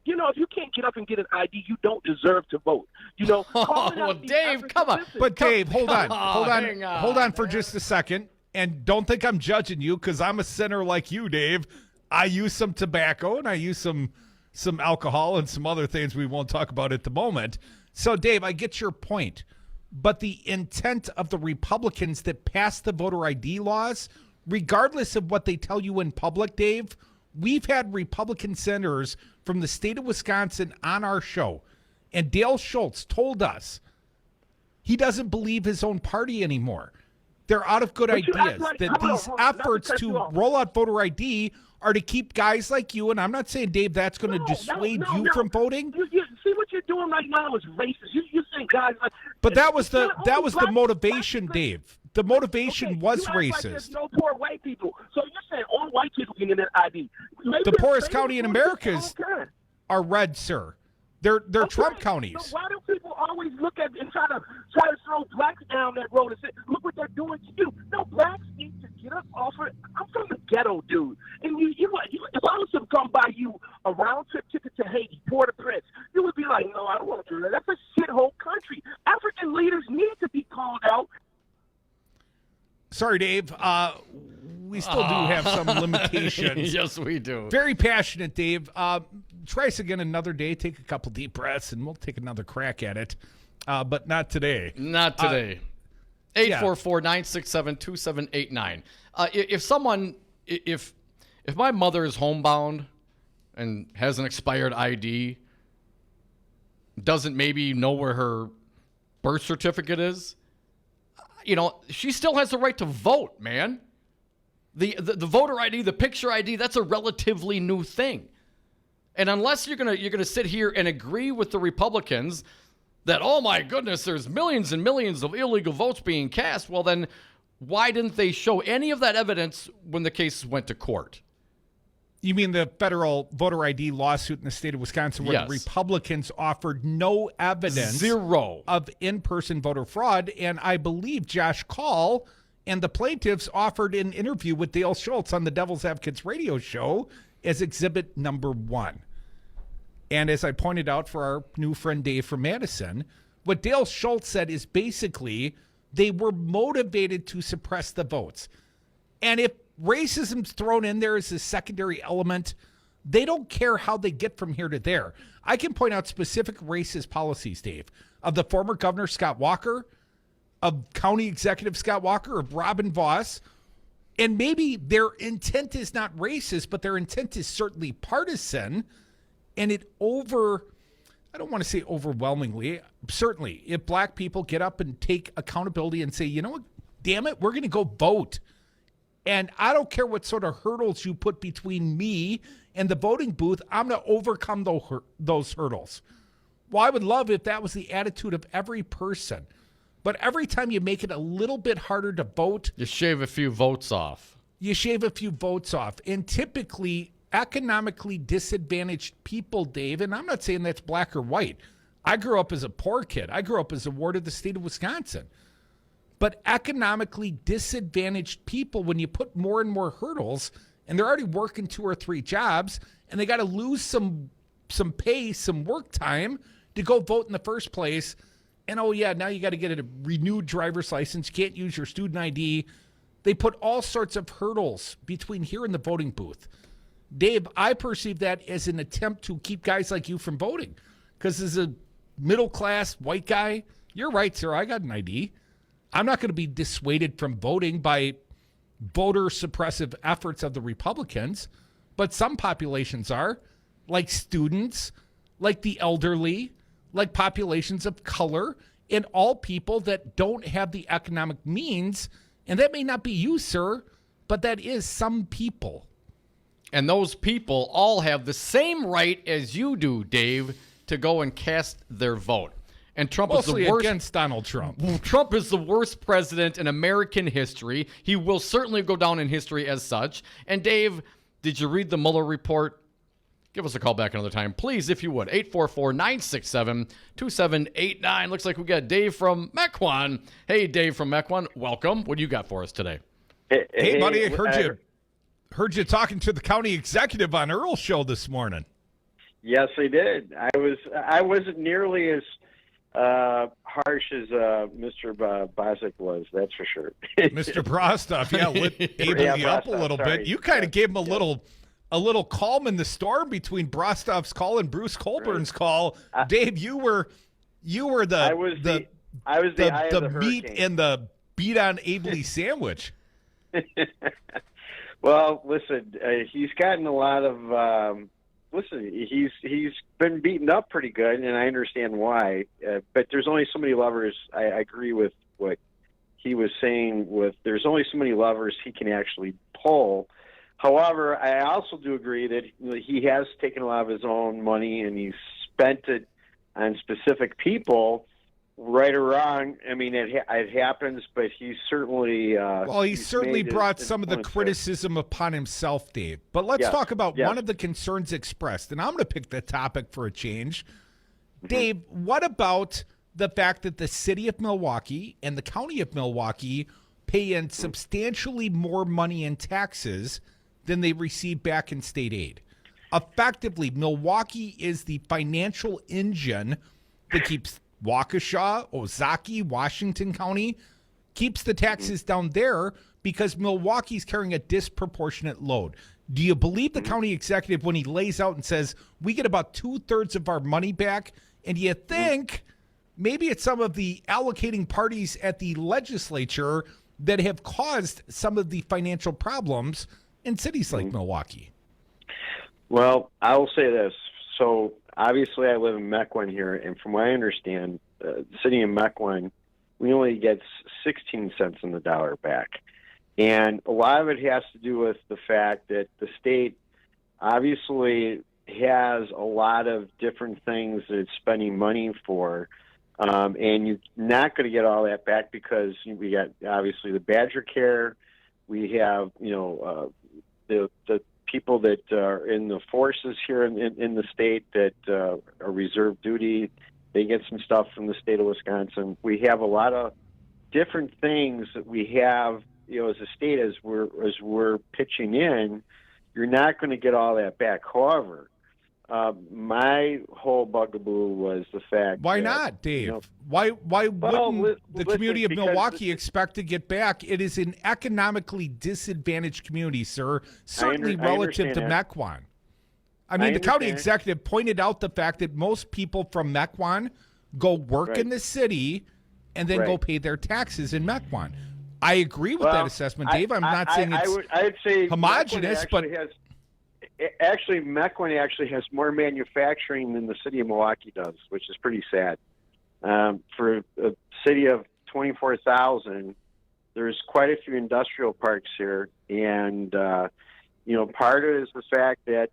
you know, if you can't get up and get an ID, you don't deserve to vote. You know. Well, Dave, come on. But Dave, hold on for just a second, and don't think I'm judging you because I'm a sinner like you, Dave. I use some tobacco and I use some alcohol and some other things we won't talk about at the moment. So, Dave, I get your point, but the intent of the Republicans that passed the voter ID laws, regardless of what they tell you in public, Dave. We've had Republican senators from the state of Wisconsin on our show, and Dale Schultz told us he doesn't believe his own party anymore. They're out of good ideas. That these efforts to roll out voter ID are to keep guys like you, and I'm not saying, Dave, that's going to dissuade you from voting. You see what you're doing right now is racist. You think guys like. But that was the motivation, Dave. The motivation was racist. Like there's no poor white people. So you're saying all white people can get an ID. The poorest county in America are red, sir. They're Trump counties. So why do people always look at and try to throw blacks down that road and say, look what they're doing to you? No, blacks need to get up off it. I'm from the ghetto, dude. And if I was to come by you a round trip ticket to Haiti, Port-au-Prince, you would be like, no, I don't want to do that. That's a shithole country. African leaders need to be called out. Sorry, Dave. We still do have some limitations. Yes, we do. Very passionate, Dave. Try us again another day. Take a couple deep breaths, and we'll take another crack at it. But not today. Not today. 844-967-2789. If my mother is homebound and has an expired ID, doesn't maybe know where her birth certificate is, she still has the right to vote, man. The voter ID, the picture ID, that's a relatively new thing. And unless you're gonna sit here and agree with the Republicans that, oh my goodness, there's millions and millions of illegal votes being cast, well then, why didn't they show any of that evidence when the case went to court? You mean the federal voter ID lawsuit in the state of Wisconsin where the Republicans offered no evidence Zero. of in-person voter fraud, and I believe Josh Call and the plaintiffs offered an interview with Dale Schultz on the Devil's Advocates radio show as exhibit number 1. And as I pointed out for our new friend Dave from Madison, what Dale Schultz said is basically they were motivated to suppress the votes. And if racism's thrown in there as a secondary element, they don't care how they get from here to there. I can point out specific racist policies, Dave, of the former governor Scott Walker, of County Executive Scott Walker, of Robin Voss, and maybe their intent is not racist, but their intent is certainly partisan, and I don't want to say overwhelmingly, certainly, if black people get up and take accountability and say, you know what, damn it, we're going to go vote. And I don't care what sort of hurdles you put between me and the voting booth, I'm going to overcome those hurdles. Well, I would love if that was the attitude of every person. But every time you make it a little bit harder to vote, you shave a few votes off. And typically, economically disadvantaged people, Dave, and I'm not saying that's black or white. I grew up as a poor kid. I grew up as a ward of the state of Wisconsin. But economically disadvantaged people, when you put more and more hurdles, and they're already working 2 or 3 jobs, and they got to lose some pay, some work time to go vote in the first place. And oh yeah, now you got to get a renewed driver's license. You can't use your student ID. They put all sorts of hurdles between here and the voting booth. Dave, I perceive that as an attempt to keep guys like you from voting. Because as a middle-class white guy, you're right, sir, I got an ID. I'm not going to be dissuaded from voting by voter suppressive efforts of the Republicans, but some populations are, like students, like the elderly, like populations of color, and all people that don't have the economic means. And that may not be you, sir, but that is some people. And those people all have the same right as you do, Dave, to go and cast their vote. And Trump Mostly is the worst against Donald Trump. Trump is the worst president in American history. He will certainly go down in history as such. And Dave, did you read the Mueller report? Give us a call back another time, please, if you would. 844-967-2789. Looks like we got Dave from Mequon. Hey, Dave from Mequon, welcome. What do you got for us today? Hey buddy, I heard you talking to the county executive on Earl's show this morning. Yes, I did. I wasn't nearly as harsh as Mr. Bosick was, that's for sure. Mr. Brostoff, lit Abel up a little bit. You kind of gave him a little calm in the storm between Brostoff's call and Bruce Colburn's call. Dave, you were the meat and the beat on Abley sandwich. Well, listen, he's gotten a lot of. He's been beaten up pretty good, and I understand why. But there's only so many levers. I agree with what he was saying. There's only so many levers he can actually pull. However, I also do agree that he has taken a lot of his own money and he's spent it on specific people, right or wrong. I mean, it happens, but he's certainly he certainly brought some of the criticism upon himself, Dave. But let's talk about one of the concerns expressed, and I'm going to pick the topic for a change. Mm-hmm. Dave, what about the fact that the city of Milwaukee and the county of Milwaukee pay in substantially more money in taxes than they receive back in state aid? Effectively, Milwaukee is the financial engine that keeps Waukesha, Ozaukee, Washington County keeps the taxes down there because Milwaukee's carrying a disproportionate load. Do you believe the county executive when he lays out and says, we get about 2/3 of our money back? And do you think maybe it's some of the allocating parties at the legislature that have caused some of the financial problems in cities like Milwaukee? Well, I will say this. So obviously I live in Mequon here, and from what I understand, the city of Mequon, we only get 16 cents on the dollar back. And a lot of it has to do with the fact that the state obviously has a lot of different things that it's spending money for. And you're not going to get all that back because we got obviously the Badger Care. We have, the people that are in the forces here in the state that are reserve duty. They get some stuff from the state of Wisconsin. We have a lot of different things that we have, as a state, as we're pitching in. You're not going to get all that back. However, my whole bugaboo was the fact. Why that, not, Dave? Why wouldn't the community of Milwaukee expect to get back? It is an economically disadvantaged community, sir, certainly relative to Mequon. I mean, the county executive pointed out the fact that most people from Mequon go work in the city and then go pay their taxes in Mequon. I agree with that assessment, Dave. I'm not saying I'd say homogenous, but Mequon actually has more manufacturing than the city of Milwaukee does, which is pretty sad. For a city of 24,000, there's quite a few industrial parks here, and part of it is the fact that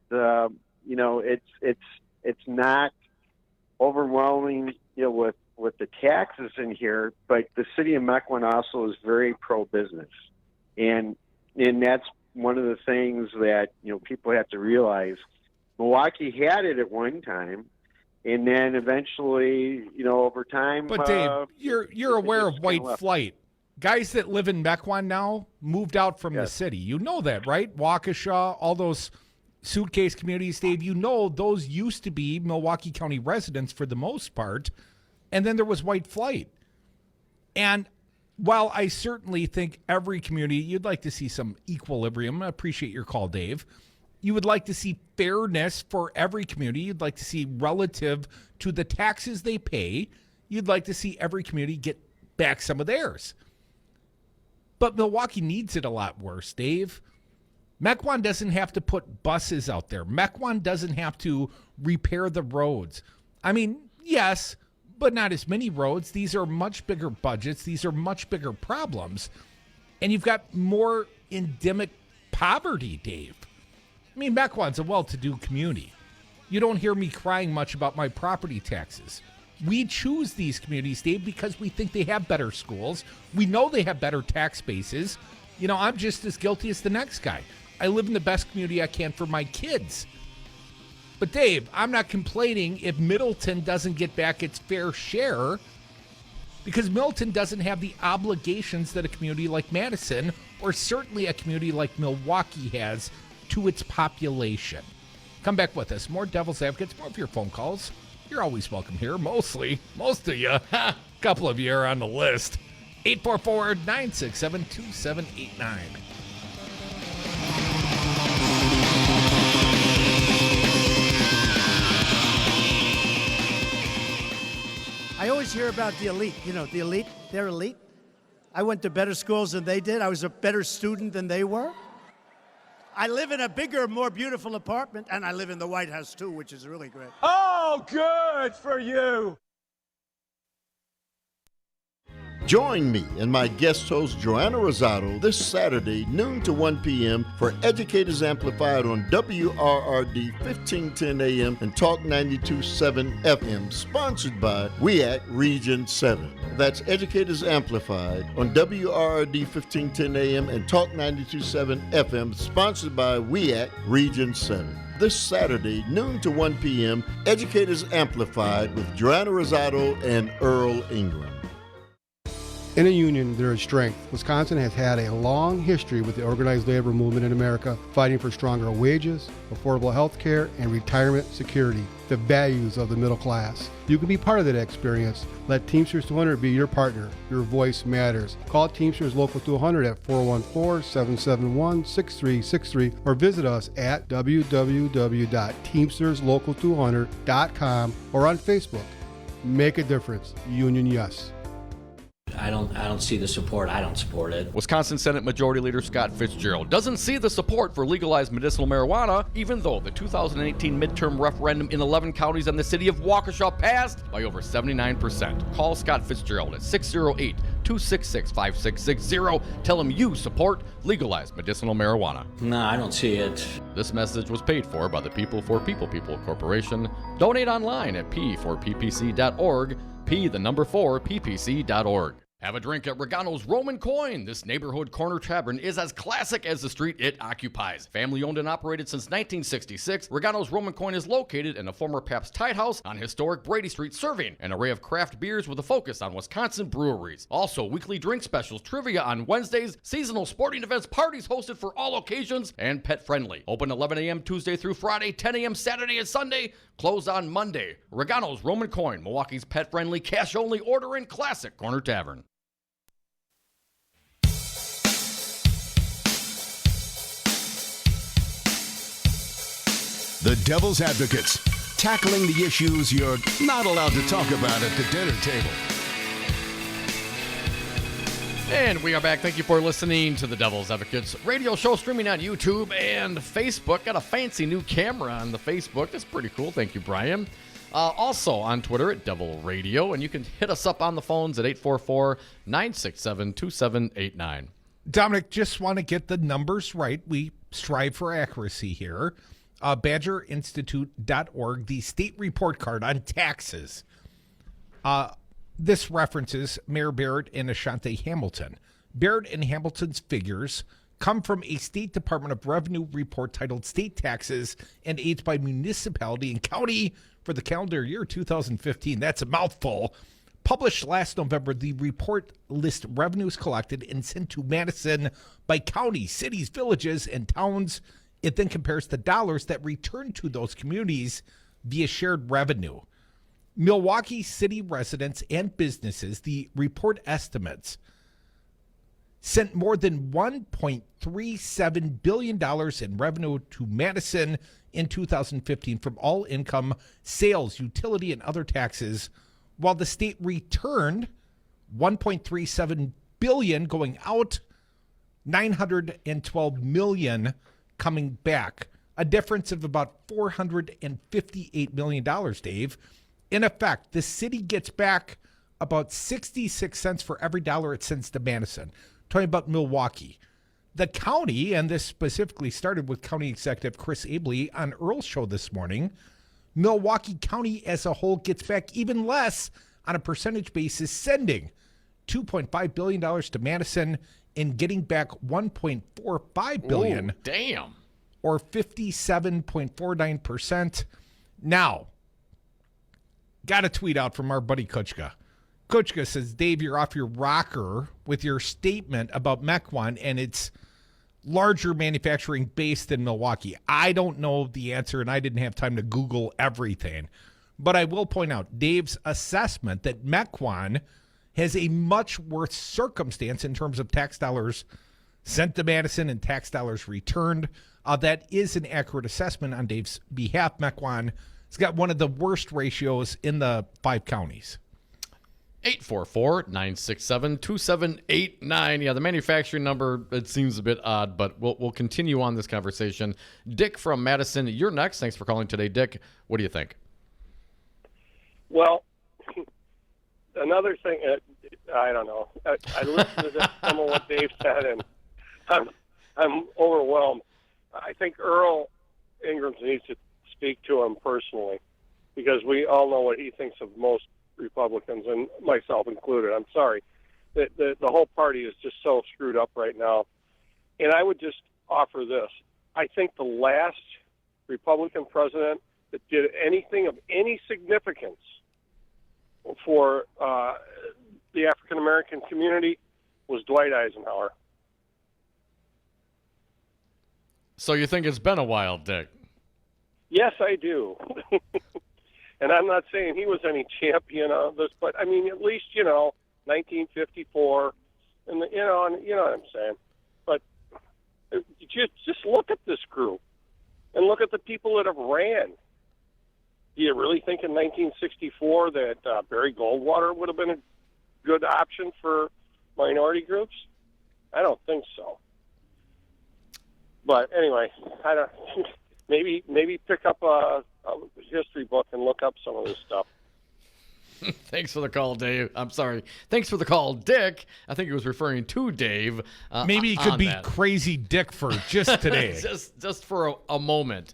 it's not overwhelming, with the taxes in here, but the city of Mequon also is very pro-business, and that's one of the things that people have to realize. Milwaukee had it at one time, and then eventually, over time. But Dave, you're aware of white flight. Guys that live in Mequon now moved out from the city. You know that, right? Waukesha, all those suitcase communities, Dave. Those used to be Milwaukee County residents for the most part, and then there was white flight. And while I certainly think every community, you'd like to see some equilibrium. I appreciate your call, Dave. You would like to see fairness for every community. You'd like to see relative to the taxes they pay. You'd like to see every community get back some of theirs. But Milwaukee needs it a lot worse, Dave. Mequon doesn't have to put buses out there. Mequon doesn't have to repair the roads. I mean, yes, but not as many roads. These are much bigger budgets. These are much bigger problems. And you've got more endemic poverty, Dave. I mean, Mequon's a well-to-do community. You don't hear me crying much about my property taxes. We choose these communities, Dave, because we think they have better schools. We know they have better tax bases. I'm just as guilty as the next guy. I live in the best community I can for my kids. But Dave, I'm not complaining if Middleton doesn't get back its fair share, because Middleton doesn't have the obligations that a community like Madison, or certainly a community like Milwaukee, has to its population. Come back with us. More Devil's Advocates, more of your phone calls. You're always welcome here, most of you. A couple of you are on the list. 844-967-2789. I always hear about the elite. The elite, they're elite. I went to better schools than they did. I was a better student than they were. I live in a bigger, more beautiful apartment, and I live in the White House, too, which is really great. Oh, good for you. Join me and my guest host, Joanna Rosado, this Saturday, noon to 1 p.m. for Educators Amplified on WRRD 1510 AM and Talk 92.7 FM, sponsored by WEAC Region 7. That's Educators Amplified on WRRD 1510 AM and Talk 92.7 FM, sponsored by WEAC Region 7. This Saturday, noon to 1 p.m., Educators Amplified with Joanna Rosado and Earl Ingram. In a union, there is strength. Wisconsin has had a long history with the organized labor movement in America, fighting for stronger wages, affordable health care, and retirement security, the values of the middle class. You can be part of that experience. Let Teamsters 200 be your partner. Your voice matters. Call Teamsters Local 200 at 414-771-6363 or visit us at www.teamsterslocal200.com or on Facebook. Make a difference. Union yes. I don't see the support. I don't support it. Wisconsin Senate Majority Leader Scott Fitzgerald doesn't see the support for legalized medicinal marijuana, even though the 2018 midterm referendum in 11 counties and the city of Waukesha passed by over 79%. Call Scott Fitzgerald at 608-266-5660. Tell him you support legalized medicinal marijuana. No, I don't see it. This message was paid for by the People for People Corporation. Donate online at p4ppc.org, p4ppc.org. Have a drink at Regano's Roman Coin. This neighborhood corner tavern is as classic as the street it occupies. Family owned and operated since 1966, Regano's Roman Coin is located in a former Pabst Tide House on historic Brady Street, serving an array of craft beers with a focus on Wisconsin breweries. Also, weekly drink specials, trivia on Wednesdays, seasonal sporting events, parties hosted for all occasions, and pet friendly. Open 11 a.m. Tuesday through Friday, 10 a.m. Saturday and Sunday. Closed on Monday. Regano's Roman Coin, Milwaukee's pet friendly, cash only order and classic corner tavern. The Devil's Advocates, tackling the issues you're not allowed to talk about at the dinner table. And we are back. Thank you for listening to the Devil's Advocates radio show, streaming on YouTube and Facebook. Got a fancy new camera on the Facebook. That's pretty cool. Thank you, Brian. Also on Twitter at Devil Radio, and you can hit us up on the phones at 844-967-2789. Dominic, just want to get the numbers right. We strive for accuracy here. BadgerInstitute.org, the state report card on taxes. This references Mayor Barrett and Ashanti Hamilton. Barrett and Hamilton's figures come from a State Department of Revenue report titled State Taxes and Aids by Municipality and County for the calendar year 2015. That's a mouthful. Published last November, the report lists revenues collected and sent to Madison by counties, cities, villages, and towns. It then compares the dollars that return to those communities via shared revenue. Milwaukee City residents and businesses, the report estimates, sent more than $1.37 billion in revenue to Madison in 2015 from all income, sales, utility, and other taxes, while the state returned $1.37 billion going out, $912 million coming back, a difference of about $458 million, Dave. In effect, the city gets back about 66 cents for every dollar it sends to Madison. Talking about Milwaukee. The county, and this specifically started with County Executive Chris Abley on Earl's show this morning, Milwaukee County as a whole gets back even less on a percentage basis, sending $2.5 billion to Madison and getting back $1.45 billion. Ooh, damn. Or 57.49%. Now, got a tweet out from our buddy Kuchka. Kuchka says, Dave, you're off your rocker with your statement about Mequon and its larger manufacturing base than Milwaukee. I don't know the answer, and I didn't have time to Google everything. But I will point out Dave's assessment that Mequon has a much worse circumstance in terms of tax dollars sent to Madison and tax dollars returned. That is an accurate assessment on Dave's behalf. Mequon has got one of the worst ratios in the 5 counties. 844-967-2789. Yeah, the manufacturing number, it seems a bit odd, but we'll continue on this conversation. Dick from Madison, you're next. Thanks for calling today, Dick. What do you think? Well, another thing, I don't know. I listened to some of what Dave said, and I'm overwhelmed. I think Earl Ingram needs to speak to him personally, because we all know what he thinks of most Republicans, and myself included. I'm sorry. The whole party is just so screwed up right now. And I would just offer this. I think the last Republican president that did anything of any significance for the African American community was Dwight Eisenhower. So you think it's been a while, Dick? Yes, I do. And I'm not saying he was any champion of this, but I mean, at least 1954, and you know what I'm saying. But just look at this group, and look at the people that have ran. Do you really think in 1964 that Barry Goldwater would have been a good option for minority groups? I don't think so. But anyway, I don't. Maybe pick up a history book and look up some of this stuff. Thanks for the call, Dave. I'm sorry. Thanks for the call, Dick. I think he was referring to Dave. Maybe he could be Crazy Dick for just today. just for a moment.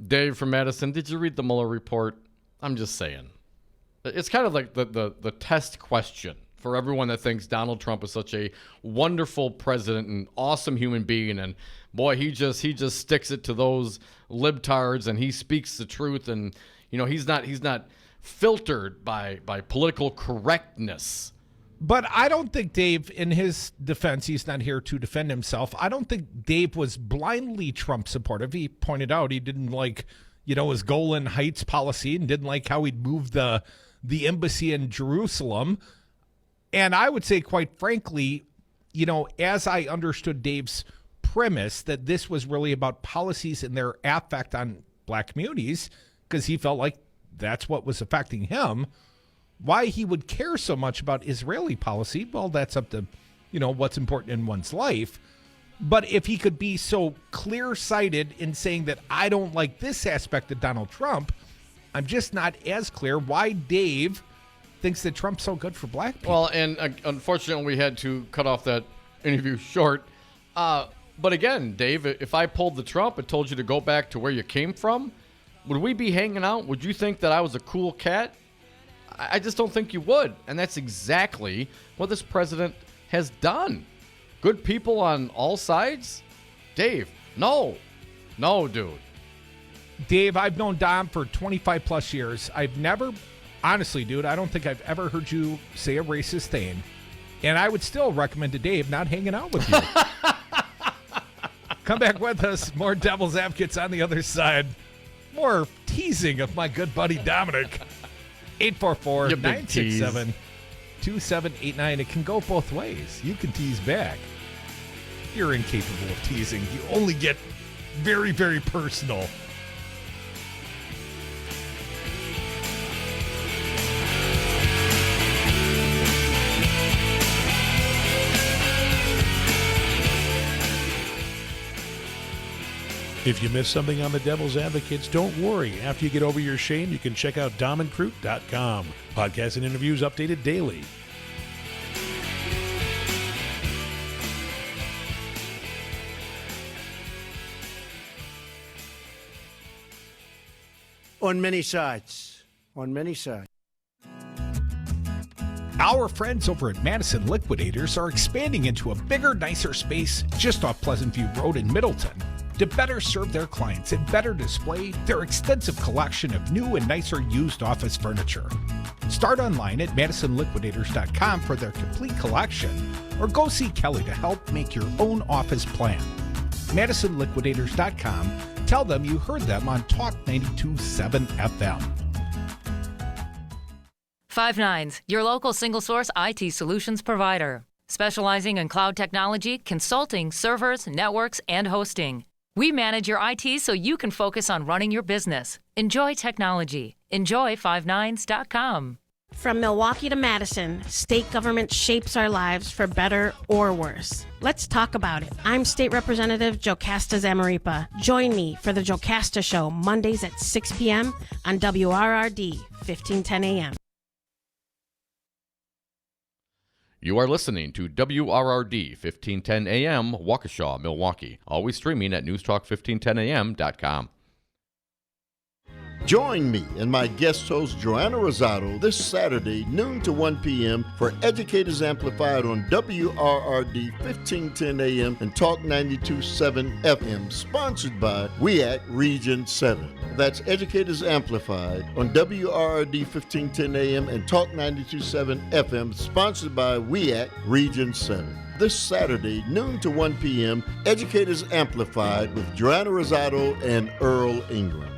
Dave from Madison, did you read the Mueller report? I'm just saying. It's kind of like the test question for everyone that thinks Donald Trump is such a wonderful president and awesome human being, and boy, he just sticks it to those libtards, and he speaks the truth, and he's not filtered by political correctness. But I don't think Dave, in his defense, he's not here to defend himself. I don't think Dave was blindly Trump supportive. He pointed out he didn't like, his Golan Heights policy and didn't like how he'd moved the embassy in Jerusalem. And I would say, quite frankly, as I understood Dave's premise, that this was really about policies and their effect on black communities, because he felt like that's what was affecting him. Why he would care so much about Israeli policy, well, that's up to, what's important in one's life. But if he could be so clear-sighted in saying that I don't like this aspect of Donald Trump, I'm just not as clear why Dave thinks that Trump's so good for black people. Well, and unfortunately, we had to cut off that interview short. But again, Dave, if I pulled the Trump and told you to go back to where you came from, would we be hanging out? Would you think that I was a cool cat? I just don't think you would. And that's exactly what this president has done. Good people on all sides? Dave, no, dude. Dave, I've known Dom for 25 plus years. I've never, honestly, dude, I don't think I've ever heard you say a racist thing. And I would still recommend to Dave not hanging out with you. Come back with us. More Devil's Advocates on the other side. More teasing of my good buddy Dominic. 844-967-2789. It can go both ways. You can tease back. You're incapable of teasing. You only get very, very personal. If you missed something on the Devil's Advocates, don't worry. After you get over your shame, you can check out domandcroot.com. Podcasts and interviews updated daily. On many sides. On many sides. Our friends over at Madison Liquidators are expanding into a bigger, nicer space just off Pleasant View Road in Middleton to better serve their clients and better display their extensive collection of new and nicer used office furniture. Start online at madisonliquidators.com for their complete collection, or go see Kelly to help make your own office plan. madisonliquidators.com. Tell them you heard them on Talk 92.7 FM. 5 your local single-source IT solutions provider, specializing in cloud technology, consulting, servers, networks, and hosting. We manage your IT so you can focus on running your business. Enjoy technology. Enjoy 59s.com. From Milwaukee to Madison, state government shapes our lives for better or worse. Let's talk about it. I'm State Representative Jocasta Zamaripa. Join me for the Jocasta Show, Mondays at 6 p.m. on WRRD, 1510 a.m. You are listening to WRRD 1510 AM, Waukesha, Milwaukee. Always streaming at newstalk1510am.com. Join me and my guest host, Joanna Rosado, this Saturday, noon to 1 p.m. for Educators Amplified on WRRD 1510 AM and Talk 92.7 FM, sponsored by WEAC Region 7. That's Educators Amplified on WRRD 1510 AM and Talk 92.7 FM, sponsored by WEAC Region 7. This Saturday, noon to 1 p.m., Educators Amplified with Joanna Rosado and Earl Ingram.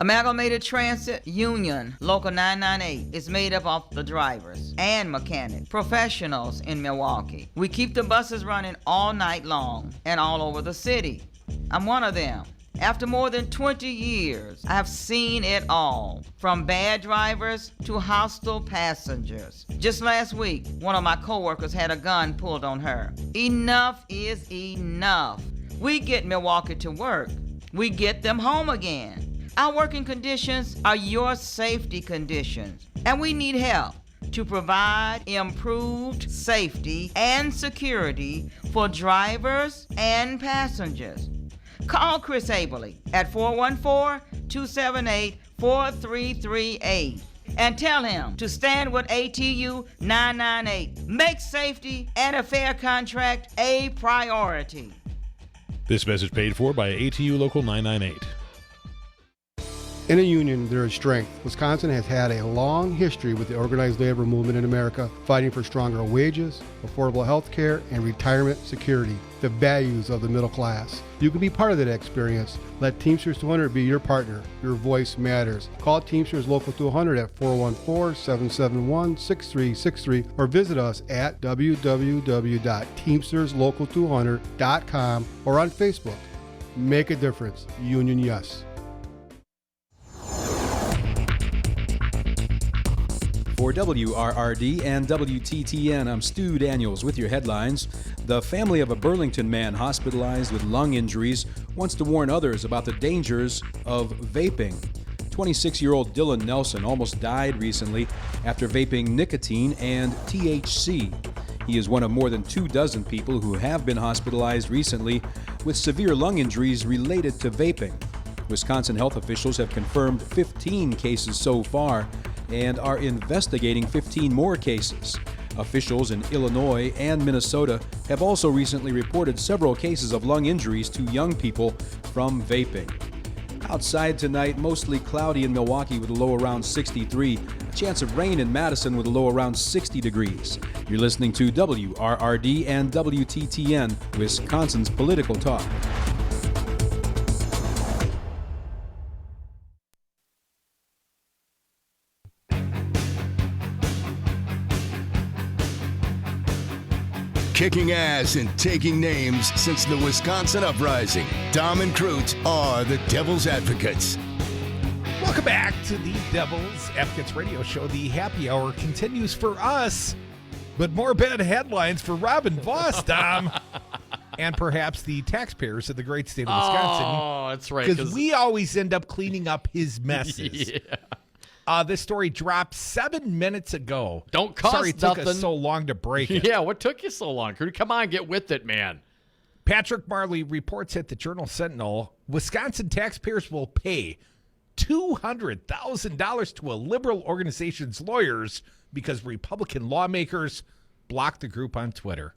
Amalgamated Transit Union Local 998 is made up of the drivers and mechanics, professionals in Milwaukee. We keep the buses running all night long and all over the city. I'm one of them. After more than 20 years, I have seen it all, from bad drivers to hostile passengers. Just last week, one of my coworkers had a gun pulled on her. Enough is enough. We get Milwaukee to work. We get them home again. Our working conditions are your safety conditions, and we need help to provide improved safety and security for drivers and passengers. Call Chris Aberly at 414-278-4338 and tell him to stand with ATU 998. Make safety and a fair contract a priority. This message paid for by ATU Local 998. In a union, there is strength. Wisconsin has had a long history with the organized labor movement in America, fighting for stronger wages, affordable health care, and retirement security, the values of the middle class. You can be part of that experience. Let Teamsters 200 be your partner. Your voice matters. Call Teamsters Local 200 at 414-771-6363 or visit us at www.teamsterslocal200.com or on Facebook. Make a difference. Union Yes. For WRRD and WTTN, I'm Stu Daniels with your headlines. The family of a Burlington man hospitalized with lung injuries wants to warn others about the dangers of vaping. 26-year-old Dylan Nelson almost died recently after vaping nicotine and THC. He is one of more than 24 people who have been hospitalized recently with severe lung injuries related to vaping. Wisconsin health officials have confirmed 15 cases so far and are investigating 15 more cases. Officials in Illinois and Minnesota have also recently reported several cases of lung injuries to young people from vaping. Outside tonight, mostly cloudy in Milwaukee with a low around 63. A chance of rain in Madison with a low around 60 degrees. You're listening to WRRD and WTTN, Wisconsin's political talk. Kicking ass and taking names since the Wisconsin Uprising. Dom and Crute are the Devil's Advocates. Welcome back to the Devil's Advocates radio show. The happy hour continues for us, but more bad headlines for Robin Voss, Dom. And perhaps the taxpayers of the great state of Wisconsin. Oh, that's right. Because we always end up cleaning up his messes. Yeah. This story dropped 7 minutes ago. Don't cost Sorry it took nothing. us so long to break it. Yeah, what took you so long? Come on, get with it, man. Patrick Marley reports at the Journal Sentinel, Wisconsin taxpayers will pay $200,000 to a liberal organization's lawyers because Republican lawmakers blocked the group on Twitter.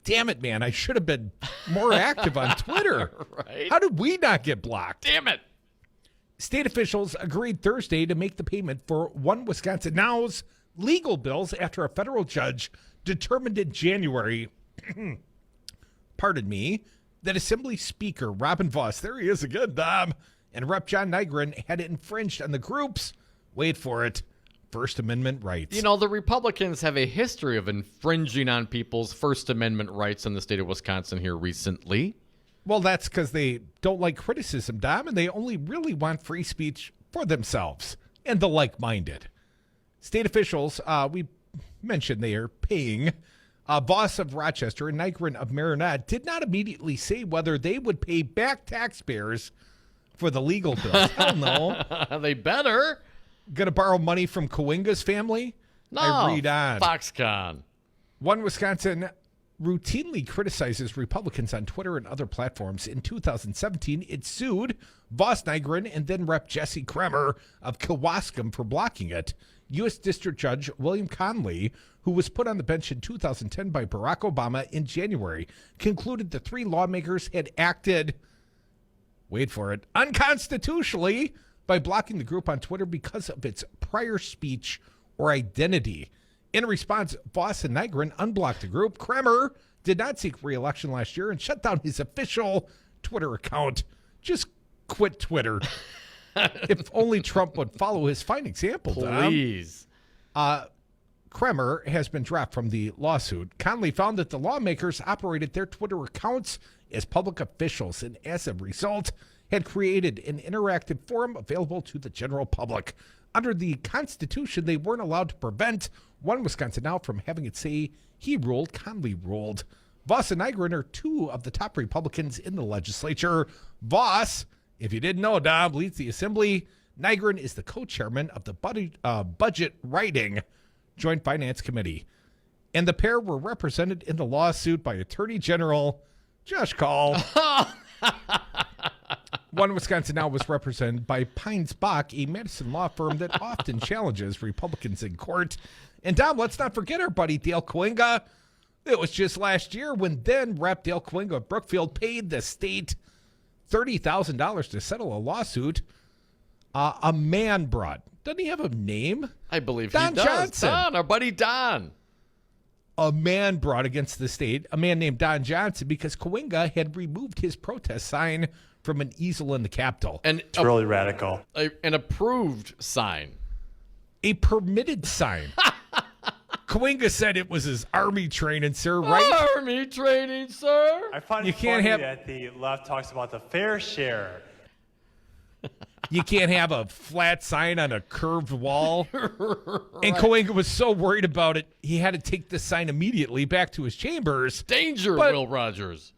Damn it, man. I should have been more active on Twitter. Right? How did we not get blocked? Damn it. State officials agreed Thursday to make the payment for One Wisconsin Now's legal bills after a federal judge determined in January, that Assembly Speaker Robin Voss, there he is again, Dom, and Rep. John Nygren had infringed on the group's, wait for it, First Amendment rights. You know, the Republicans have a history of infringing on people's First Amendment rights in the state of Wisconsin here recently. Well, that's because they don't like criticism, Dom, and they only really want free speech for themselves and the like-minded. State officials, we mentioned they are paying. Voss of Rochester and Nygren of Marinette did not immediately say whether they would pay back taxpayers for the legal bills. Hell no. They better. Going to borrow money from Coinga's family? No, I read on. Foxconn. One Wisconsin routinely criticizes Republicans on Twitter and other platforms. In 2017, it sued Voss Nygren and then Rep. Jesse Kremer of Kewaskum for blocking it. U.S. District Judge William Conley, who was put on the bench in 2010 by Barack Obama in January, concluded the three lawmakers had acted, wait for it, unconstitutionally by blocking the group on Twitter because of its prior speech or identity. In response, Voss and Nygren unblocked the group. Kremer did not seek re-election last year and shut down his official Twitter account. Just quit Twitter. If only Trump would follow his fine example, Please. Kremer has been dropped from the lawsuit. Conley found that the lawmakers operated their Twitter accounts as public officials and as a result had created an interactive forum available to the general public. Under the Constitution, they weren't allowed to prevent One Wisconsin Now from having it say he ruled, Conley ruled. Voss and Nygren are two of the top Republicans in the legislature. Voss, if you didn't know, Dom, leads the assembly. Nygren is the co-chairman of the budget writing Joint Finance Committee. And the pair were represented in the lawsuit by Attorney General Josh Call. One Wisconsin Now was represented by Pines Bach, a Madison law firm that often challenges Republicans in court. And Dom, let's not forget our buddy Dale Coinga. It was just last year when then Rep. Dale Coinga of Brookfield paid the state $30,000 to settle a lawsuit a man brought. Doesn't he have a name? I believe Don he does. Johnson. Don, our buddy Don. A man brought against the state, a man named Don Johnson, because Coinga had removed his protest sign from an easel in the Capitol. And it's really radical. An approved sign. A permitted sign. Coinga said it was his army training, sir, right? Army training, sir. I find You it can't funny have- that the left talks about the fair share. You can't have a flat sign on a curved wall. And Right. Coinga was so worried about it, he had to take the sign immediately back to his chambers. Danger, But Will Rogers.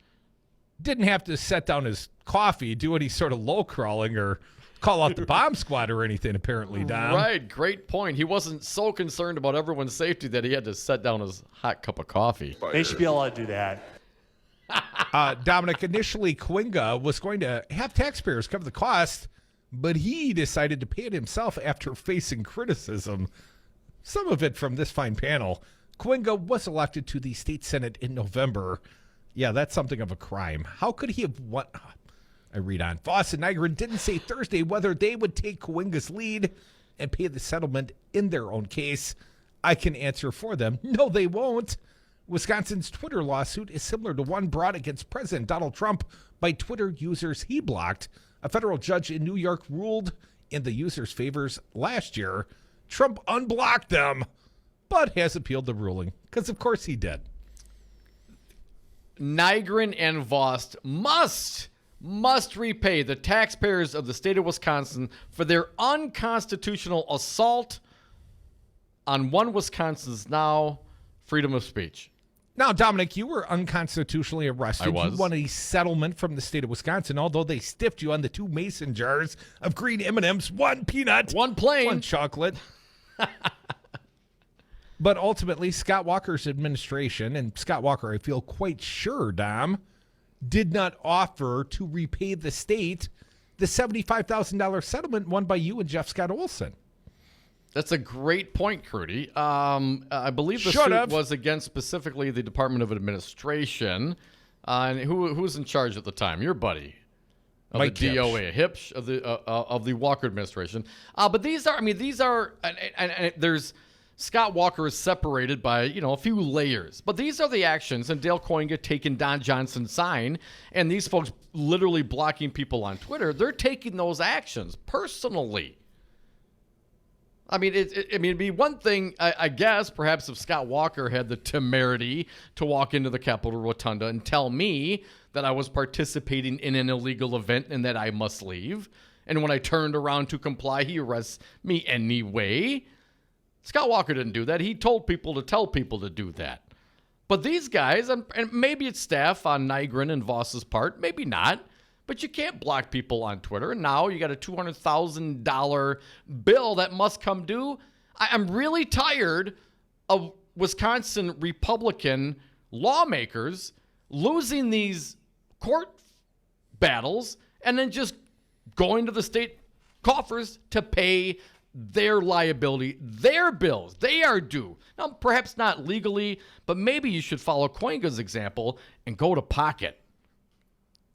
didn't have to set down his coffee, do any sort of low crawling or call out the bomb squad or anything, apparently, Dom. Right, great point. He wasn't so concerned about everyone's safety that he had to set down his hot cup of coffee. They should be allowed to do that. Dominic, initially Coinga was going to have taxpayers cover the cost, but he decided to pay it himself after facing criticism, some of it from this fine panel. Coinga was elected to the state senate in November. Yeah, that's something of a crime. How could he have won? I read on. Voss and Nygren didn't say Thursday whether they would take Coinga's lead and pay the settlement in their own case. I can answer for them. No, they won't. Wisconsin's Twitter lawsuit is similar to one brought against President Donald Trump by Twitter users he blocked. A federal judge in New York ruled in the users' favors last year. Trump unblocked them, but has appealed the ruling, because of course he did. Nygren and Voss must repay the taxpayers of the state of Wisconsin for their unconstitutional assault on One Wisconsin's Now freedom of speech. Now, Dominic, you were unconstitutionally arrested. I was. You won a settlement from the state of Wisconsin, although they stiffed you on the 2 mason jars of green M&Ms, 1 peanut, one plain, 1 chocolate. But ultimately, Scott Walker's administration, and Scott Walker, I feel quite sure, Dom, did not offer to repay the state the $75,000 settlement won by you and Jeff Scott Olson. That's a great point, Crudy. I believe the Should suit have. was against specifically the Department of Administration. And who was in charge at the time? Your buddy. Of Mike the DOA, Hipsch of the Walker administration. But these are, and there's, Scott Walker is separated by, a few layers. But these are the actions, and Dale Coinga taking Don Johnson's sign, and these folks literally blocking people on Twitter. They're taking those actions personally. I mean, it'd be one thing, I guess, perhaps if Scott Walker had the temerity to walk into the Capitol Rotunda and tell me that I was participating in an illegal event and that I must leave. And when I turned around to comply, he arrests me anyway. Scott Walker didn't do that. He told people to tell people to do that. But these guys, and maybe it's staff on Nygren and Voss's part, maybe not. But you can't block people on Twitter. And now you got a $200,000 bill that must come due. I'm really tired of Wisconsin Republican lawmakers losing these court battles and then just going to the state coffers to pay their liability, their bills. They are due. Now, perhaps not legally, but maybe you should follow Coinga's example and go to pocket.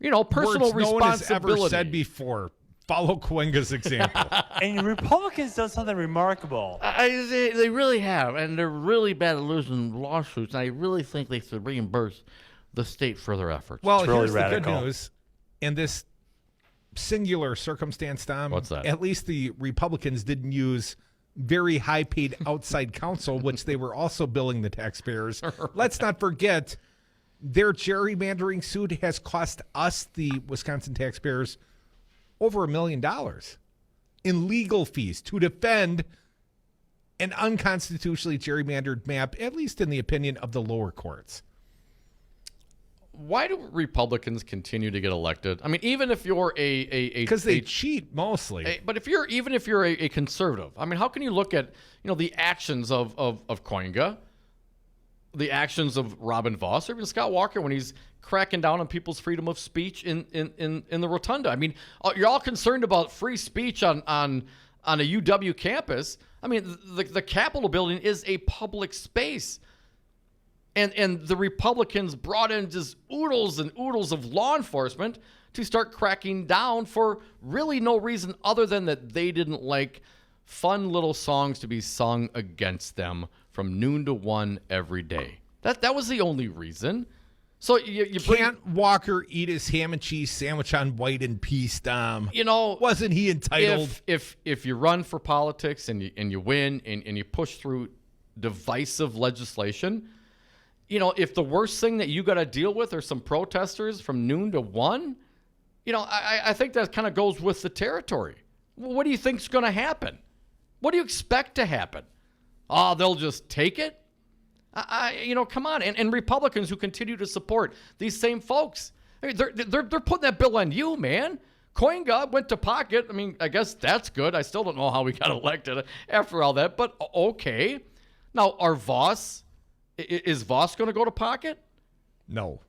Personal Words no one has ever responsibility. said before. Follow Coinga's example. And Republicans done something remarkable. They really have, and they're really bad at losing lawsuits. And I really think they should reimburse the state for their efforts. Well, It's really here's radical. the good news. In this singular circumstance, Tom, what's that? At least the Republicans didn't use very high-paid outside counsel, which they were also billing the taxpayers. Let's not forget, their gerrymandering suit has cost us, the Wisconsin taxpayers, over $1 million in legal fees to defend an unconstitutionally gerrymandered map, at least in the opinion of the lower courts. Why do Republicans continue to get elected? I mean, even if you're because they cheat mostly. But if you're a conservative, I mean, how can you look at the actions of Coinga, the actions of Robin Voss, or even Scott Walker when he's cracking down on people's freedom of speech in the rotunda? I mean, you're all concerned about free speech on a UW campus. I mean, the Capitol building is a public space. And the Republicans brought in just oodles and oodles of law enforcement to start cracking down for really no reason other than that they didn't like fun little songs to be sung against them from noon to 1 every day. That was the only reason. So you Can't Walker eat his ham and cheese sandwich on White and Peace, Dom? Wasn't he entitled? If you run for politics and you win and you push through divisive legislation, if the worst thing that you got to deal with are some protesters from noon to 1, I think that kind of goes with the territory. What do you think's going to happen? What do you expect to happen? Oh, they'll just take it? Come on. And Republicans who continue to support these same folks, I mean, they're putting that bill on you, man. Coinga went to pocket. I mean, I guess that's good. I still don't know how we got elected after all that, but okay. Now, is Voss going to go to pocket? No.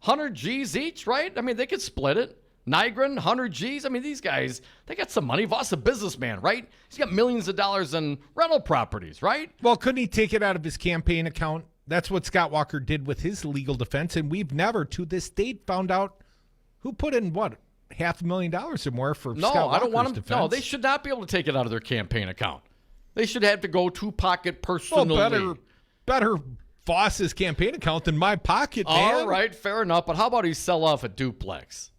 100 G's each, right? I mean, they could split it. Nygren, 100 G's. I mean, these guys, they got some money. Voss a businessman, right? He's got millions of dollars in rental properties, right? Well, couldn't he take it out of his campaign account? That's what Scott Walker did with his legal defense, and we've never, to this date, found out who put in, $500,000 or more for Scott Walker's I don't want them. defense. No, they should not be able to take it out of their campaign account. They should have to go to pocket personally. Well, better Voss's campaign account than my pocket, man. All right, fair enough. But how about he sell off a duplex?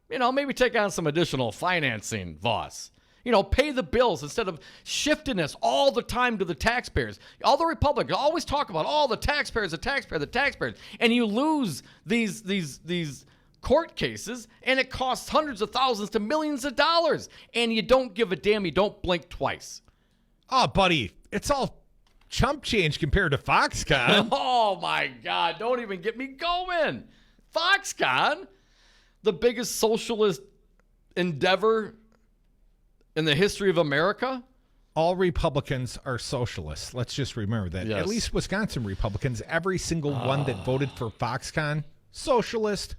Maybe take on some additional financing, Voss. Pay the bills instead of shifting this all the time to the taxpayers. All the Republicans always talk about all the taxpayers, and you lose these court cases, and it costs hundreds of thousands to millions of dollars, and you don't give a damn. You don't blink twice. Oh, buddy, it's all chump change compared to Foxconn. Oh my God! Don't even get me going. Foxconn, the biggest socialist endeavor in the history of America. All Republicans are socialists. Let's just remember that. Yes. At least Wisconsin Republicans, every single one that voted for Foxconn, socialist.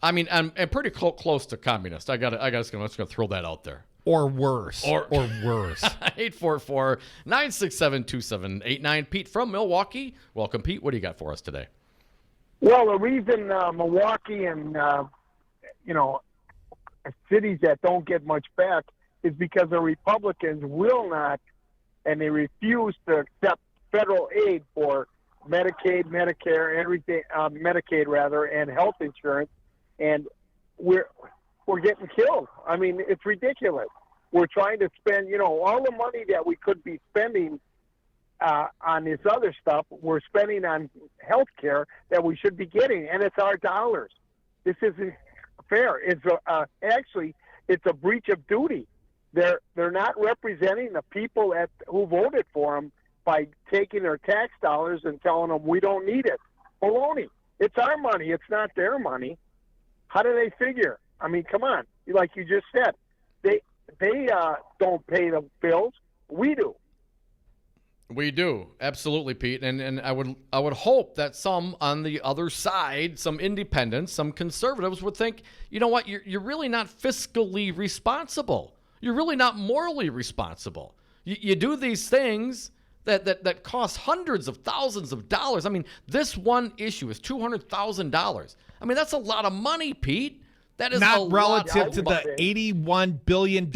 I mean, I'm pretty close to communist. I'm just gonna throw that out there. Or worse. Or worse. 844-967-2789. Pete from Milwaukee. Welcome, Pete. What do you got for us today? Well, the reason Milwaukee and cities that don't get much back is because the Republicans will not, and they refuse to accept federal aid for Medicaid, Medicare, everything, Medicaid rather, and health insurance, and we're getting killed. I mean, it's ridiculous. We're trying to spend, all the money that we could be spending on this other stuff, we're spending on health care that we should be getting, and it's our dollars. This isn't fair. It's actually a breach of duty. They're not representing the people who voted for them by taking their tax dollars and telling them we don't need it. Baloney. It's our money. It's not their money. How do they figure? I mean, come on. Like you just said, they don't pay the bills. We do. We do, absolutely, Pete, and I would hope that some on the other side, some independents, some conservatives would think, you know what, you're really not fiscally responsible. You're really not morally responsible. You do these things that cost hundreds of thousands of dollars. I mean, this one issue is $200,000. I mean, that's a lot of money, Pete. That is not relative to the $81 billion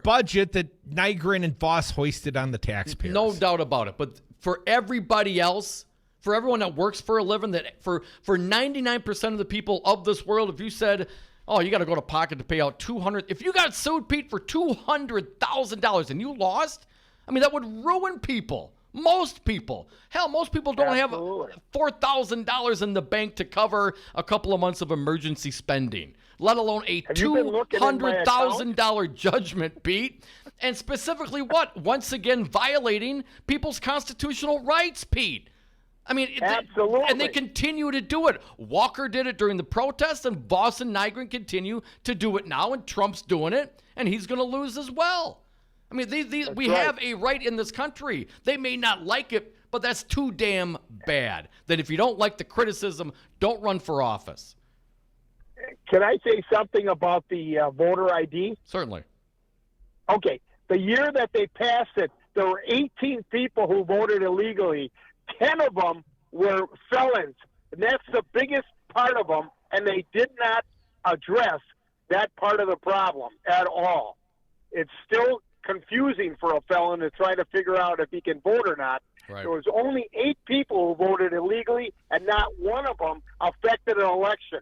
budget that Nygren and Voss hoisted on the taxpayers. No doubt about it. But for everybody else, for everyone that works for a living, that for 99% of the people of this world, if you said, oh, you got to go to pocket to pay out $200,000. If you got sued, Pete, for $200,000 and you lost, I mean, that would ruin people. Most people. Hell, most people don't have $4,000 in the bank to cover a couple of months of emergency spending, let alone a $200,000 judgment, Pete. And specifically what? Once again, violating people's constitutional rights, Pete. I mean, absolutely. And they continue to do it. Walker did it during the protests, and Voss and Nygren continue to do it now, and Trump's doing it, and he's going to lose as well. I mean, we have a right in this country. They may not like it, but that's too damn bad. That if you don't like the criticism, don't run for office. Can I say something about the voter ID? Certainly. Okay. The year that they passed it, there were 18 people who voted illegally. 10 of them were felons. And that's the biggest part of them, and they did not address that part of the problem at all. It's still confusing for a felon to try to figure out if he can vote or not. Right. There was only 8 people who voted illegally, and not one of them affected an election.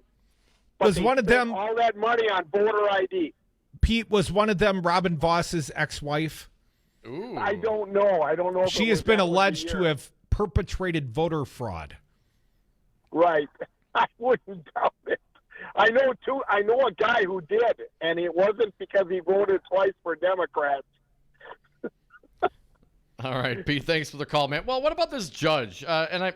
But was one of them all that money on voter ID? Pete, was one of them Robin Voss's ex-wife? Ooh. I don't know. If she has been alleged to have perpetrated voter fraud. Right. I wouldn't doubt it. I know a guy who did, and it wasn't because he voted twice for Democrats. All right, Pete, thanks for the call, man. Well, what about this judge? And I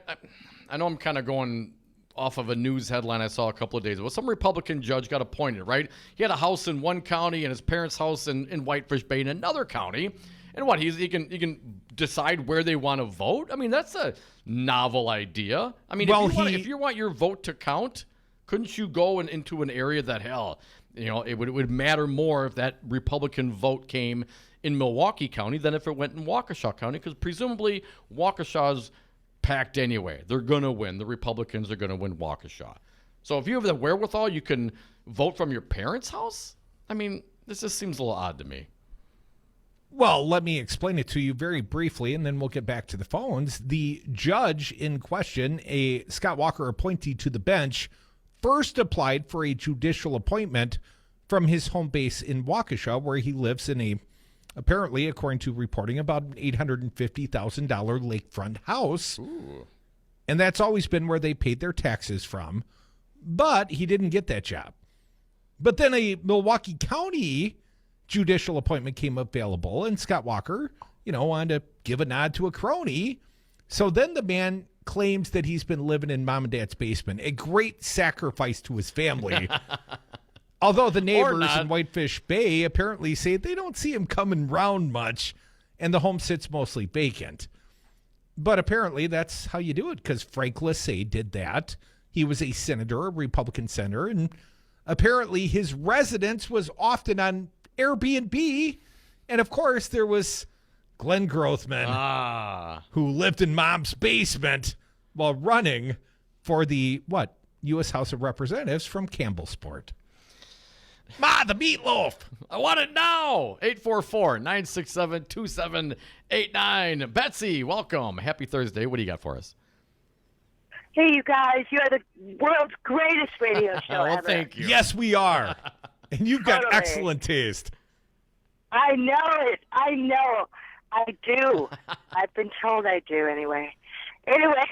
know I'm kind of going off of a news headline I saw a couple of days ago. Some Republican judge got appointed, right? He had a house in one county and his parents' house in Whitefish Bay in another county. And what, he can decide where they want to vote? I mean, that's a novel idea. I mean, if you want your vote to count, couldn't you go into an area that, hell, it would matter more if that Republican vote came in Milwaukee County than if it went in Waukesha County? Because presumably Waukesha's packed anyway. They're going to win. The Republicans are going to win Waukesha. So if you have the wherewithal, you can vote from your parents' house? I mean, this just seems a little odd to me. Well, let me explain it to you very briefly, and then we'll get back to the phones. The judge in question, a Scott Walker appointee to the bench, first applied for a judicial appointment from his home base in Waukesha, where he lives in apparently, according to reporting, about an $850,000 lakefront house. Ooh. And that's always been where they paid their taxes from. But he didn't get that job. But then a Milwaukee County judicial appointment came available, and Scott Walker, wanted to give a nod to a crony. So then the man claims that he's been living in mom and dad's basement, a great sacrifice to his family. Although the neighbors in Whitefish Bay apparently say they don't see him coming round much, and the home sits mostly vacant. But apparently that's how you do it, because Frank Lassay did that. He was a senator, a Republican senator, and apparently his residence was often on Airbnb. And of course there was Glenn Grothman, who lived in mom's basement while running for the U.S. House of Representatives from Campbellsport. Ma, the meatloaf. I want it now. 844-967-2789. Betsy, welcome. Happy Thursday. What do you got for us? Hey, you guys. You are the world's greatest radio show well, ever. Thank you. Yes, we are. And you've got Totally. excellent taste. I know it. I know. I do. I've been told I do anyway. Anyway,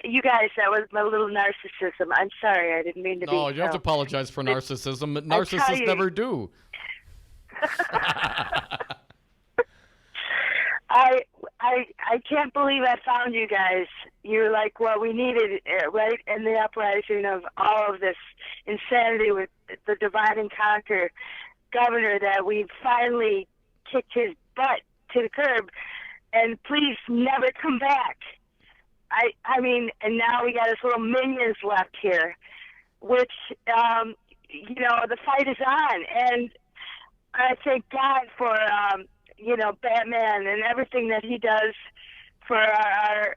you guys, that was my little narcissism. I'm sorry. I didn't mean to be. No, you have to apologize for narcissism. Narcissists never do. I can't believe I found you guys. You're like, well, we needed it, right? In the uprising of all of this insanity with the divide and conquer governor, that we finally kicked his butt to the curb. and please never come back. I mean, and now we got his little minions left here, which, the fight is on. And I thank God for, Batman and everything that he does for our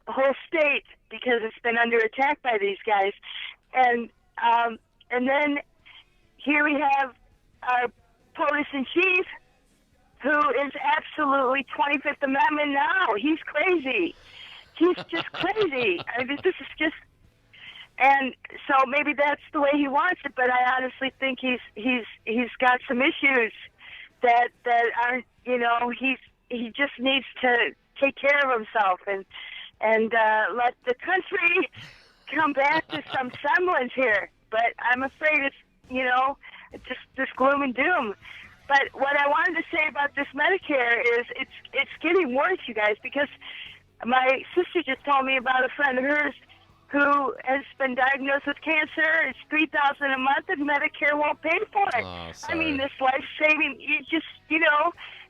whole state, because it's been under attack by these guys. And then here we have our police in chief, who is absolutely 25th Amendment now. He's crazy. He's just crazy. I mean, this is just, and so maybe that's the way he wants it. But I honestly think he's got some issues that aren't. He just needs to take care of himself and let the country come back to some semblance here. But I'm afraid it's just this gloom and doom. But what I wanted to say about this Medicare is it's getting worse, you guys, because my sister just told me about a friend of hers who has been diagnosed with cancer. It's $3,000 a month, and Medicare won't pay for it. Oh, I mean, this life-saving,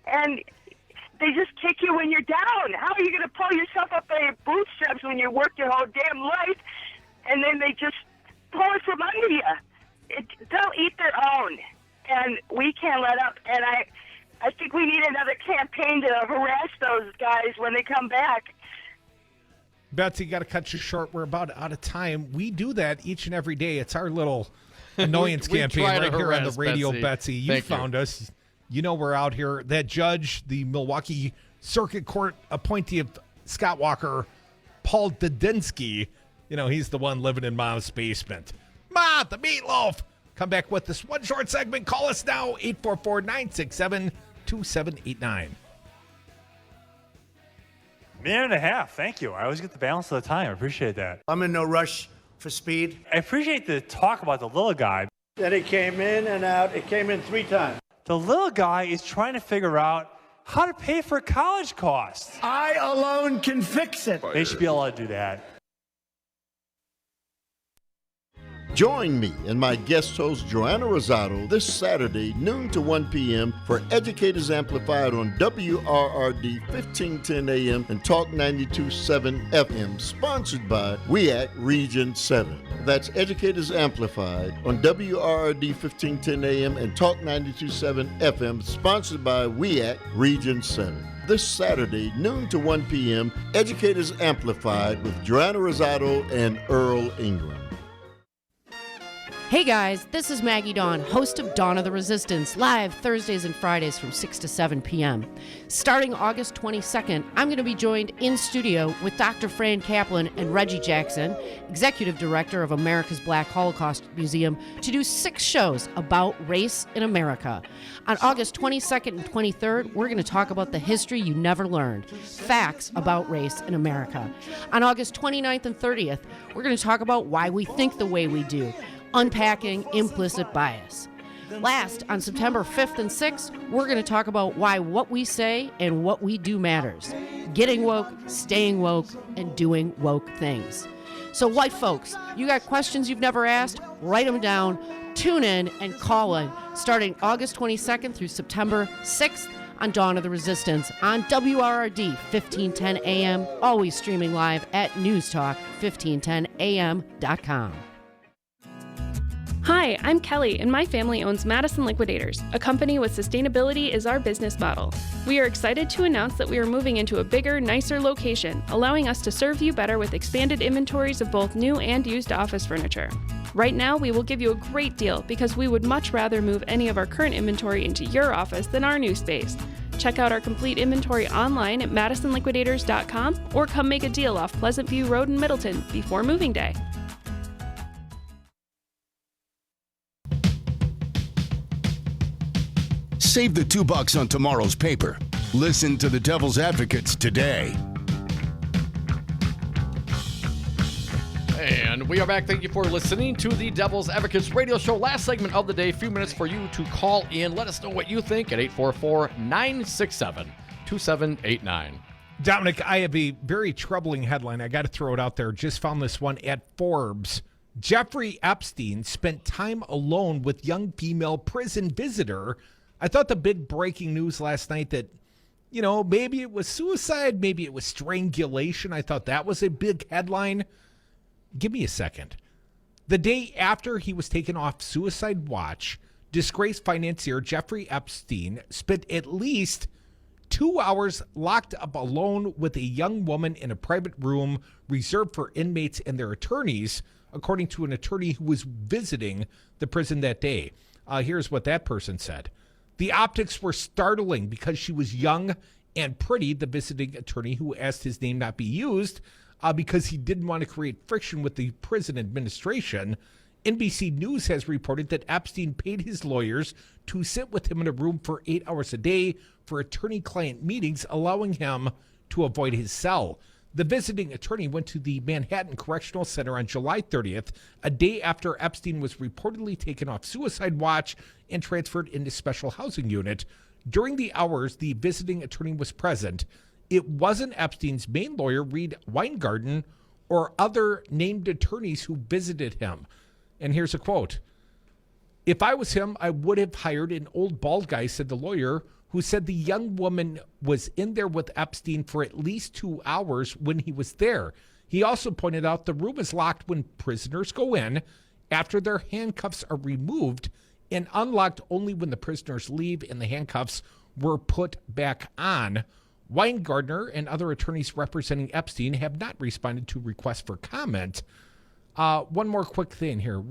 and they just kick you when you're down. How are you going to pull yourself up by your bootstraps when you work your whole damn life, and then they just pull it from under you? They'll eat their own, and we can't let up. And I think we need another campaign to harass those guys when they come back. Betsy, got to cut you short. We're about out of time. We do that each and every day. It's our little annoyance we campaign try to right here on the harass radio, Betsy. Betsy. You found us. You know we're out here. That judge, the Milwaukee Circuit Court appointee of Scott Walker, Paul Dadinsky, he's the one living in Mom's basement. Ma, the meatloaf. Come back with this one short segment. Call us now, 844-967-2789. Minute and a half. Thank you. I always get the balance of the time. I appreciate that. I'm in no rush for speed. I appreciate the talk about the little guy. Then it came in and out. It came in 3 times. The little guy is trying to figure out how to pay for college costs. I alone can fix it. They should be allowed to do that. Join me and my guest host, Joanna Rosado, this Saturday, noon to 1 p.m. for Educators Amplified on WRRD 1510 AM and Talk 92.7 FM, sponsored by WEAC Region 7. That's Educators Amplified on WRRD 1510 AM and Talk 92.7 FM, sponsored by WEAC Region 7. This Saturday, noon to 1 p.m., Educators Amplified with Joanna Rosado and Earl Ingram. Hey guys, this is Maggie Dawn, host of Dawn of the Resistance, live Thursdays and Fridays from 6 to 7 p.m. Starting August 22nd, I'm going to be joined in studio with Dr. Fran Kaplan and Reggie Jackson, Executive Director of America's Black Holocaust Museum, to do 6 shows about race in America. On August 22nd and 23rd, we're going to talk about the history you never learned, facts about race in America. On August 29th and 30th, we're going to talk about why we think the way we do, unpacking implicit bias. Last, on September 5th and 6th, we're going to talk about why what we say and what we do matters. Getting woke, staying woke, and doing woke things. So white folks, you got questions you've never asked? Write them down, tune in, and call in starting August 22nd through September 6th on Dawn of the Resistance on WRRD 1510 AM, always streaming live at newstalk1510am.com. Hi, I'm Kelly, and my family owns Madison Liquidators, a company with sustainability as our business model. We are excited to announce that we are moving into a bigger, nicer location, allowing us to serve you better with expanded inventories of both new and used office furniture. Right now, we will give you a great deal because we would much rather move any of our current inventory into your office than our new space. Check out our complete inventory online at madisonliquidators.com or come make a deal off Pleasant View Road in Middleton before moving day. Save the $2 on tomorrow's paper. Listen to the Devil's Advocates today. And we are back. Thank you for listening to the Devil's Advocates radio show. Last segment of the day. A few minutes for you to call in. Let us know what you think at 844-967-2789. Dominic, I have a very troubling headline. I got to throw it out there. Just found this one at Forbes. Jeffrey Epstein spent time alone with young female prison visitor. I thought the big breaking news last night that You know, maybe it was suicide, maybe it was strangulation. I thought that was a big headline. Give me a second. The day after he was taken off suicide watch, disgraced financier Jeffrey Epstein spent at least 2 hours locked up alone with a young woman in a private room reserved for inmates and their attorneys, according to an attorney who was visiting the prison that day. Here's what that person said. The optics were startling because she was young and pretty, the visiting attorney who asked his name not be used because he didn't want to create friction with the prison administration. NBC News has reported that Epstein paid his lawyers to sit with him in a room for 8 hours a day for attorney-client meetings, allowing him to avoid his cell. The visiting attorney went to the Manhattan Correctional Center on July 30th, a day after Epstein was reportedly taken off suicide watch and transferred into special housing unit. During the hours the visiting attorney was present, it wasn't Epstein's main lawyer, Reed Weingarten, or other named attorneys who visited him. And here's a quote. "If I was him, I would have hired an old bald guy," said the lawyer, who said the young woman was in there with Epstein for at least 2 hours when he was there. He also pointed out the room is locked when prisoners go in, after their handcuffs are removed, and unlocked only when the prisoners leave and the handcuffs were put back on. Weingartner and other attorneys representing Epstein have not responded to requests for comment. One more quick thing here.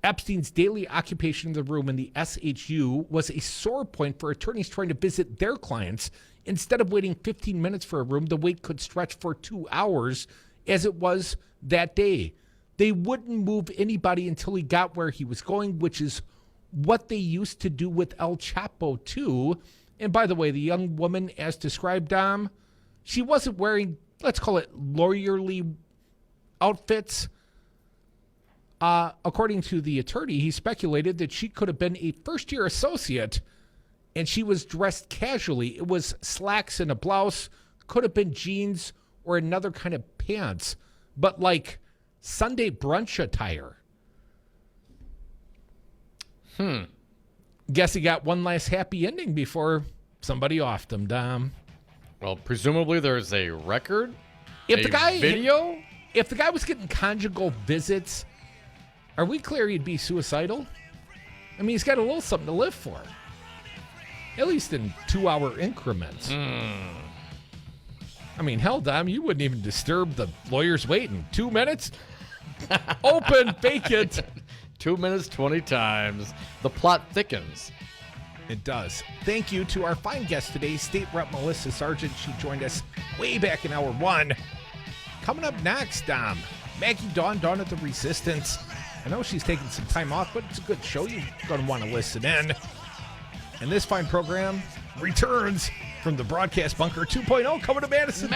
Epstein's daily occupation of the room in the SHU was a sore point for attorneys trying to visit their clients. Instead of waiting 15 minutes for a room, the wait could stretch for 2 hours, as it was that day. They wouldn't move anybody until he got where he was going, which is what they used to do with El Chapo, too. And by the way, the young woman, as described, Dom, she wasn't wearing, let's call it, lawyerly outfits. According to the attorney, he speculated that she could have been a first-year associate, and she was dressed casually. It was slacks and a blouse, could have been jeans or another kind of pants, but like Sunday brunch attire. Guess he got one last happy ending before somebody offed him, Dom. Well, presumably there's a record, If the guy video. If the guy was getting conjugal visits, are we clear he'd be suicidal? I mean, he's got a little something to live for. At least in 2-hour increments. I mean, hell, Dom, you wouldn't even disturb the lawyers waiting. 2 minutes? Open, vacant. 2 minutes, 20 times. The plot thickens. It does. Thank you to our fine guest today, State Rep Melissa Sargent. She joined us way back in hour 1. Coming up next, Dom, Maggie Dawn at the Resistance. I know she's taking some time off, but it's a good show. You're going to want to listen in. And this fine program returns from the Broadcast Bunker 2.0 coming to Madison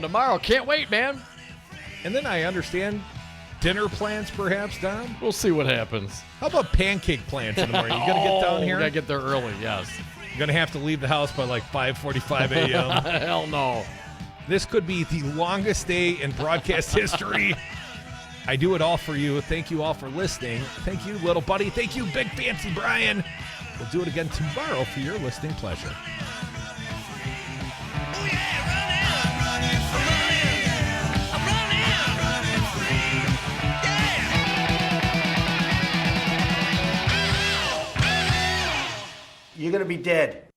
tomorrow. Can't wait, man. And then I understand dinner plans, perhaps, Dom? We'll see what happens. How about pancake plans in the morning? You going to get down here? We got to get there early, yes. You're going to have to leave the house by like 5:45 a.m. Hell no. This could be the longest day in broadcast history. I do it all for you. Thank you all for listening. Thank you, little buddy. Thank you, Big Fancy Brian. We'll do it again tomorrow for your listening pleasure. You're going to be dead.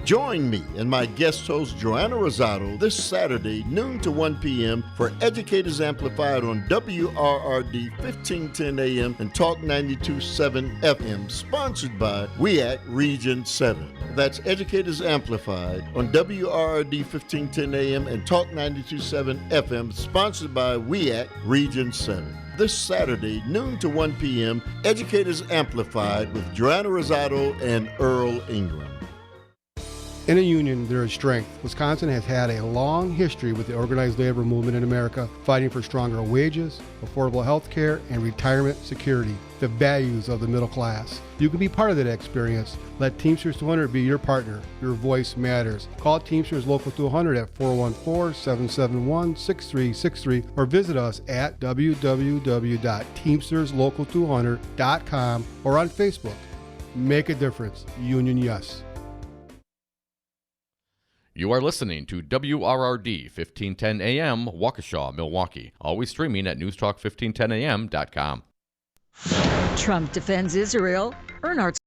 Join me and my guest host, Joanna Rosado, this Saturday, noon to 1 p.m. for Educators Amplified on WRRD 1510 AM and Talk 92.7 FM, sponsored by WEAC Region 7. That's Educators Amplified on WRRD 1510 AM and Talk 92.7 FM, sponsored by WEAC Region 7. This Saturday, noon to 1 p.m., Educators Amplified with Joanna Rosado and Earl Ingram. In a union, there is strength. Wisconsin has had a long history with the organized labor movement in America, fighting for stronger wages, affordable health care, and retirement security, the values of the middle class. You can be part of that experience. Let Teamsters 200 be your partner. Your voice matters. Call Teamsters Local 200 at 414-771-6363 or visit us at www.teamsterslocal200.com or on Facebook. Make a difference. Union Yes. You are listening to WRRD 1510 AM, Waukesha, Milwaukee. Always streaming at newstalk1510am.com. Trump defends Israel. Earnhardt's